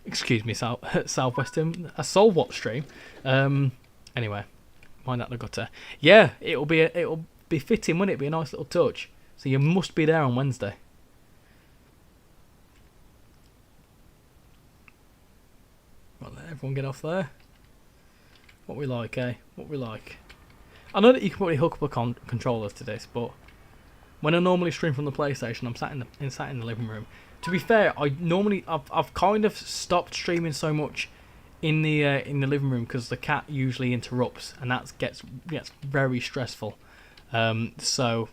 Excuse me, Southwestern, a Soul Watch stream. Anyway, mind out the gutter. Yeah, it'll be fitting, wouldn't it? Be a nice little touch. So you must be there on Wednesday. Right, let everyone get off there. What we like, eh? What we like. I know that you can probably hook up a controller to this, but when I normally stream from the PlayStation, I'm sat in the living room. To be fair, I've kind of stopped streaming so much in the living room because the cat usually interrupts, and that gets very stressful. So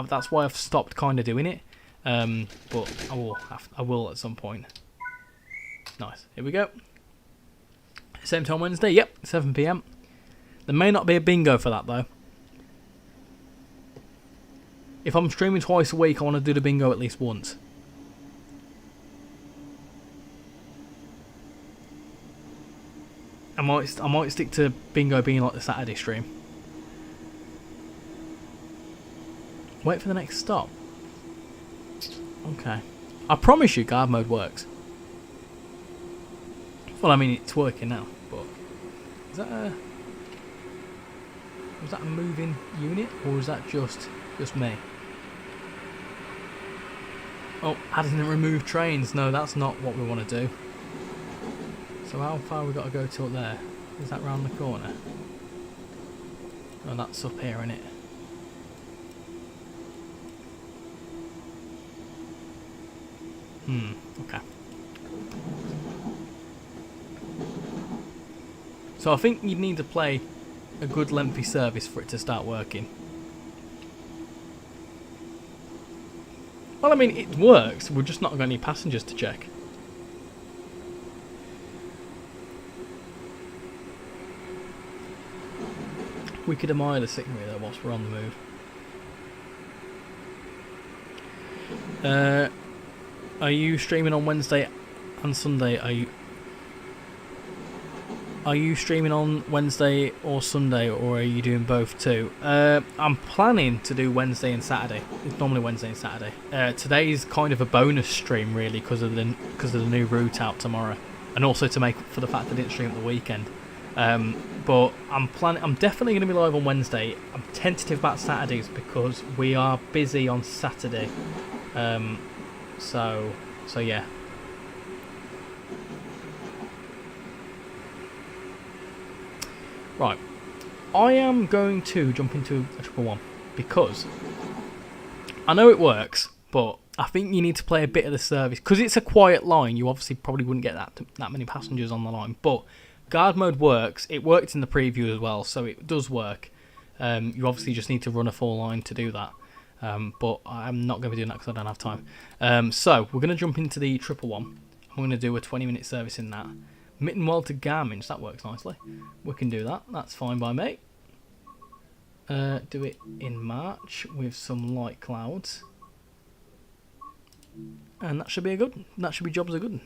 that's why I've stopped kind of doing it. But I will at some point. Nice. Here we go. Same time Wednesday. Yep, 7 PM. There may not be a bingo for that though. If I'm streaming twice a week, I want to do the bingo at least once. I might stick to bingo being like the Saturday stream. Wait for the next stop. Okay. I promise you guard mode works. Well, I mean, it's working now, but was that a moving unit, or was that just me? Oh, adding and remove trains. No, that's not what we want to do. So how far we got to go till there? Is that round the corner? Oh, that's up here, isn't it? Okay. So I think you'd need to play a good lengthy service for it to start working. Well, I mean, it works. We're just not got any passengers to check. We could admire the scenery though whilst we're on the move. Are you streaming on Wednesday and Sunday? Are you streaming on Wednesday or Sunday, or are you doing both too? I'm planning to do Wednesday and Saturday. It's normally Wednesday and Saturday. Today's kind of a bonus stream really because of the new route out tomorrow, and also to make up for the fact I didn't stream at the weekend. But I'm definitely going to be live on Wednesday. I'm tentative about Saturdays because we are busy on Saturday. So yeah. Right, I am going to jump into a 111 because I know it works, but I think you need to play a bit of the service because it's a quiet line. You obviously probably wouldn't get that many passengers on the line, but guard mode works. It worked in the preview as well, so it does work. You obviously just need to run a full line to do that. But I'm not going to be doing that because I don't have time. So we're going to jump into the 111. I'm going to do a 20-minute service in that. Mittenwald to Garmisch, that works nicely. We can do that. That's fine by me. Do it in March with some light clouds, and that should be jobs are good.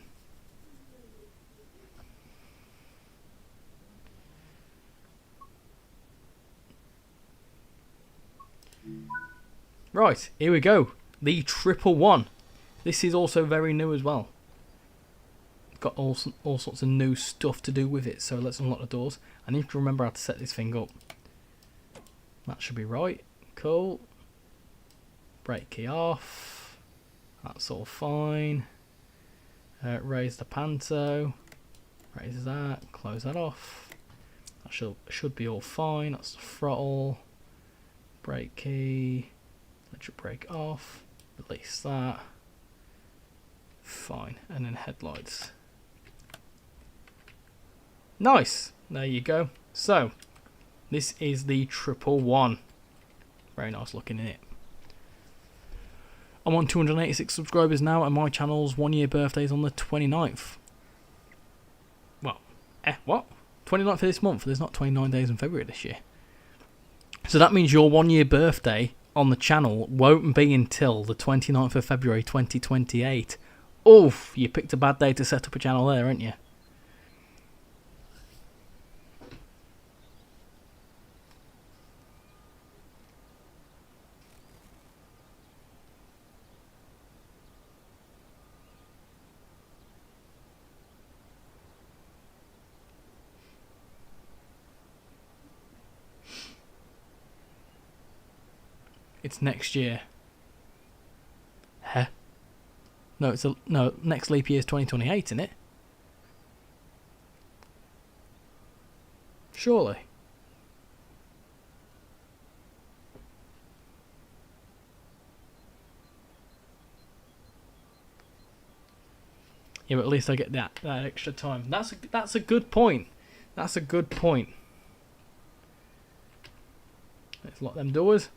Right, here we go. The 111. This is also very new as well. Got all sorts of new stuff to do with it, so let's unlock the doors. I need to remember how to set this thing up. That should be right. Cool. Brake key off. That's all fine. Raise the panto. Raise that. Close that off. That should be all fine. That's the throttle. Brake key. Electric brake off. Release that. Fine. And then headlights. Nice. There you go. So, this is the 111. Very nice looking in it. I'm on 286 subscribers now, and my channel's 1 year birthday is on the 29th. Well, what? 29th of this month. There's not 29 days in February this year. So that means your 1 year birthday on the channel won't be until the 29th of February 2028. Oof, you picked a bad day to set up a channel there, haven't you? It's next year. Huh? No, next leap year is 2028, isn't it? Surely. Yeah, but at least I get that extra time. That's a good point. That's a good point. Let's lock them doors.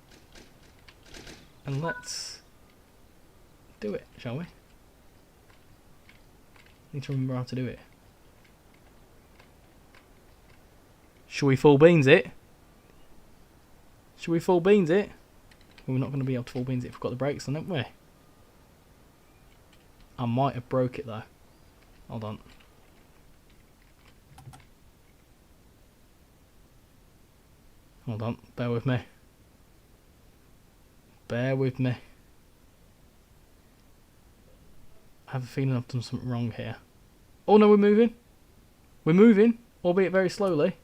And let's do it, shall we? Need to remember how to do it. Shall we full beans it? Shall we full beans it? Well, we're not going to be able to full beans it if we've got the brakes on, aren't we? I might have broke it though. Hold on. Hold on, bear with me. Bear with me. I have a feeling I've done something wrong here. Oh no, we're moving. We're moving, albeit very slowly.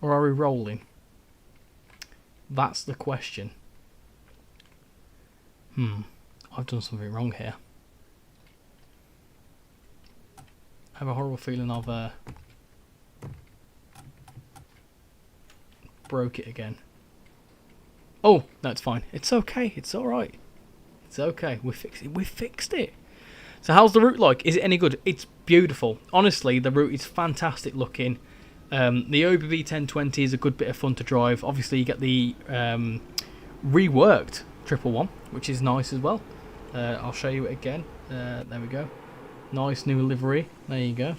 Or are we rolling? That's the question. I've done something wrong here. I have a horrible feeling I've broke it again. Oh, no, it's fine. It's okay. It's alright. It's okay. We fixed it. So how's the route like? Is it any good? It's beautiful. Honestly, the route is fantastic looking. The OBB 1020 is a good bit of fun to drive. Obviously, you get the reworked 111, which is nice as well. I'll show you it again. There we go. Nice new livery. There you go.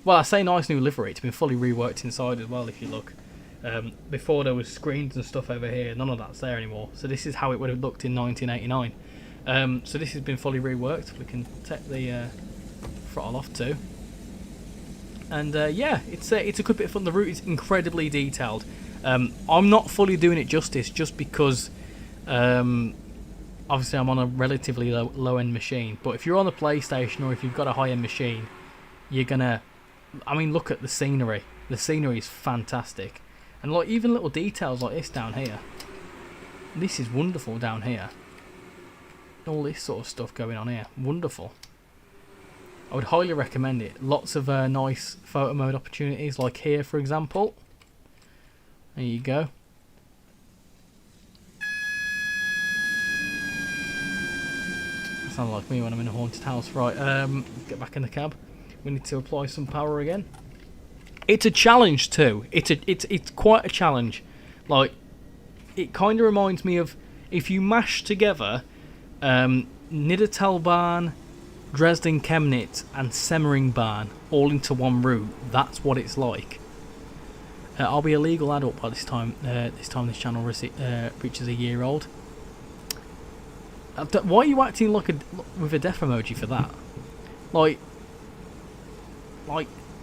Well, I say nice new livery. It's been fully reworked inside as well, if you look. Before there was screens and stuff over here, none of that's there anymore. So this is how it would have looked in 1989. So this has been fully reworked. We can take the throttle off too. And yeah, it's a good bit of fun. The route is incredibly detailed. I'm not fully doing it justice just because obviously I'm on a relatively low-end machine. But if you're on a PlayStation or if you've got a high-end machine, you're gonna... I mean, look at the scenery. The scenery is fantastic. And like even little details like this down here. This is wonderful down here. All this sort of stuff going on here. Wonderful. I would highly recommend it. Lots of nice photo mode opportunities, like here for example. There you go. That sounds like me when I'm in a haunted house. Right, get back in the cab. We need to apply some power again. It's a challenge too. It's quite a challenge. Like, it kind of reminds me of if you mash together Mittenwaldbahn, Dresden Chemnitz and Semmeringbahn all into one route. That's what it's like. I'll be a legal adult by this time. This channel reaches a year old. Why are you acting like with a death emoji for that? Like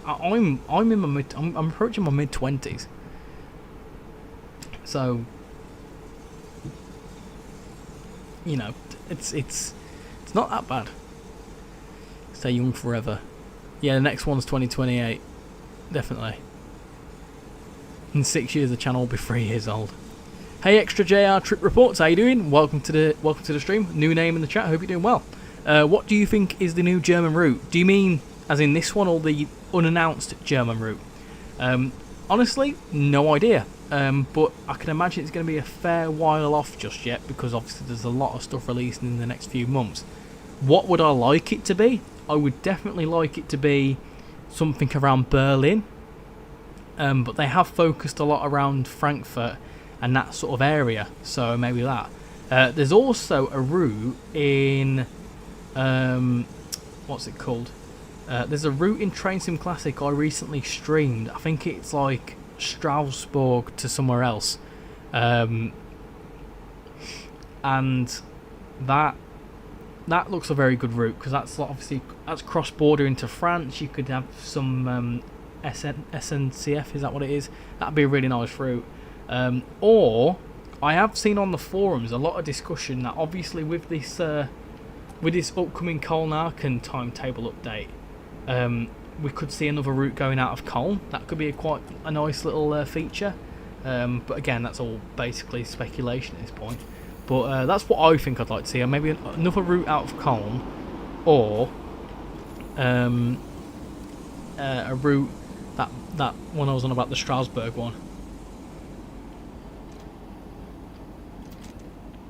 I'm approaching my mid-20s. So you know, it's not that bad. Stay young forever. Yeah, the next one's 2028. Definitely. In 6 years the channel will be 3 years old. Hey Extra JR Trip Reports, how you doing? Welcome to the stream. New name in the chat. Hope you're doing well. What do you think is the new German route? Do you mean as in this one or the unannounced German route? Honestly, no idea. But I can imagine it's going to be a fair while off just yet because obviously there's a lot of stuff releasing in the next few months. What would I like it to be? I would definitely like it to be something around Berlin. But they have focused a lot around Frankfurt and that sort of area, so maybe that. There's also a route in what's it called? There's a route in Train Sim Classic I recently streamed. I think it's like Strasbourg to somewhere else, and that looks a very good route because that's cross border into France. You could have some SNCF, is that what it is? That'd be a really nice route. Or I have seen on the forums a lot of discussion that obviously with this upcoming Köln-Aachen timetable update, we could see another route going out of Köln. That could be quite a nice little feature. But again, that's all basically speculation at this point. But that's what I think I'd like to see. Maybe another route out of Köln, or a route that one I was on about, the Strasbourg one.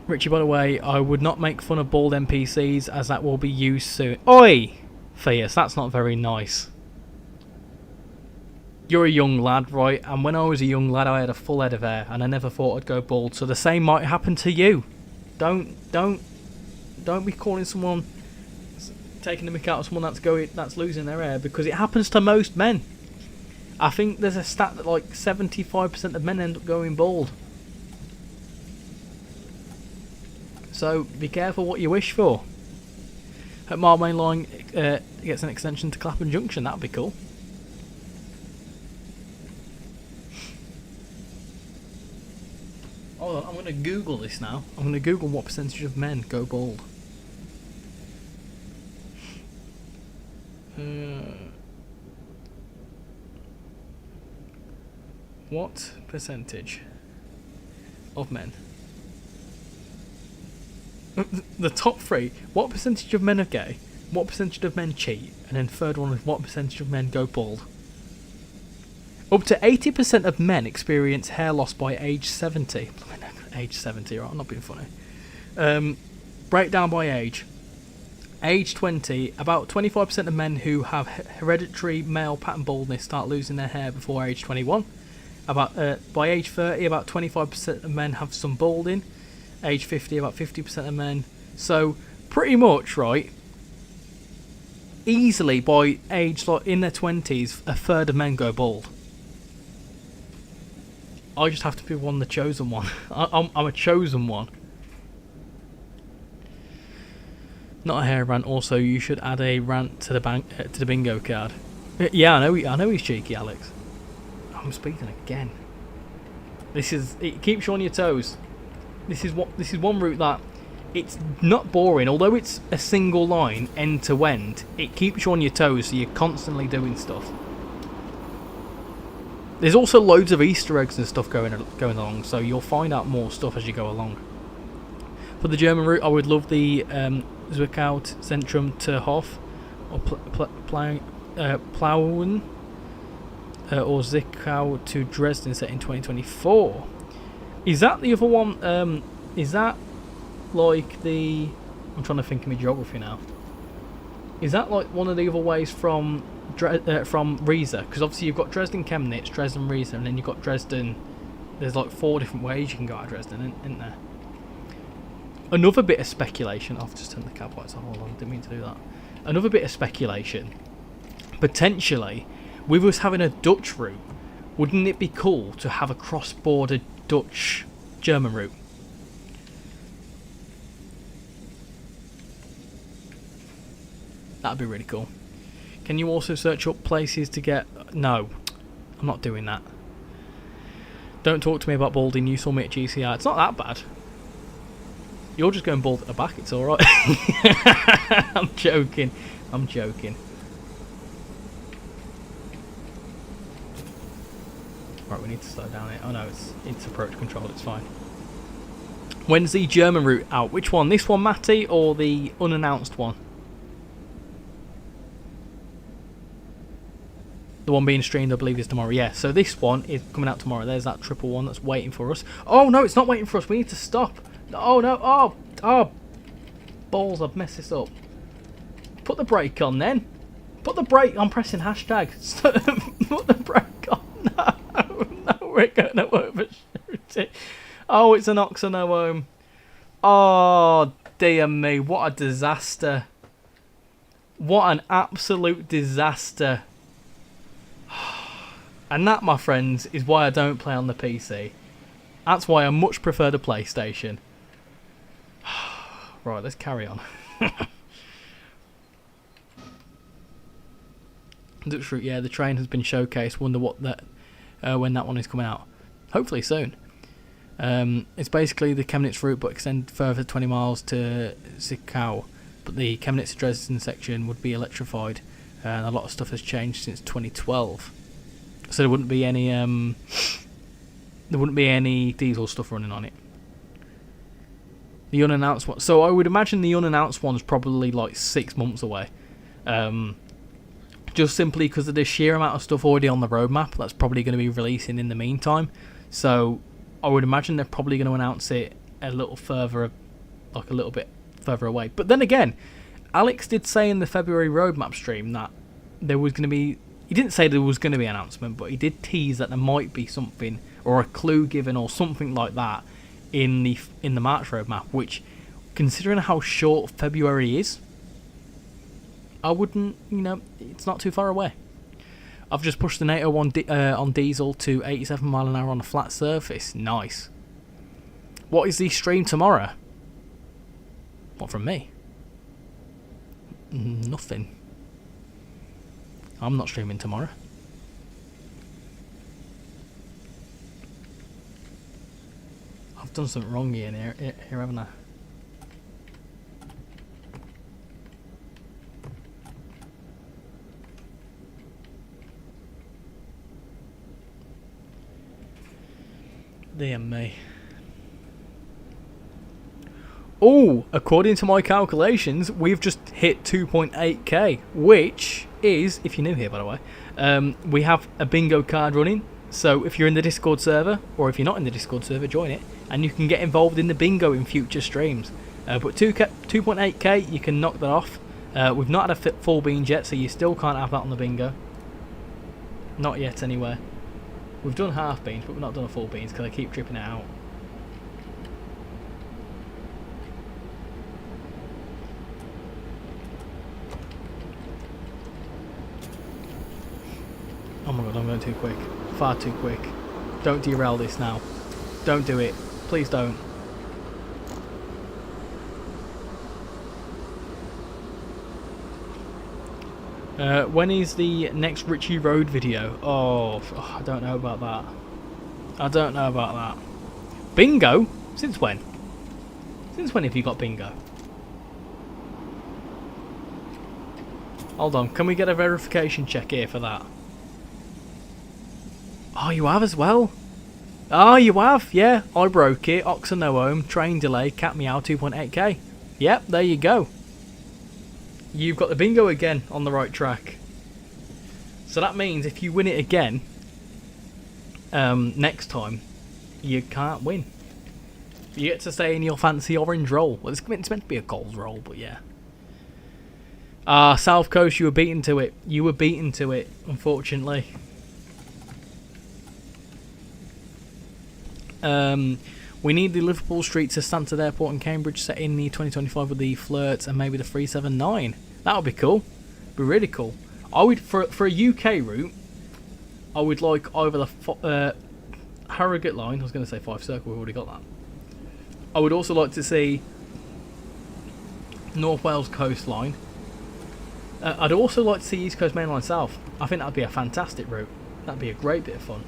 Richie, by the way, I would not make fun of bald NPCs as that will be used soon. Oi! Fierce, that's not very nice. You're a young lad, right? And when I was a young lad, I had a full head of hair, and I never thought I'd go bald. So the same might happen to you. Don't be calling someone, taking the mick out of someone that's losing their hair, because it happens to most men. I think there's a stat that like 75% of men end up going bald. So be careful what you wish for. Hope Marmain Line gets an extension to Clapham Junction. That'd be cool. Oh, I'm going to Google this now. I'm going to Google what percentage of men go bald. What percentage of men? The top three. What percentage of men are gay? What percentage of men cheat? And then third one is what percentage of men go bald? Up to 80% of men experience hair loss by age 70. Age 70, right? I'm not being funny. Breakdown by age. Age 20, about 25% of men who have hereditary male pattern baldness start losing their hair before age 21. By age 30, about 25% of men have some balding. Age 50, about 50% of men. So pretty much, right, easily by age like in their 20s, a third of men go bald. I just have to be the chosen one. I'm a chosen one. Not a hair rant. Also, you should add a rant to the bingo card. Yeah, I know he's cheeky, Alex. I'm speaking again. It keeps you on your toes. This is one route that it's not boring, although it's a single line end to end. It keeps you on your toes, so you're constantly doing stuff. There's also loads of Easter eggs and stuff going along, so you'll find out more stuff as you go along. For the German route, I would love the Zwickau Zentrum to Hof, or Plauen, or Zwickau to Dresden, set in 2024. Is that the other one? Is that like the... I'm trying to think of my geography now. Is that like one of the other ways from Riesa? Because obviously you've got Dresden Chemnitz, Dresden Riesa, and then you've got Dresden. There's like 4 different ways you can go out of Dresden, isn't there? Another bit of speculation. I've just turned the cab lights on. Hold on, didn't mean to do that. Another bit of speculation. Potentially, with us having a Dutch route, wouldn't it be cool to have a cross-border Dutch-German route? That'd be really cool. Can you also search up places to get... No, I'm not doing that. Don't talk to me about balding. You saw me at GCR. It's not that bad. You're just going bald at the back. It's alright. I'm joking. I'm joking. Right, we need to slow down it. Oh no, it's approach control. It's fine. When's the German route out? Which one? This one, Matty, or the unannounced one? The one being streamed, I believe, is tomorrow. Yeah, so this one is coming out tomorrow. There's that triple one that's waiting for us. Oh, no, it's not waiting for us. We need to stop. Oh, no. Oh. Balls, I've messed this up. Put the brake on, then. Put the brake... I'm pressing hashtag. Put the brake on. No, we're going to overshoot it. Oh, it's an Oxenoome. Oh, dear me. What a disaster. What an absolute disaster. And that, my friends, is why I don't play on the PC. That's why I much prefer the PlayStation. Right, let's carry on. Dutch route, yeah, the train has been showcased. Wonder what that when that one is coming out. Hopefully soon. It's basically the Chemnitz route, but extend further 20 miles to Zwickau. But the Chemnitz to Dresden section would be electrified, and a lot of stuff has changed since 2012. So there wouldn't be any diesel stuff running on it. The unannounced one. So I would imagine the unannounced one's probably like 6 months away. Just simply because of the sheer amount of stuff already on the roadmap that's probably going to be releasing in the meantime. So I would imagine they're probably going to announce it a little further, like a little bit further away. But then again, Alex did say in the February roadmap stream that there was going to be... He didn't say there was going to be an announcement, but he did tease that there might be something or a clue given or something like that in the March roadmap, which, considering how short February is, I wouldn't, it's not too far away. I've just pushed the NATO on diesel to 87 mile an hour on a flat surface. Nice. What is the stream tomorrow? What, from me? Nothing. I'm not streaming tomorrow. I've done something wrong here, haven't I? Dear me. Oh, according to my calculations, we've just hit 2.8k, which is, if you're new here by the way, we have a bingo card running. So if you're in the Discord server, or if you're not in the Discord server, join it, and you can get involved in the bingo in future streams. But 2.8k, you can knock that off. We've not had a full beans yet, so you still can't have that on the bingo. Not yet, anyway. We've done half beans, but we've not done a full beans because I keep tripping it out. Oh my god, I'm going too quick. Far too quick. Don't derail this now. Don't do it. Please don't. When is the next Richie Road video? Oh, I don't know about that. I don't know about that. Bingo? Since when? Since when have you got bingo? Hold on, can we get a verification check here for that? Oh, you have as well? Oh, you have? Yeah, I broke it. Oxenoome, train delay, cat meow, 2.8k. Yep, there you go. You've got the bingo again on the right track. So that means if you win it again, next time, you can't win. You get to stay in your fancy orange roll. Well, it's meant to be a gold roll, but yeah. South Coast, you were beaten to it. You were beaten to it, unfortunately. We need the Liverpool Street to Stansted Airport and Cambridge set in the 2025 with the Flirt and maybe the 379. That would be cool. Be really cool. I would for a UK route. I would like either the Harrogate line. I was going to say 5 Circle. We've already got that. I would also like to see North Wales coastline. I'd also like to see East Coast Mainline South. I think that'd be a fantastic route. That'd be a great bit of fun.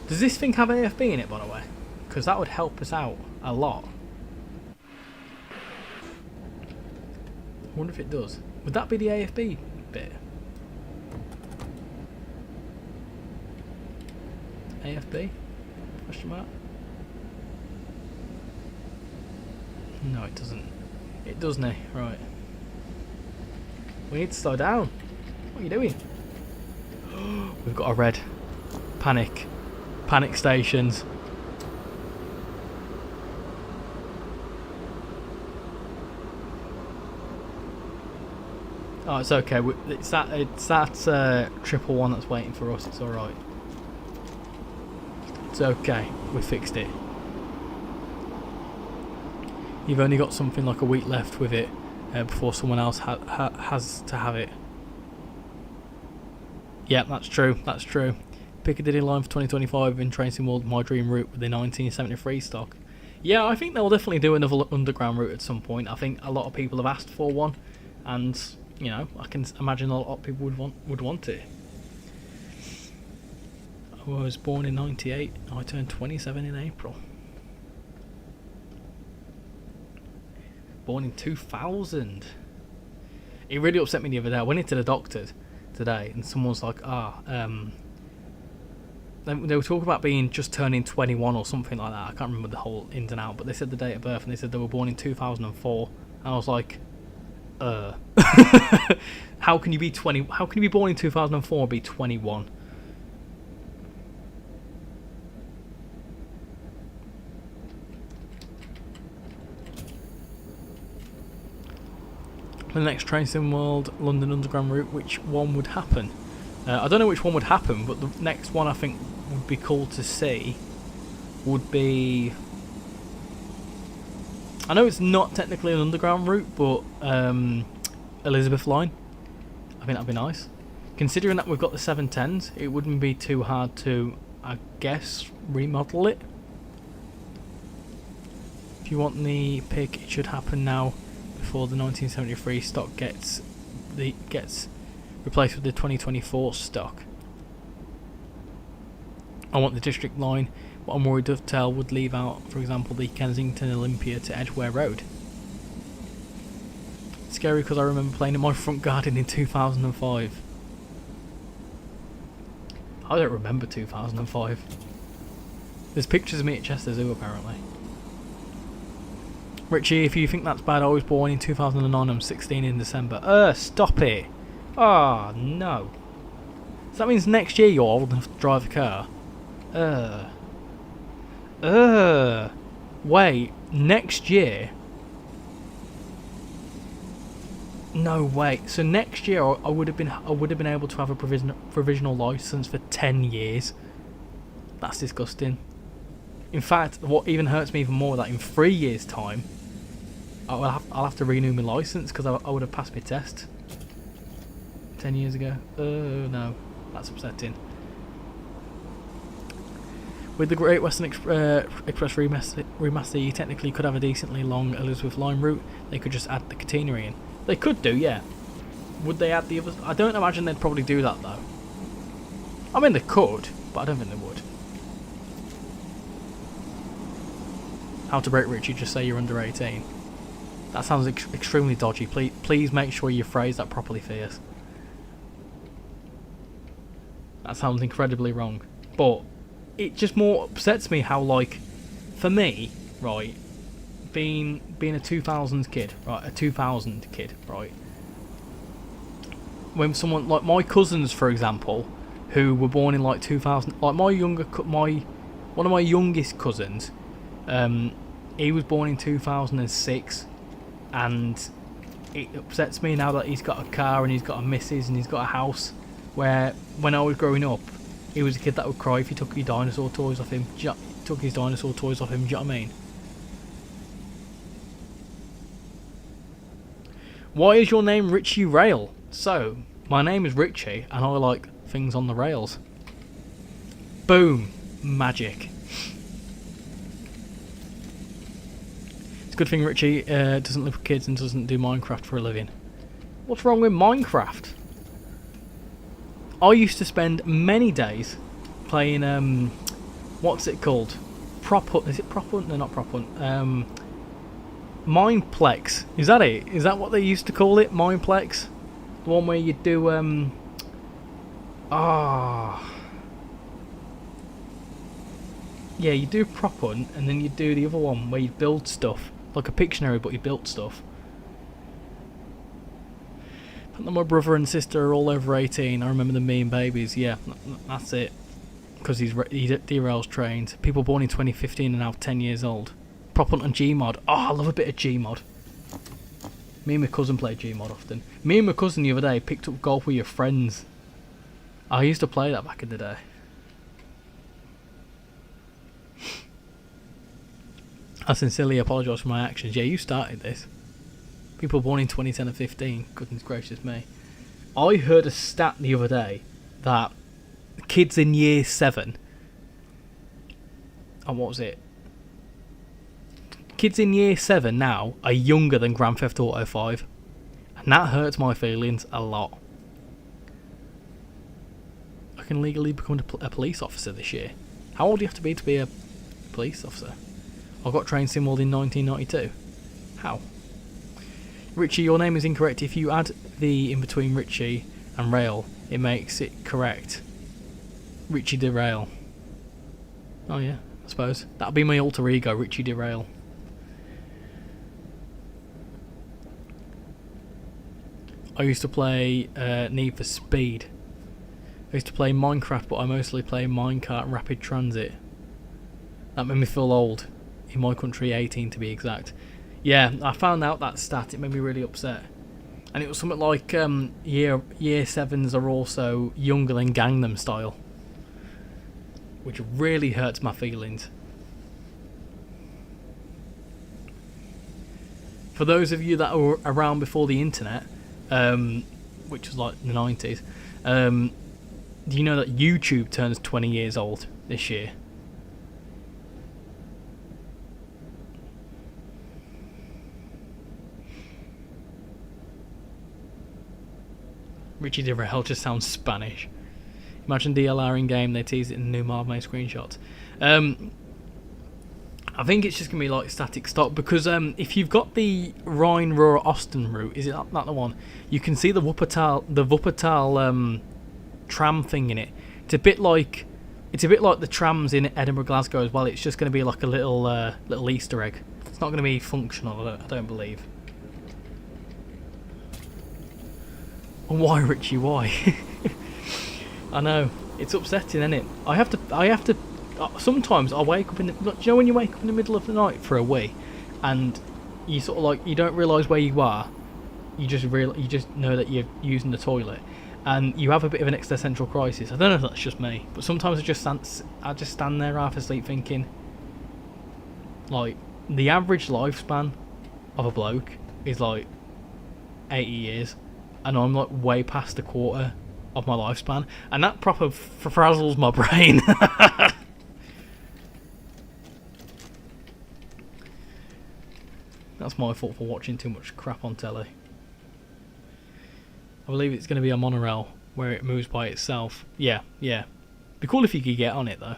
Does this thing have AFB in it, by the way? Because that would help us out a lot. I wonder if it does. Would that be the AFB bit? AFB? Question mark? No, it doesn't. It doesn't. Right. We need to slow down. What are you doing? We've got a red. Panic. Panic stations. Oh, it's okay. It's that triple one that's waiting for us. It's all right. It's okay. We fixed it. You've only got something like a week left with it before someone else has to have it. Yeah, that's true. That's true. Piccadilly line for 2025 in Train World, my dream route with the 1973 stock. Yeah, I think they'll definitely do another underground route at some point. I think a lot of people have asked for one, and you know, I can imagine a lot of people would want it. I was born in '98. I turned 27 in April. Born in 2000. It really upset me the other day. I went into the doctor today, and someone was like, they were talking about being just turning 21 or something like that. I can't remember the whole ins and out, but they said the date of birth, and they said they were born in 2004. And I was like, how can you be 20? How can you be born in 2004 and be 21? The next Train World London Underground route, which one would happen? I don't know which one would happen, but the next one I think would be cool to see would be... I know it's not technically an underground route, but Elizabeth line. I think that'd be nice. Considering that we've got the 710s, it wouldn't be too hard to, I guess, remodel it. If you want the pick, it should happen now before the 1973 stock gets replaced with the 2024 stock. I want the district line, but I'm worried Dovetail would leave out, for example, the Kensington Olympia to Edgware Road. It's scary because I remember playing in my front garden in 2005. I don't remember 2005. There's pictures of me at Chester Zoo apparently. Richie, if you think that's bad, I was born in 2009, I'm 16 in December. Stop it! Oh, no. So that means next year you're old enough to drive a car? Wait, next year? No way. So next year I would have been able to have a provisional license for 10 years. That's disgusting. In fact, what even hurts me even more is that in 3 years' time, I'll have to renew my license because I would have passed my test 10 years ago. Oh no, that's upsetting. With the Great Western Express remaster, you technically could have a decently long Elizabeth line route. They could just add the catenary in. They could do, yeah. Would they add the others? I don't imagine they'd probably do that though. I mean, they could, but I don't think they would. How to break Richie, just say you're under 18. That sounds extremely dodgy. Please make sure you phrase that properly, Fierce. That sounds incredibly wrong. But it just more upsets me how, like, for me, right, being a 2000 kid, right, a 2000 kid, right, when someone, like my cousins, for example, who were born in, like, 2000, like, one of my youngest cousins, he was born in 2006, and it upsets me now that he's got a car and he's got a missus and he's got a house, where when I was growing up, he was a kid that would cry if you took your dinosaur toys off him. Took his dinosaur toys off him, do you know what I mean? Why is your name RichyRail? So, my name is Richie and I like things on the rails. Boom. Magic. It's a good thing Richie doesn't live with kids and doesn't do Minecraft for a living. What's wrong with Minecraft? I used to spend many days playing, what's it called? Prop Hunt. Is it Prop Hunt? No, not Prop Hunt. Mineplex. Is that it? Is that what they used to call it? Mineplex? The one where you do, yeah, you do Prop Hunt, and then you do the other one where you build stuff. like a Pictionary, but he built stuff. And then my brother and sister are all over 18. I remember them being babies. Yeah, that's it. Because he's derails trained. People born in 2015 are now 10 years old. Prop hunt on Gmod. Oh, I love a bit of Gmod. Me and my cousin play Gmod often. Me and my cousin the other day picked up Golf with Your Friends. I used to play that back in the day. I sincerely apologise for my actions. Yeah, you started this. People born in 2010 and 15. Goodness gracious me. I heard a stat the other day that kids in year 7... and what was it? Kids in year 7 now are younger than Grand Theft Auto 5. And that hurts my feelings a lot. I can legally become a police officer this year. How old do you have to be a police officer? I got trained SimWorld in 1992. How? Richie, your name is incorrect. If you add the in between Richie and Rail, it makes it correct. RichyRail. Oh yeah, I suppose. That'll be my alter ego, RichyRail. I used to play Need for Speed. I used to play Minecraft, but I mostly play Minecart Rapid Transit. That made me feel old. In my country, 18 to be exact. Yeah, I found out that stat. It made me really upset. And it was something like year 7s are also younger than Gangnam Style, which really hurts my feelings. For those of you that were around before the internet, which was like the 90s, do you know that YouTube turns 20 years old this year? RichyRail just sounds Spanish. Imagine DLR in game, they tease it in the new Marvel May screenshots. I think it's just going to be like static stock, because if you've got the Rhine-Ruhr-Osten route, is it not the one? You can see the Wuppertal tram thing in it. It's a bit like the trams in Edinburgh, Glasgow as well. It's just going to be like a little Easter egg. It's not going to be functional, I don't believe. Why, Richie? Why? I know, it's upsetting, isn't it? I have to. Sometimes I wake up in the. Do you know when you wake up in the middle of the night for a wee, and you sort of like you don't realise where you are. You just know that you're using the toilet, and you have a bit of an existential crisis. I don't know if that's just me, but sometimes I just stand there half asleep thinking, like, the average lifespan of a bloke is like 80 years, and I'm like way past a quarter of my lifespan, and that proper frazzles my brain. That's my fault for watching too much crap on telly. I believe it's going to be a monorail where it moves by itself. Yeah. Be cool if you could get on it though.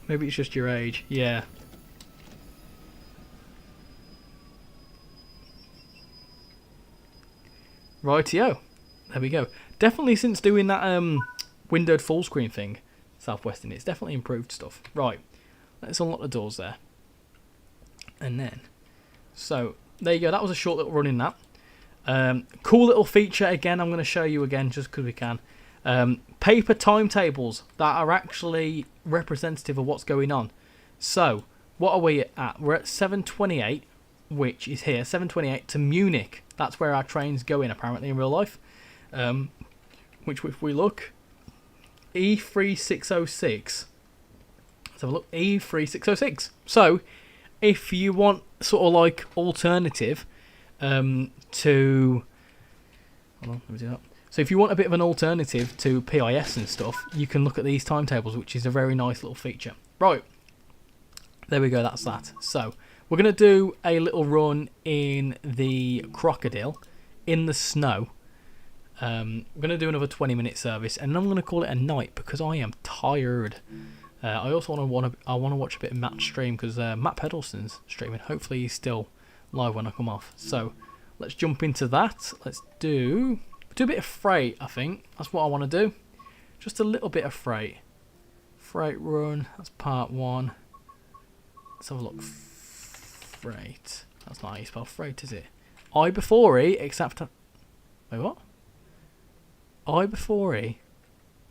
Maybe it's just your age. Yeah. Rightio. There we go. Definitely since doing that windowed full screen thing, Southwestern, it's definitely improved stuff. Right. Let's unlock the doors there. And then, so there you go. That was a short little run in that. Cool little feature again. I'm going to show you again just because we can. Paper timetables that are actually representative of what's going on. So what are we at? We're at 7:28, which is here. 7:28 to Munich. That's where our train's going apparently in real life. Which if we look, E3606. Have a look, E3606. So if you want sort of like alternative to, hold on, let me do that. So if you want a bit of an alternative to PIS and stuff, you can look at these timetables, which is a very nice little feature. Right, there we go, that's that. So we're going to do a little run in the Crocodile in the snow. We're going to do another 20-minute service, and I'm going to call it a night because I am tired. I also want to watch a bit of Matt's stream because Matt Pedalson's streaming. Hopefully he's still live when I come off. So let's jump into that. Let's do a bit of freight. I think that's what I want to do. Just a little bit of freight Freight run. That's part 1. Let's have a look. Freight. That's not how you spell freight, is it? I before E, except... Wait, what? I before E?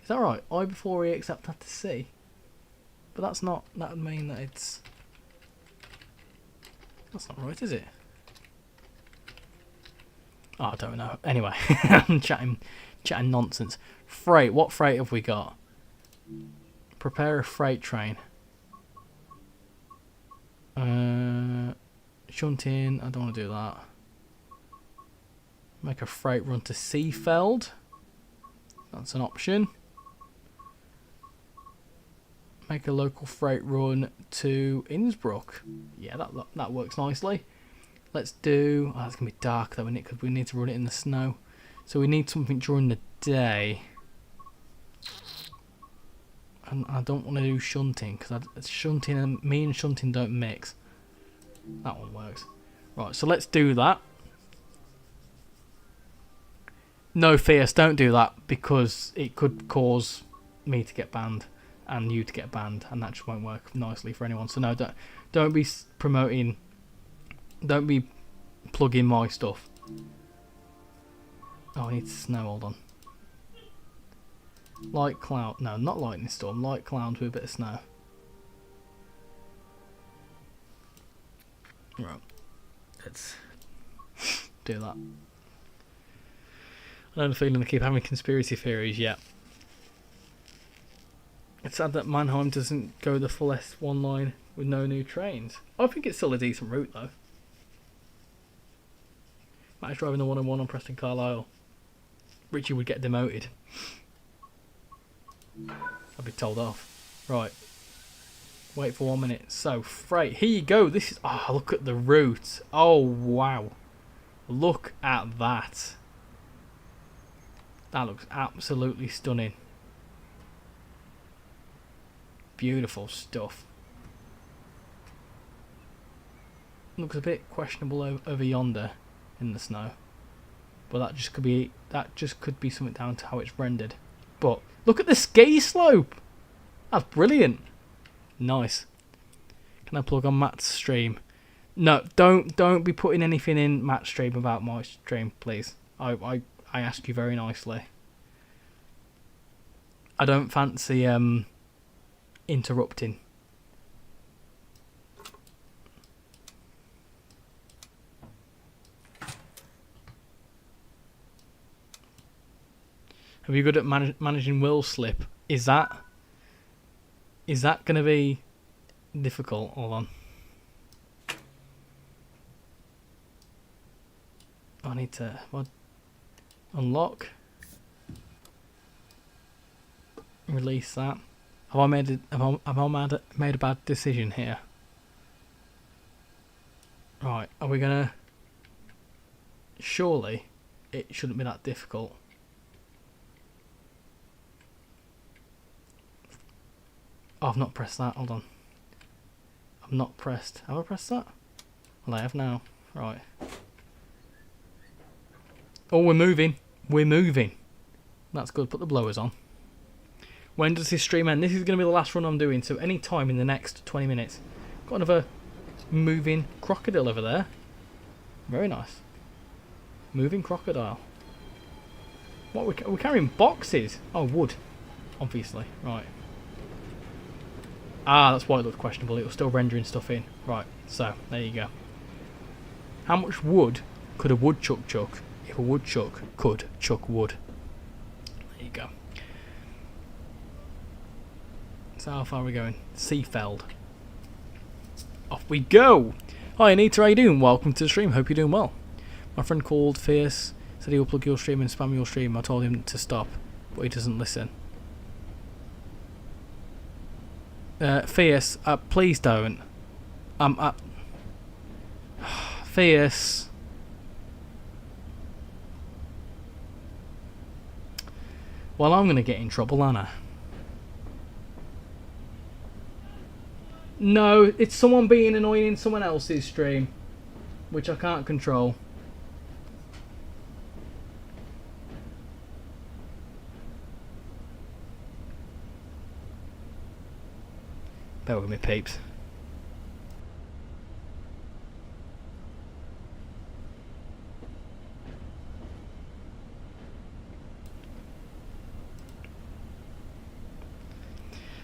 Is that right? I before E, except after C? But that's not... That would mean that it's... That's not right, is it? Oh, I don't know. Anyway, I'm chatting nonsense. Freight. What freight have we got? Prepare a freight train. Shunting. I don't want to do that. Make a freight run to Seefeld. That's an option. Make a local freight run to Innsbruck. Yeah, that works nicely. Let's do... Oh, it's going to be dark though, isn't it? Because we need to run it in the snow. So we need something during the day. And I don't want to do shunting, because shunting and me and shunting don't mix. That one works. Right, so let's do that. No, Fierce, don't do that, because it could cause me to get banned and you to get banned, and that just won't work nicely for anyone. So no, don't be promoting, don't be plugging my stuff. Oh, I need snow, hold on. Light cloud, no, not lightning storm, light cloud with a bit of snow. Right, let's do that. I have a feeling I keep having conspiracy theories yet. It's sad that Mannheim doesn't go the full S1 line with no new trains. I think it's still a decent route though. Matt's driving the 101 on Preston Carlisle. Richie would get demoted. I'd be told off. Right. Wait for 1 minute. So, freight. Here you go. This is... Oh, look at the route. Oh, wow. Look at that. That looks absolutely stunning. Beautiful stuff. Looks a bit questionable over yonder in the snow. But that just could be something down to how it's rendered. But look at the ski slope. That's brilliant. Nice. Can I plug on Matt's stream? No, don't be putting anything in Matt's stream about my stream, please. I ask you very nicely. I don't fancy interrupting. Are you good at managing wheel slip? Is that going to be difficult? Hold on. I need to unlock. Release that. Have I made a bad decision here? Right. Are we gonna? Surely, it shouldn't be that difficult. Oh, I've not pressed that. Hold on. I've not pressed. Have I pressed that? Well, I have now. Right. Oh, we're moving. We're moving. That's good. Put the blowers on. When does this stream end? This is going to be the last run I'm doing, so any time in the next 20 minutes. Got another moving crocodile over there. Very nice. Moving crocodile. What, we're carrying boxes? Oh, wood. Obviously. Right. Ah, that's why it looked questionable. It was still rendering stuff in. Right, so, there you go. How much wood could a woodchuck chuck if a woodchuck could chuck wood? There you go. So how far are we going? Seefeld. Off we go! Hi Anita, how you doing? Welcome to the stream. Hope you're doing well. My friend called Fierce, said he'll plug your stream and spam your stream. I told him to stop, but he doesn't listen. Fierce, please don't. Fierce. Well, I'm going to get in trouble, aren't I? No, it's someone being annoying in someone else's stream, which I can't control. Bear with me, peeps.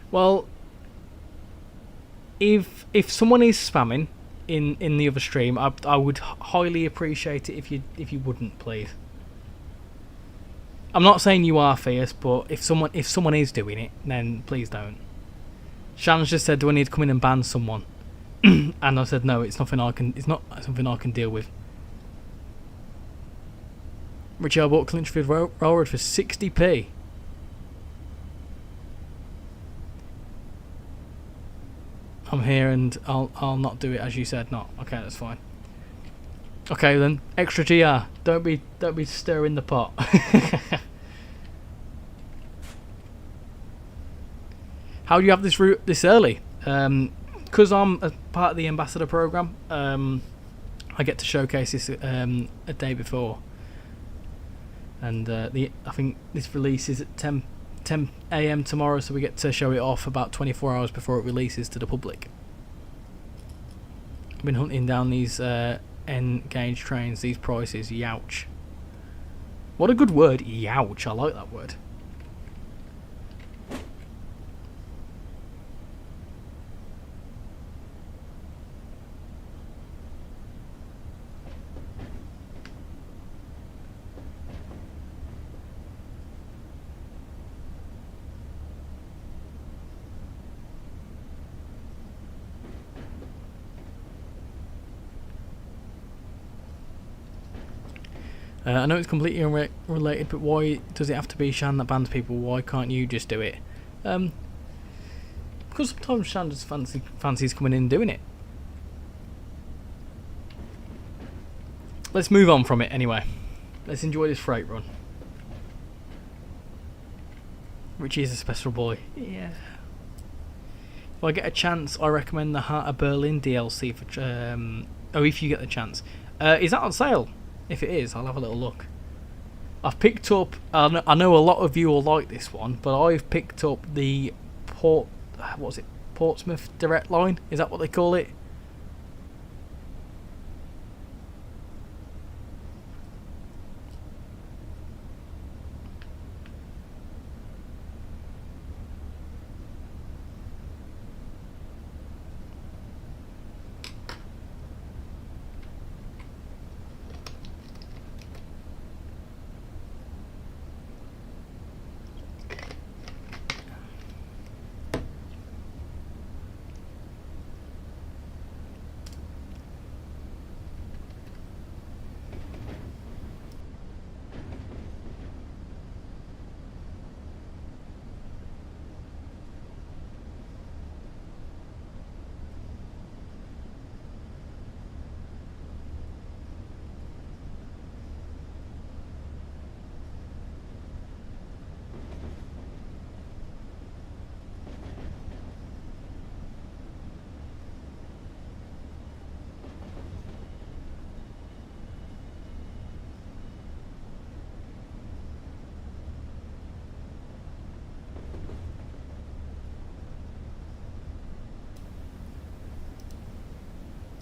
Well, if someone is spamming in the other stream, I would highly appreciate it if you wouldn't, please. I'm not saying you are fierce, but if someone is doing it, then please don't. Shan's just said, "Do I need to come in and ban someone?" And I said, "No, it's not something I can deal with." Richie, I bought Clinchfield Railroad for 60p. I'm here and I'll not do it as you said. Not okay. That's fine. Okay then, extra GR. Don't be stirring the pot. How do you have this route this early? Because I'm a part of the ambassador program. I get to showcase this a day before, and I think this release is at 10 AM tomorrow, so we get to show it off about 24 hours before it releases to the public. I've been hunting down these N-gauge trains, these prices, youch. What a good word, youch, I like that word. I know it's completely unrelated, but why does it have to be Shan that bans people? Why can't you just do it? Because sometimes Shan just fancies coming in and doing it. Let's move on from it anyway. Let's enjoy this freight run. Richie is a special boy. Yeah. If I get a chance, I recommend the Heart of Berlin DLC for. If you get the chance, is that on sale? If it is, I'll have a little look. I've picked up. I know a lot of you will like this one, but I've picked up the Portsmouth Direct Line. Is that what they call it?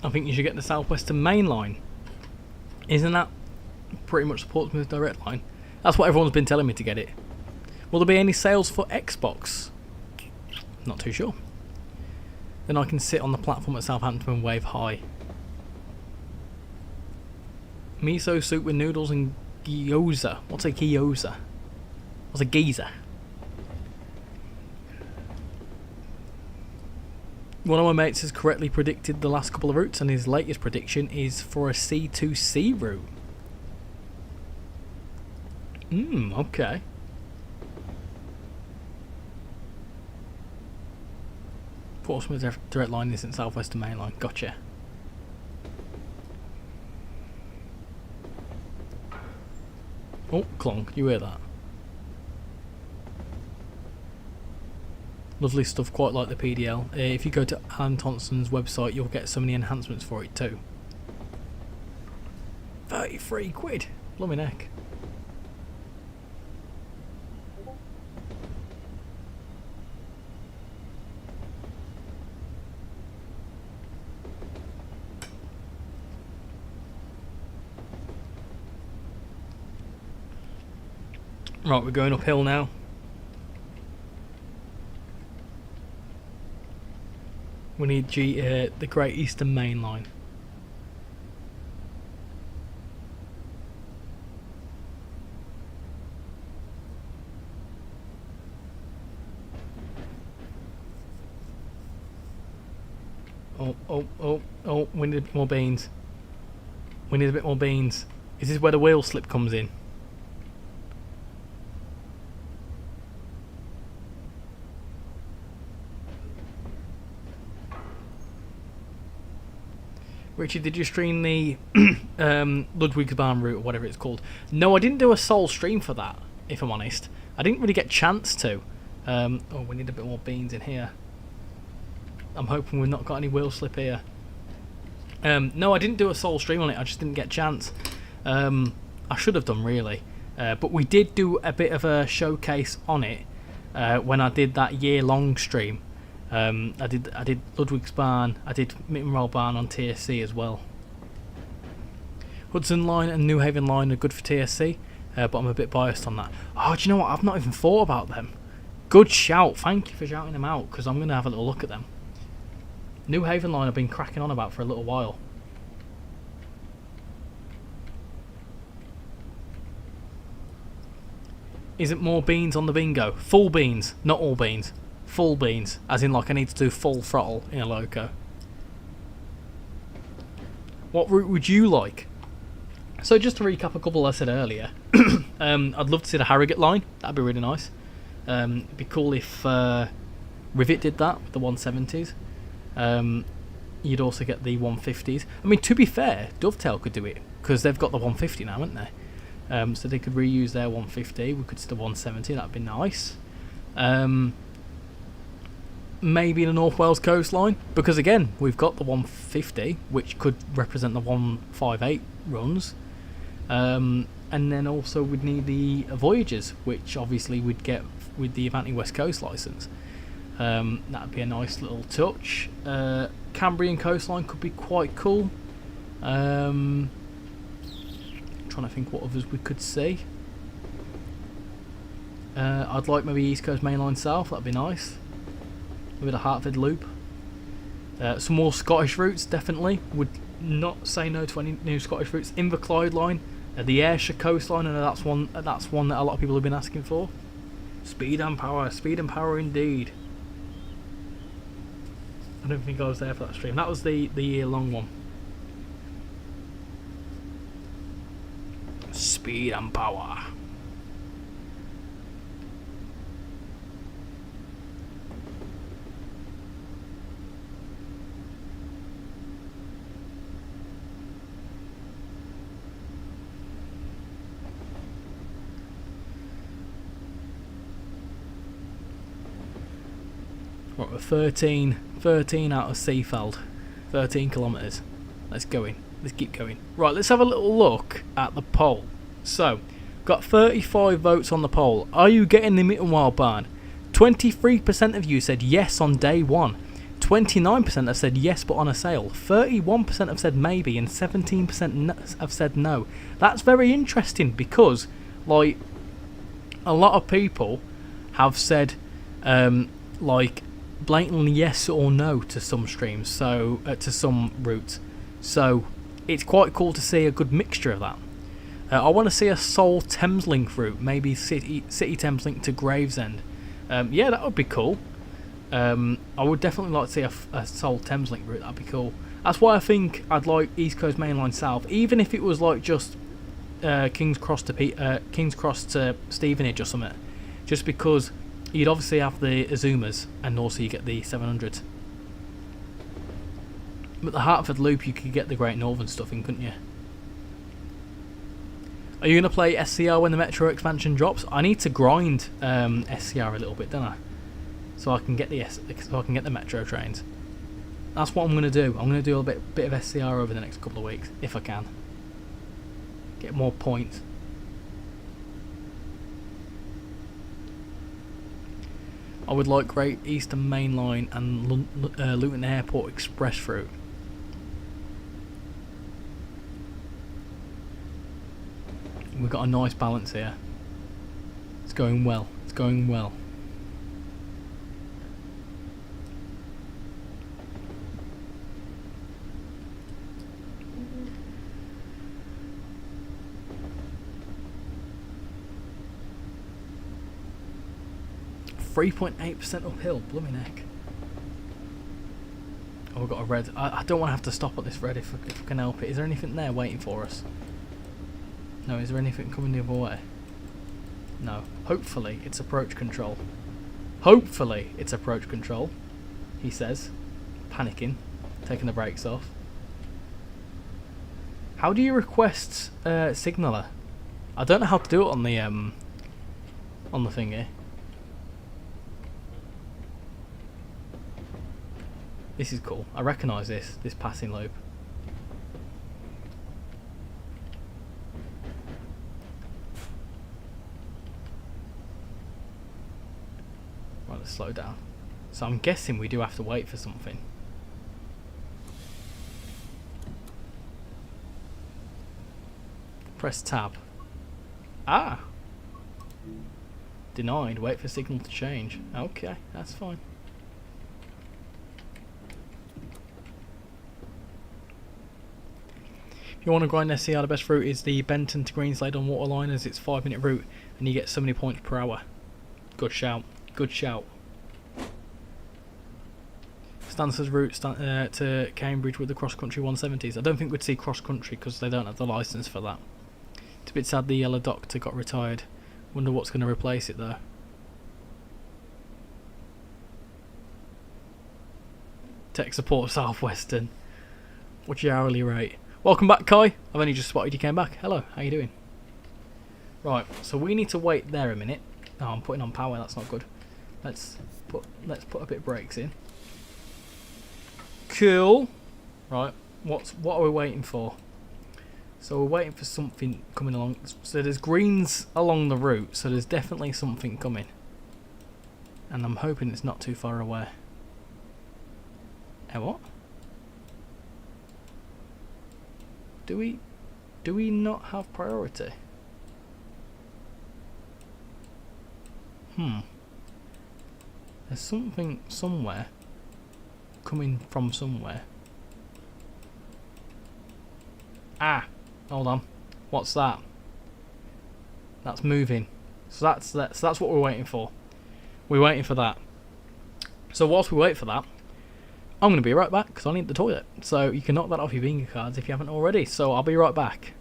I think you should get the Southwestern Main Line. Isn't that pretty much the Portsmouth Direct Line? That's what everyone's been telling me to get it. Will there be any sales for Xbox? Not too sure. Then I can sit on the platform at Southampton and wave hi. Miso soup with noodles and gyoza. What's a gyoza? What's a geezer? One of my mates has correctly predicted the last couple of routes, and his latest prediction is for a C2C route. Okay. Portsmouth Direct Line isn't Southwestern Main Line. Gotcha. Oh, clonk. You hear that? Lovely stuff, quite like the PDL. If you go to Alan Thompson's website, you'll get so many enhancements for it too. 33 quid. Blooming heck. Right, we're going uphill now. We need the Great Eastern Main Line. Oh, we need a bit more beans. We need a bit more beans. Is this where the wheel slip comes in? Richie, did you stream the Ludwigsbahn route or whatever it's called? No, I didn't do a sole stream for that, if I'm honest. I didn't really get a chance to. Oh, we need a bit more beans in here. I'm hoping we've not got any wheel slip here. No, I didn't do a sole stream on it. I just didn't get a chance. I should have done, really. But we did do a bit of a showcase on it when I did that year-long stream. I did Ludwigsbahn, I did Mittenwaldbahn on TSC as well. Hudson Line and New Haven Line are good for TSC, but I'm a bit biased on that. Oh, do you know what? I've not even thought about them. Good shout. Thank you for shouting them out, because I'm going to have a little look at them. New Haven Line I've been cracking on about for a little while. Isn't more beans on the bingo? Full beans, not all beans. Full beans, as in like I need to do full throttle in a loco. What route would you like? So just to recap a couple I said earlier, I'd love to see the Harrogate line. That'd be really nice. It'd be cool if Rivet did that with the 170s. You'd also get the 150s. I mean, to be fair, Dovetail could do it because they've got the 150 now, haven't they? So they could reuse their 150. We could still 170. That'd be nice. Maybe the North Wales coastline, because again we've got the 150, which could represent the 158 runs, and then also we'd need the Voyagers, which obviously we'd get with the Avanti West Coast license. That'd be a nice little touch. Cambrian coastline could be quite cool. Trying to think what others we could see. I'd like maybe East Coast Mainline South. That'd be nice. With a Hertford loop. Some more Scottish routes, definitely. Would not say no to any new Scottish routes. Inverclyde line, the Ayrshire coastline, and that's one that a lot of people have been asking for. Speed and power indeed. I don't think I was there for that stream. That was the year-long one. Speed and power. What, we're 13 out of Seefeld. 13 kilometres. Let's go in. Let's keep going. Right, let's have a little look at the poll. So, got 35 votes on the poll. Are you getting the Mittenwaldbahn? 23% of you said yes on day one. 29% have said yes but on a sale. 31% have said maybe, and 17% have said no. That's very interesting because, like, a lot of people have said, like, blatantly yes or no to some streams, so to some routes. So it's quite cool to see a good mixture of that. I want to see a Seoul Thameslink route, maybe City Thameslink to Gravesend. Yeah, that would be cool. I would definitely like to see a Seoul Thameslink route. That'd be cool. That's why I think I'd like East Coast Mainline South, even if it was like just King's Cross to Stevenage or something. Just because you'd obviously have the Azumas, and also you get the 700s. But the Hertford Loop, you could get the Great Northern stuff in, couldn't you? Are you going to play SCR when the Metro expansion drops? I need to grind SCR a little bit, don't I? So I can get the Metro trains. That's what I'm going to do. I'm going to do a bit of SCR over the next couple of weeks, if I can. Get more points. I would like Great Eastern Main Line and Luton Airport Express route. We've got a nice balance here. going well. It's going well. .8% uphill, blooming heck. Oh, we've got a red. I don't want to have to stop at this red if we can help it. Is there anything there waiting for us? No, is there anything coming the other way? No. Hopefully it's approach control. Hopefully it's approach control, he says, panicking, taking the brakes off. How do you request signaller? I don't know how to do it on the thingy. This is cool. I recognise this passing loop. Right, let's slow down. So I'm guessing we do have to wait for something. Press tab. Ah! Denied. Wait for signal to change. Okay, that's fine. If you want to grind SCR, the best route is the Benton to Greenslade on Waterline, as it's 5-minute route and you get so many points per hour. Good shout. Good shout. Stansted route to Cambridge with the cross-country 170s. I don't think we'd see cross-country because they don't have the licence for that. It's a bit sad the yellow doctor got retired. Wonder what's going to replace it though. Tech support Southwestern. What's your hourly rate? Welcome back, Kai. I've only just spotted you came back. Hello, how you doing? Right, so we need to wait there a minute. Oh, I'm putting on power, that's not good. Let's put a bit of brakes in. Cool. Right, what are we waiting for? So we're waiting for something coming along. So there's greens along the route, so there's definitely something coming. And I'm hoping it's not too far away. What? Do we not have priority? There's something somewhere coming from somewhere. Ah, hold on. What's that? That's moving. So that's what we're waiting for. We're waiting for that. So whilst we wait for that, I'm going to be right back because I need the toilet. So you can knock that off your bingo cards if you haven't already. So I'll be right back.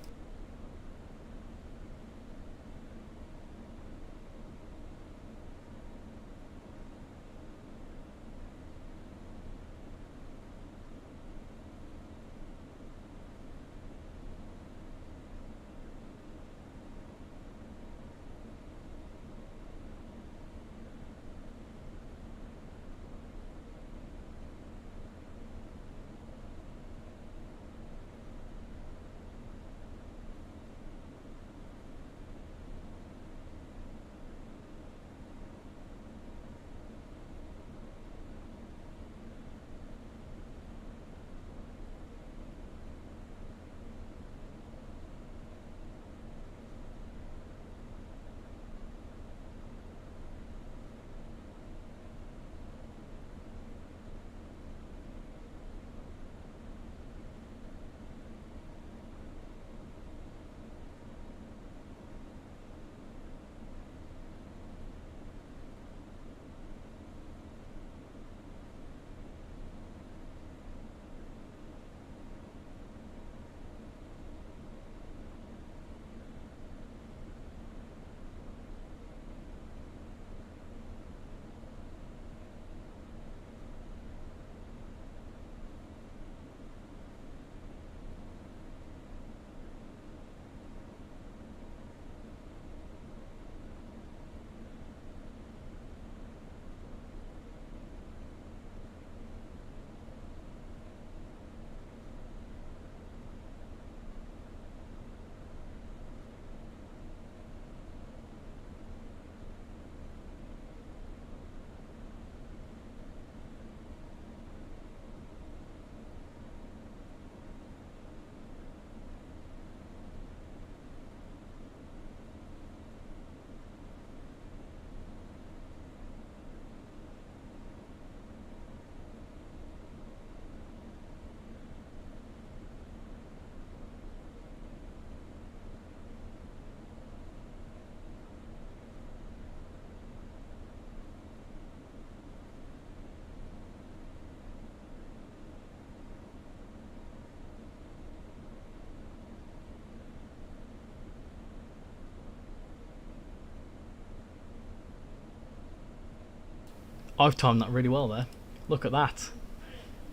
I've timed that really well there. Look at that.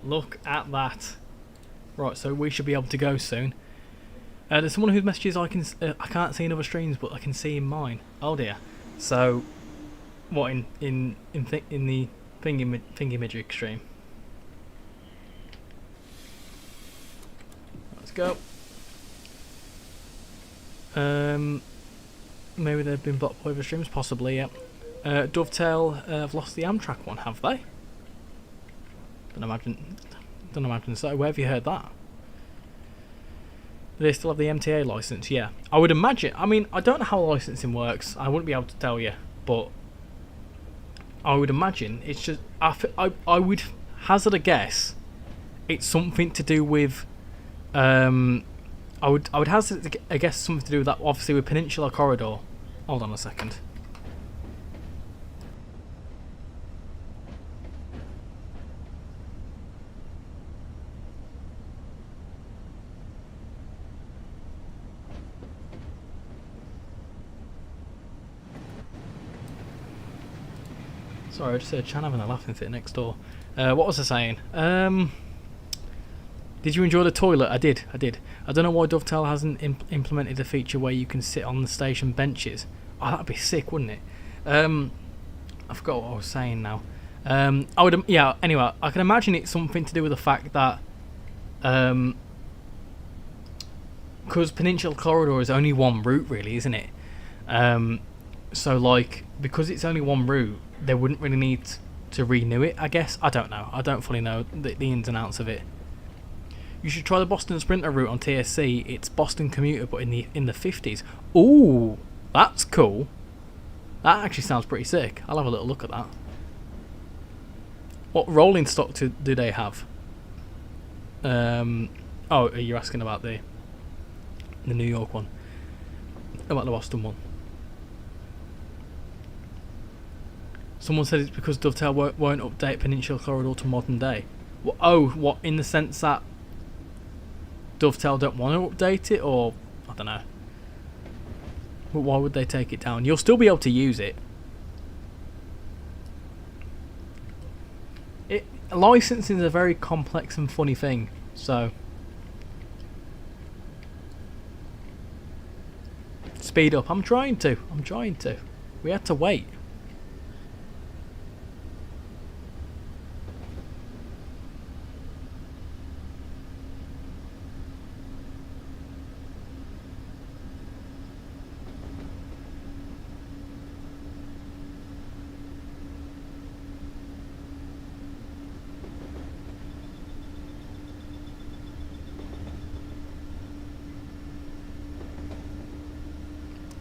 Look at that. Right, so we should be able to go soon. There's someone whose messages I can't see in other streams, but I can see in mine. Oh dear. So, what in the thingy-midget stream? Let's go. Maybe they've been blocked by other streams, possibly. Yeah. Dovetail have lost the Amtrak one, have they? Don't imagine so. Where have you heard that? Do they still have the MTA license? Yeah, I would imagine. I mean, I don't know how licensing works. I wouldn't be able to tell you, but I would imagine it's just. I would hazard a guess. It's something to do with. I would hazard a guess something to do with that. Obviously, with Peninsular Corridor. Hold on a second. Sorry, I just heard Chan having a laughing fit next door. What was I saying? Did you enjoy the toilet? I did. I don't know why Dovetail hasn't implemented a feature where you can sit on the station benches. Oh, that'd be sick, wouldn't it? I forgot what I was saying now. Anyway, I can imagine it's something to do with the fact that because Peninsular Corridor is only one route, really, isn't it? So, like, because it's only one route, they wouldn't really need to renew it, I guess. I don't know. I don't fully know the ins and outs of it. You should try the Boston Sprinter route on TSC. It's Boston Commuter, but in the 50s. Ooh, that's cool. That actually sounds pretty sick. I'll have a little look at that. What rolling stock do they have? Oh, you're asking about the New York one. About the Boston one. Someone said it's because Dovetail won't update Peninsular Corridor to modern day. What, in the sense that Dovetail don't want to update it, or I don't know. But why would they take it down? You'll still be able to use it. Licensing is a very complex and funny thing, so speed up. I'm trying to. We had to wait.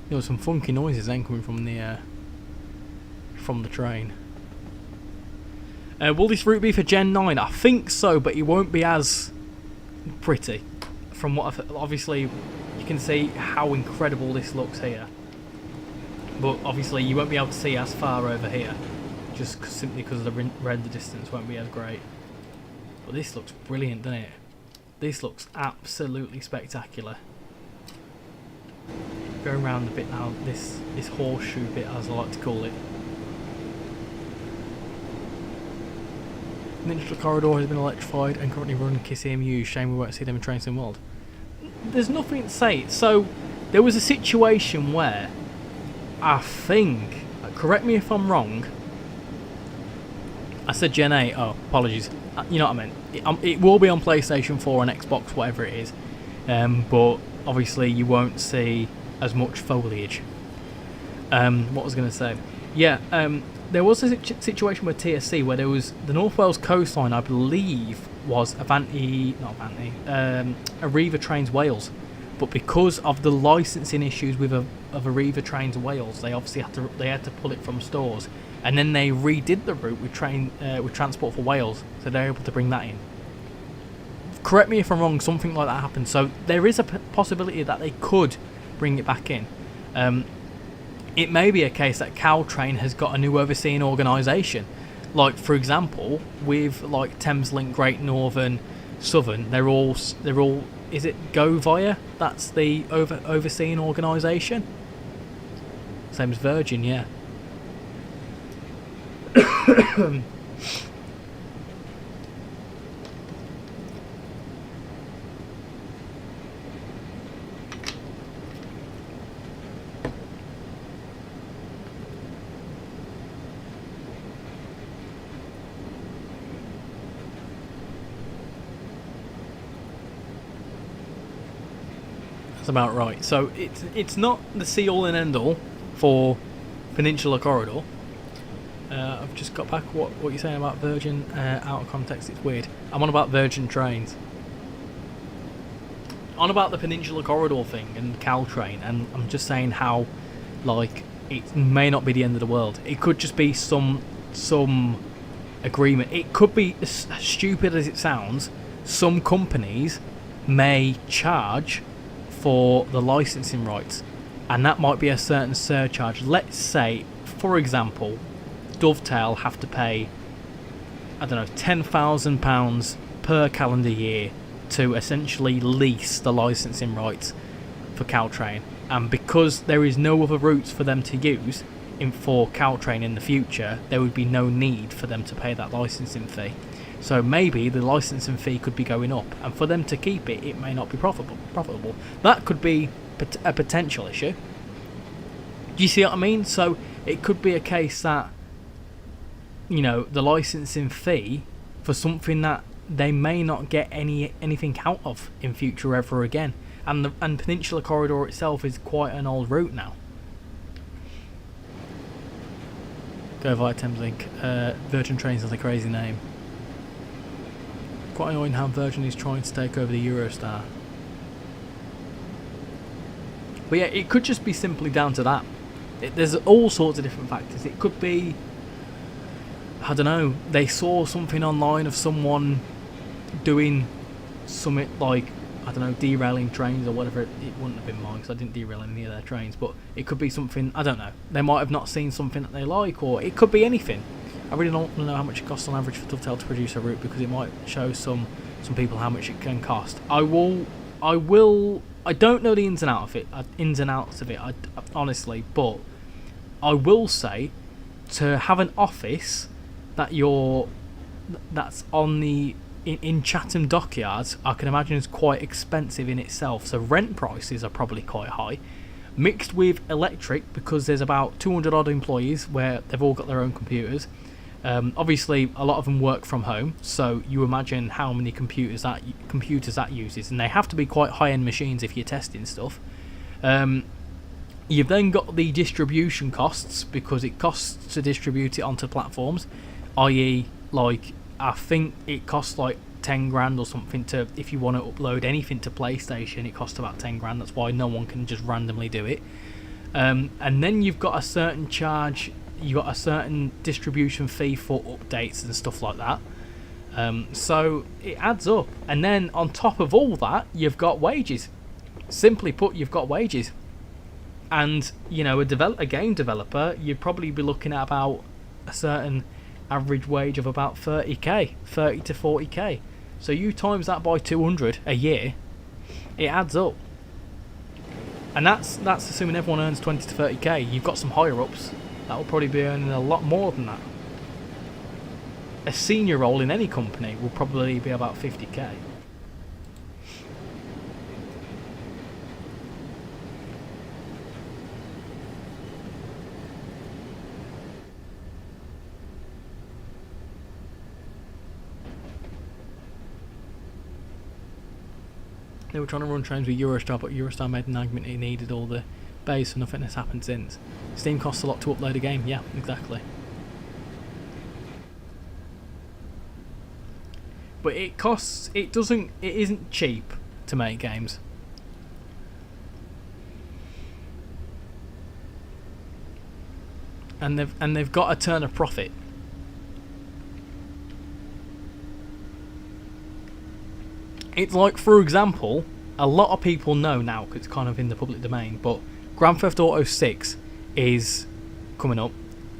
There were some funky noises then coming from the train. Will this route be for Gen 9? I think so, but it won't be as pretty. From what obviously you can see how incredible this looks here, but obviously you won't be able to see as far over here, just simply because the render distance won't be as great. But this looks brilliant, doesn't it? This looks absolutely spectacular. Going around a bit now, this horseshoe bit, as I like to call it. Peninsular Corridor has been electrified and currently run KISS EMU. Shame we won't see them in Trains in World. There's nothing to say. So there was a situation where I think, correct me if I'm wrong, I said Gen 8. Oh, apologies. You know what I meant. It will be on PlayStation 4 and Xbox, whatever it is. But obviously you won't see as much foliage. What was I going to say? Yeah, there was a situation with TSC where there was the North Wales coastline, I believe, was Arriva Trains Wales, but because of the licensing issues with of Arriva Trains Wales, they obviously had to pull it from stores, and then they redid the route with Transport for Wales, so they're able to bring that in. Correct me if I'm wrong, something like that happened. So there is a possibility that they could bring it back in. It may be a case that Caltrain has got a new overseeing organisation. Like, for example, with like Thameslink, Great Northern, Southern, they're all is it Go Via? That's the overseeing organisation. Same as Virgin, yeah. That's about right. So it's not the see all and end all for Peninsula Corridor. I've just got back what you're saying about Virgin out of context. It's weird. I'm on about Virgin Trains. On about the Peninsula Corridor thing and Caltrain, and I'm just saying how, like, it may not be the end of the world. It could just be some agreement. It could be as stupid as it sounds. Some companies may charge for the licensing rights, and that might be a certain surcharge. Let's say, for example, Dovetail have to pay, I don't know, £10,000 per calendar year to essentially lease the licensing rights for Caltrain, and because there is no other routes for them to use for Caltrain in the future, there would be no need for them to pay that licensing fee. So maybe the licensing fee could be going up, and for them to keep it, it may not be profitable. That could be a potential issue. Do you see what I mean? So it could be a case that, you know, the licensing fee for something that they may not get anything out of in future ever again. And Peninsula Corridor itself is quite an old route now. Go via Thameslink. Virgin Trains has a crazy name. Quite annoying how Virgin is trying to take over the Eurostar. But yeah, it could just be simply down to that. There's all sorts of different factors. It could be, I don't know, they saw something online of someone doing something like, I don't know, derailing trains or whatever. It wouldn't have been mine because I didn't derail any of their trains, but it could be something, I don't know. They might have not seen something that they like, or it could be anything. I really don't know how much it costs on average for Dovetail to produce a route, because it might show some people how much it can cost. I don't know the ins and outs of it, honestly, but I will say, to have an office that's on the in Chatham Dockyards, I can imagine is quite expensive in itself. So rent prices are probably quite high, mixed with electric, because there's about 200 odd employees where they've all got their own computers. Obviously, a lot of them work from home, so you imagine how many computers that uses, and they have to be quite high-end machines if you're testing stuff. You've then got the distribution costs, because it costs to distribute it onto platforms, i.e., like, I think it costs like 10 grand or something to, if you want to upload anything to PlayStation, it costs about 10 grand. That's why no one can just randomly do it. And then you've got a certain charge. You got a certain distribution fee for updates and stuff like that. So it adds up. And then on top of all that, you've got wages. Simply put, you've got wages. And, you know, a game developer, you'd probably be looking at about a certain average wage of about 30k, 30 to 40k. So you times that by 200 a year, it adds up. And that's assuming everyone earns 20 to 30k. You've got some higher ups that will probably be earning a lot more than that. A senior role in any company will probably be about 50k. They were trying to run trains with Eurostar, but Eurostar made an argument it needed all the bays, so nothing has happened since. Steam costs a lot to upload a game. Yeah, exactly. But it isn't cheap to make games. And they've got to turn a profit. It's like, for example, a lot of people know now, because it's kind of in the public domain, but Grand Theft Auto 6 is coming up,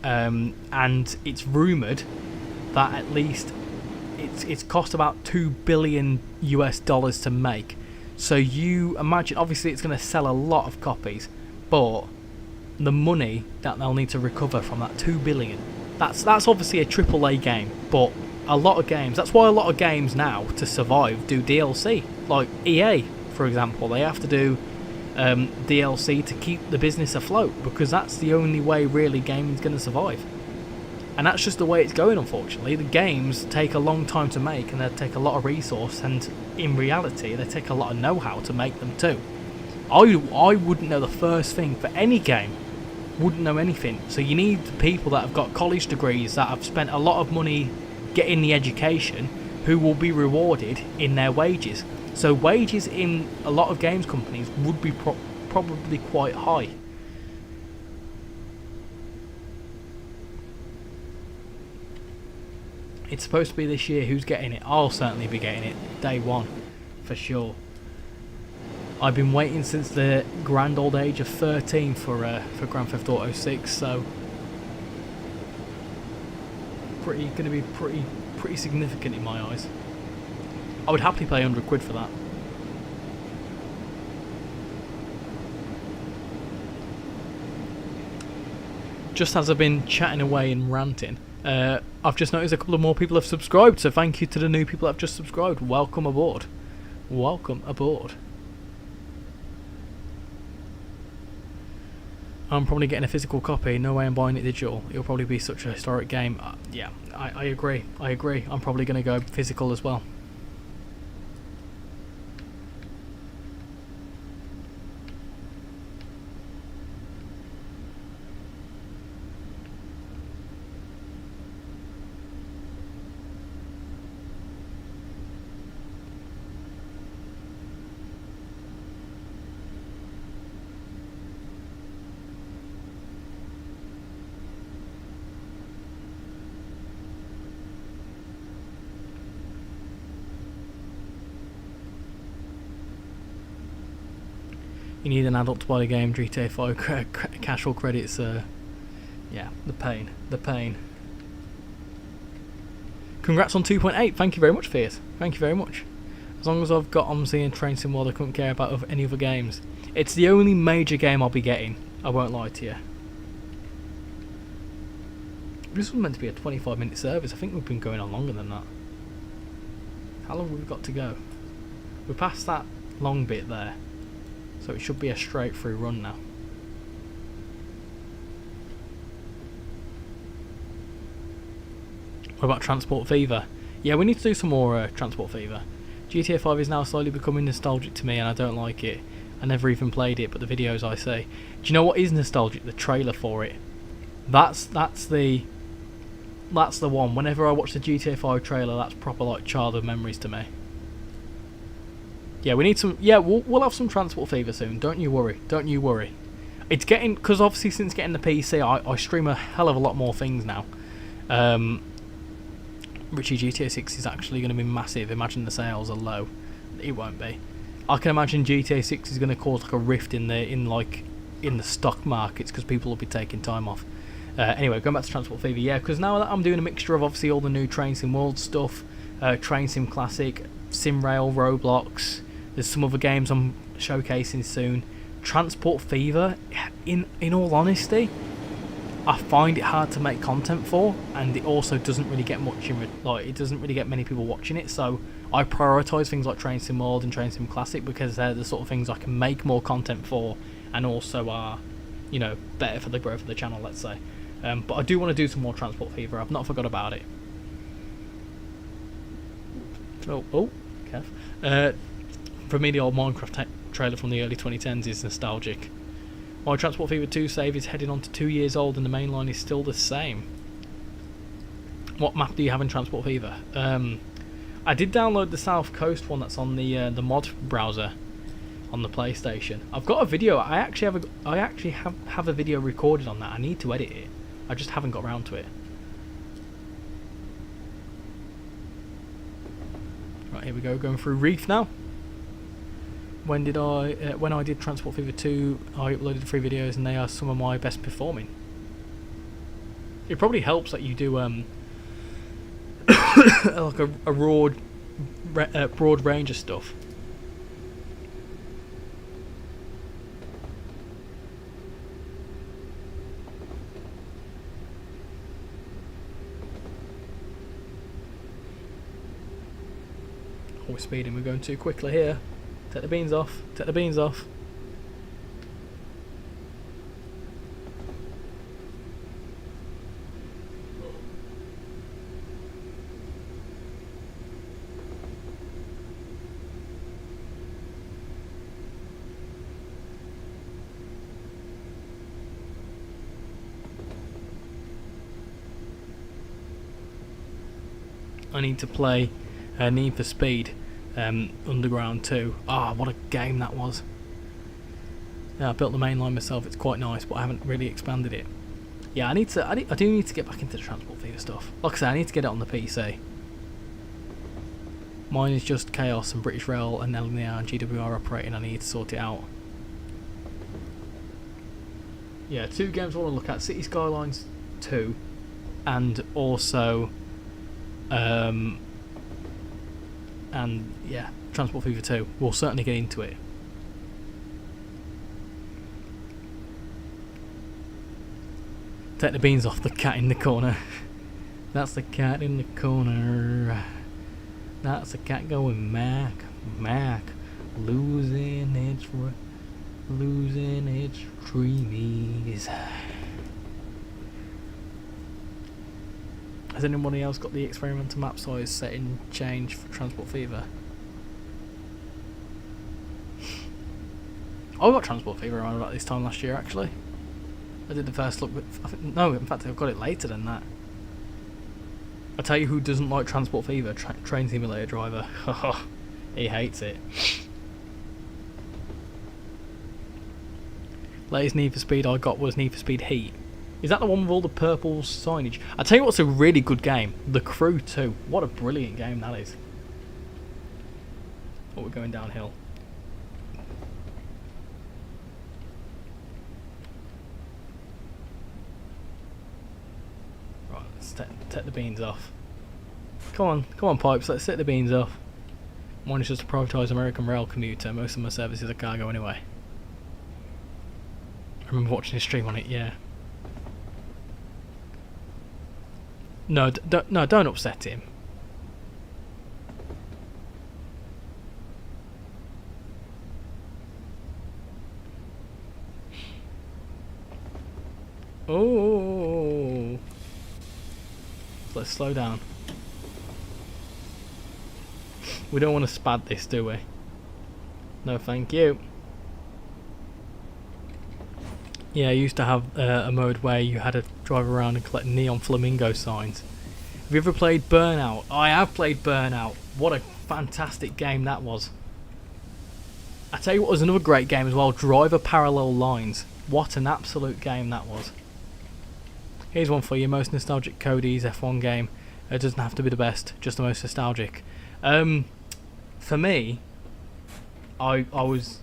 and it's rumoured that at least it's cost about $2 billion to make. So you imagine, obviously it's going to sell a lot of copies, but the money that they'll need to recover from that $2 billion That's obviously a AAA game, but a lot of games. That's why a lot of games now to survive do DLC. Like EA, for example, they have to do DLC to keep the business afloat because that's the only way really gaming's going to survive. And that's just the way it's going, unfortunately. The games take a long time to make and they take a lot of resource, and in reality they take a lot of know-how to make them too. I wouldn't know the first thing for any game, wouldn't know anything. So you need the people that have got college degrees, that have spent a lot of money getting the education, who will be rewarded in their wages. So wages in a lot of games companies would be probably quite high. It's supposed to be this year. Who's getting it? I'll certainly be getting it day one, for sure. I've been waiting since the grand old age of 13 for Grand Theft Auto 6, so going to be pretty significant in my eyes. I would happily pay £100 for that. Just as I've been chatting away and ranting, I've just noticed a couple of more people have subscribed, so thank you to the new people that have just subscribed. Welcome aboard. Welcome aboard. I'm probably getting a physical copy. No way I'm buying it digital. It'll probably be such a historic game. Yeah, I agree. I agree. I'm probably going to go physical as well. You need an adult to buy the game. GTA 5 casual credits. Yeah, the pain. Congrats on 2.8. Thank you very much, Fierce. Thank you very much. As long as I've got OMSI and Train Sim World, I couldn't care about any other games. It's the only major game I'll be getting. I won't lie to you. This was meant to be a 25-minute service. I think we've been going on longer than that. How long have we got to go? We're past that long bit there. So it should be a straight through run now. What about Transport Fever? Yeah, we need to do some more Transport Fever. GTA 5 is now slowly becoming nostalgic to me and I don't like it. I never even played it, but the videos I see. Do you know what is nostalgic? The trailer for it. That's the one. Whenever I watch the GTA 5 trailer, that's proper like childhood memories to me. Yeah, we need some. Yeah, we'll have some Transport Fever soon. Don't you worry. Don't you worry. It's getting, because obviously since getting the PC, I stream a hell of a lot more things now. Richie, GTA 6 is actually going to be massive. Imagine the sales are low. It won't be. I can imagine GTA 6 is going to cause like a rift in the stock markets because people will be taking time off. Anyway, going back to Transport Fever, yeah, because now that I'm doing a mixture of obviously all the new Train Sim World stuff, Train Sim Classic, SimRail, Roblox. There's some other games I'm showcasing soon. Transport Fever, in all honesty, I find it hard to make content for, and it also doesn't really get much it doesn't really get many people watching it. So I prioritise things like Train Sim World and Train Sim Classic because they're the sort of things I can make more content for, and also are, better for the growth of the channel. Let's say, but I do want to do some more Transport Fever. I've not forgot about it. Oh, Kev. For me, the old Minecraft trailer from the early 2010s is nostalgic. My Transport Fever 2 save is heading on to 2 years old and the main line is still the same. What map do you have in Transport Fever? I did download the South Coast one that's on the mod browser on the PlayStation. I've got a video. I actually have a video recorded on that. I need to edit it. I just haven't got around to it. Right, here we go. Going through Reef now. When I did Transport Fever 2, I uploaded 3 videos and they are some of my best performing. It probably helps that you do like a broad range of stuff. we're speeding. We're going too quickly here. Take the beans off. Take the beans off. I need to play Need for Speed Underground 2. Ah, what a game that was. Yeah, I built the main line myself. It's quite nice, but I haven't really expanded it. Yeah, I do need to get back into the Transport Fever stuff. Like I say, I need to get it on the PC. Mine is just Chaos and RichyRail and LNR and GWR operating. I need to sort it out. Yeah, 2 games I want to look at: City Skylines 2, and also and yeah, Transport Fever 2. We'll certainly get into it. Take the beans off the cat in the corner. That's the cat in the corner. That's the cat going Mac, Mac, losing its dreamies. Has anybody else got the experimental map size setting change for Transport Fever? I got Transport Fever around about this time last year, actually. I did the first look, but no, in fact, I've got it later than that. I tell you who doesn't like Transport Fever: Train Simulator Driver. He hates it. Latest Need for Speed I got was Need for Speed Heat. Is that the one with all the purple signage? I tell you what's a really good game: The Crew 2. What a brilliant game that is. Oh, we're going downhill. Right, let's take the beans off. Come on, pipes. Let's take the beans off. Mine is just a privatised American rail commuter. Most of my services are cargo anyway. I remember watching a stream on it. Yeah. No, don't upset him. Oh, let's slow down. We don't want to spad this, do we? No, thank you. Yeah, I used to have a mode where you had to drive around and collect neon flamingo signs. Have you ever played Burnout? I have played Burnout. What a fantastic game that was. I tell you what was another great game as well: Driver Parallel Lines. What an absolute game that was. Here's one for you: most nostalgic Cody's F1 game. It doesn't have to be the best, just the most nostalgic. For me, I loved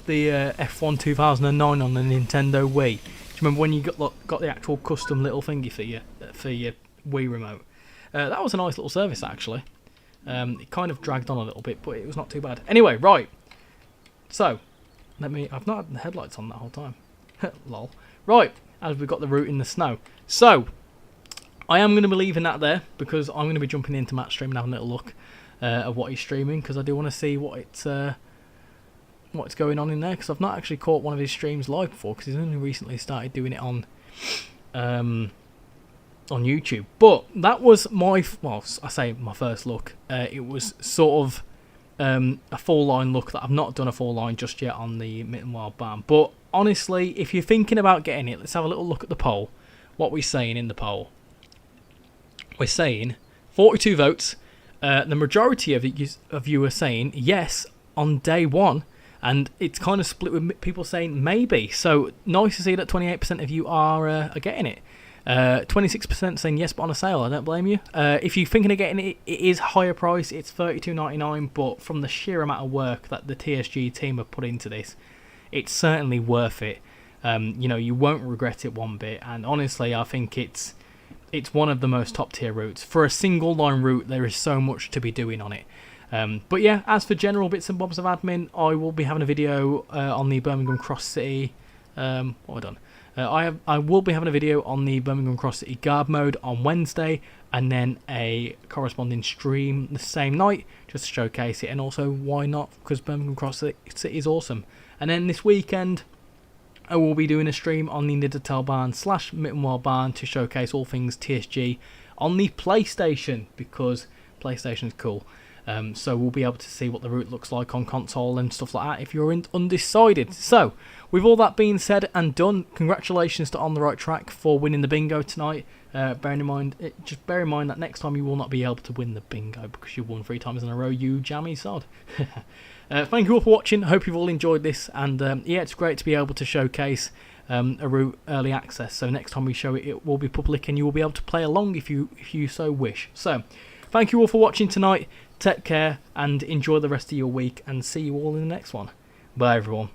the F1 2009 on the Nintendo Wii. Do you remember when you got the actual custom little thingy for your Wii remote? That was a nice little service, actually. It kind of dragged on a little bit, but it was not too bad. Anyway, right. So, I've not had the headlights on that whole time. Lol. Right, as we've got the route in the snow. So, I am going to be leaving that there because I'm going to be jumping into Matt's stream and having a little look at what he's streaming, because I do want to see what's going on in there, because I've not actually caught one of his streams live before, because he's only recently started doing it on YouTube. But that was my first look. It was sort of a full line look that I've not done a full line just yet on the Mittenwaldbahn. But honestly, if you're thinking about getting it, let's have a little look at the poll. What we're saying in the poll. We're saying 42 votes. The majority of you are saying yes on day one, and it's kind of split with people saying maybe. So nice to see that 28% of you are getting it. 26% saying yes, but on a sale. I don't blame you. If you're thinking of getting it, it is higher price. It's $32.99, but from the sheer amount of work that the TSG team have put into this, it's certainly worth it. You won't regret it one bit. And honestly, I think it's one of the most top tier routes. For a single line route, there is so much to be doing on it. But yeah, as for general bits and bobs of admin, I will be having a video on the Birmingham Cross City. What have I done? I will be having a video on the Birmingham Cross City Guard mode on Wednesday. and then a corresponding stream the same night just to showcase it. And also, why not, because Birmingham Cross City is awesome. And then this weekend I will be doing a stream on the Mittenwaldbahn / Mittenwaldbahn to showcase all things TSG on the PlayStation, because PlayStation is cool. So we'll be able to see what the route looks like on console and stuff like that if you're undecided. So, with all that being said and done, congratulations to On The Right Track for winning the bingo tonight. Just bear in mind that next time you will not be able to win the bingo because you won 3 times in a row, you jammy sod. Thank you all for watching. Hope you've all enjoyed this, and yeah, it's great to be able to showcase a route early access. So next time we show it, it will be public and you will be able to play along if you so wish. So, thank you all for watching tonight. Take care and enjoy the rest of your week, and see you all in the next one. Bye everyone.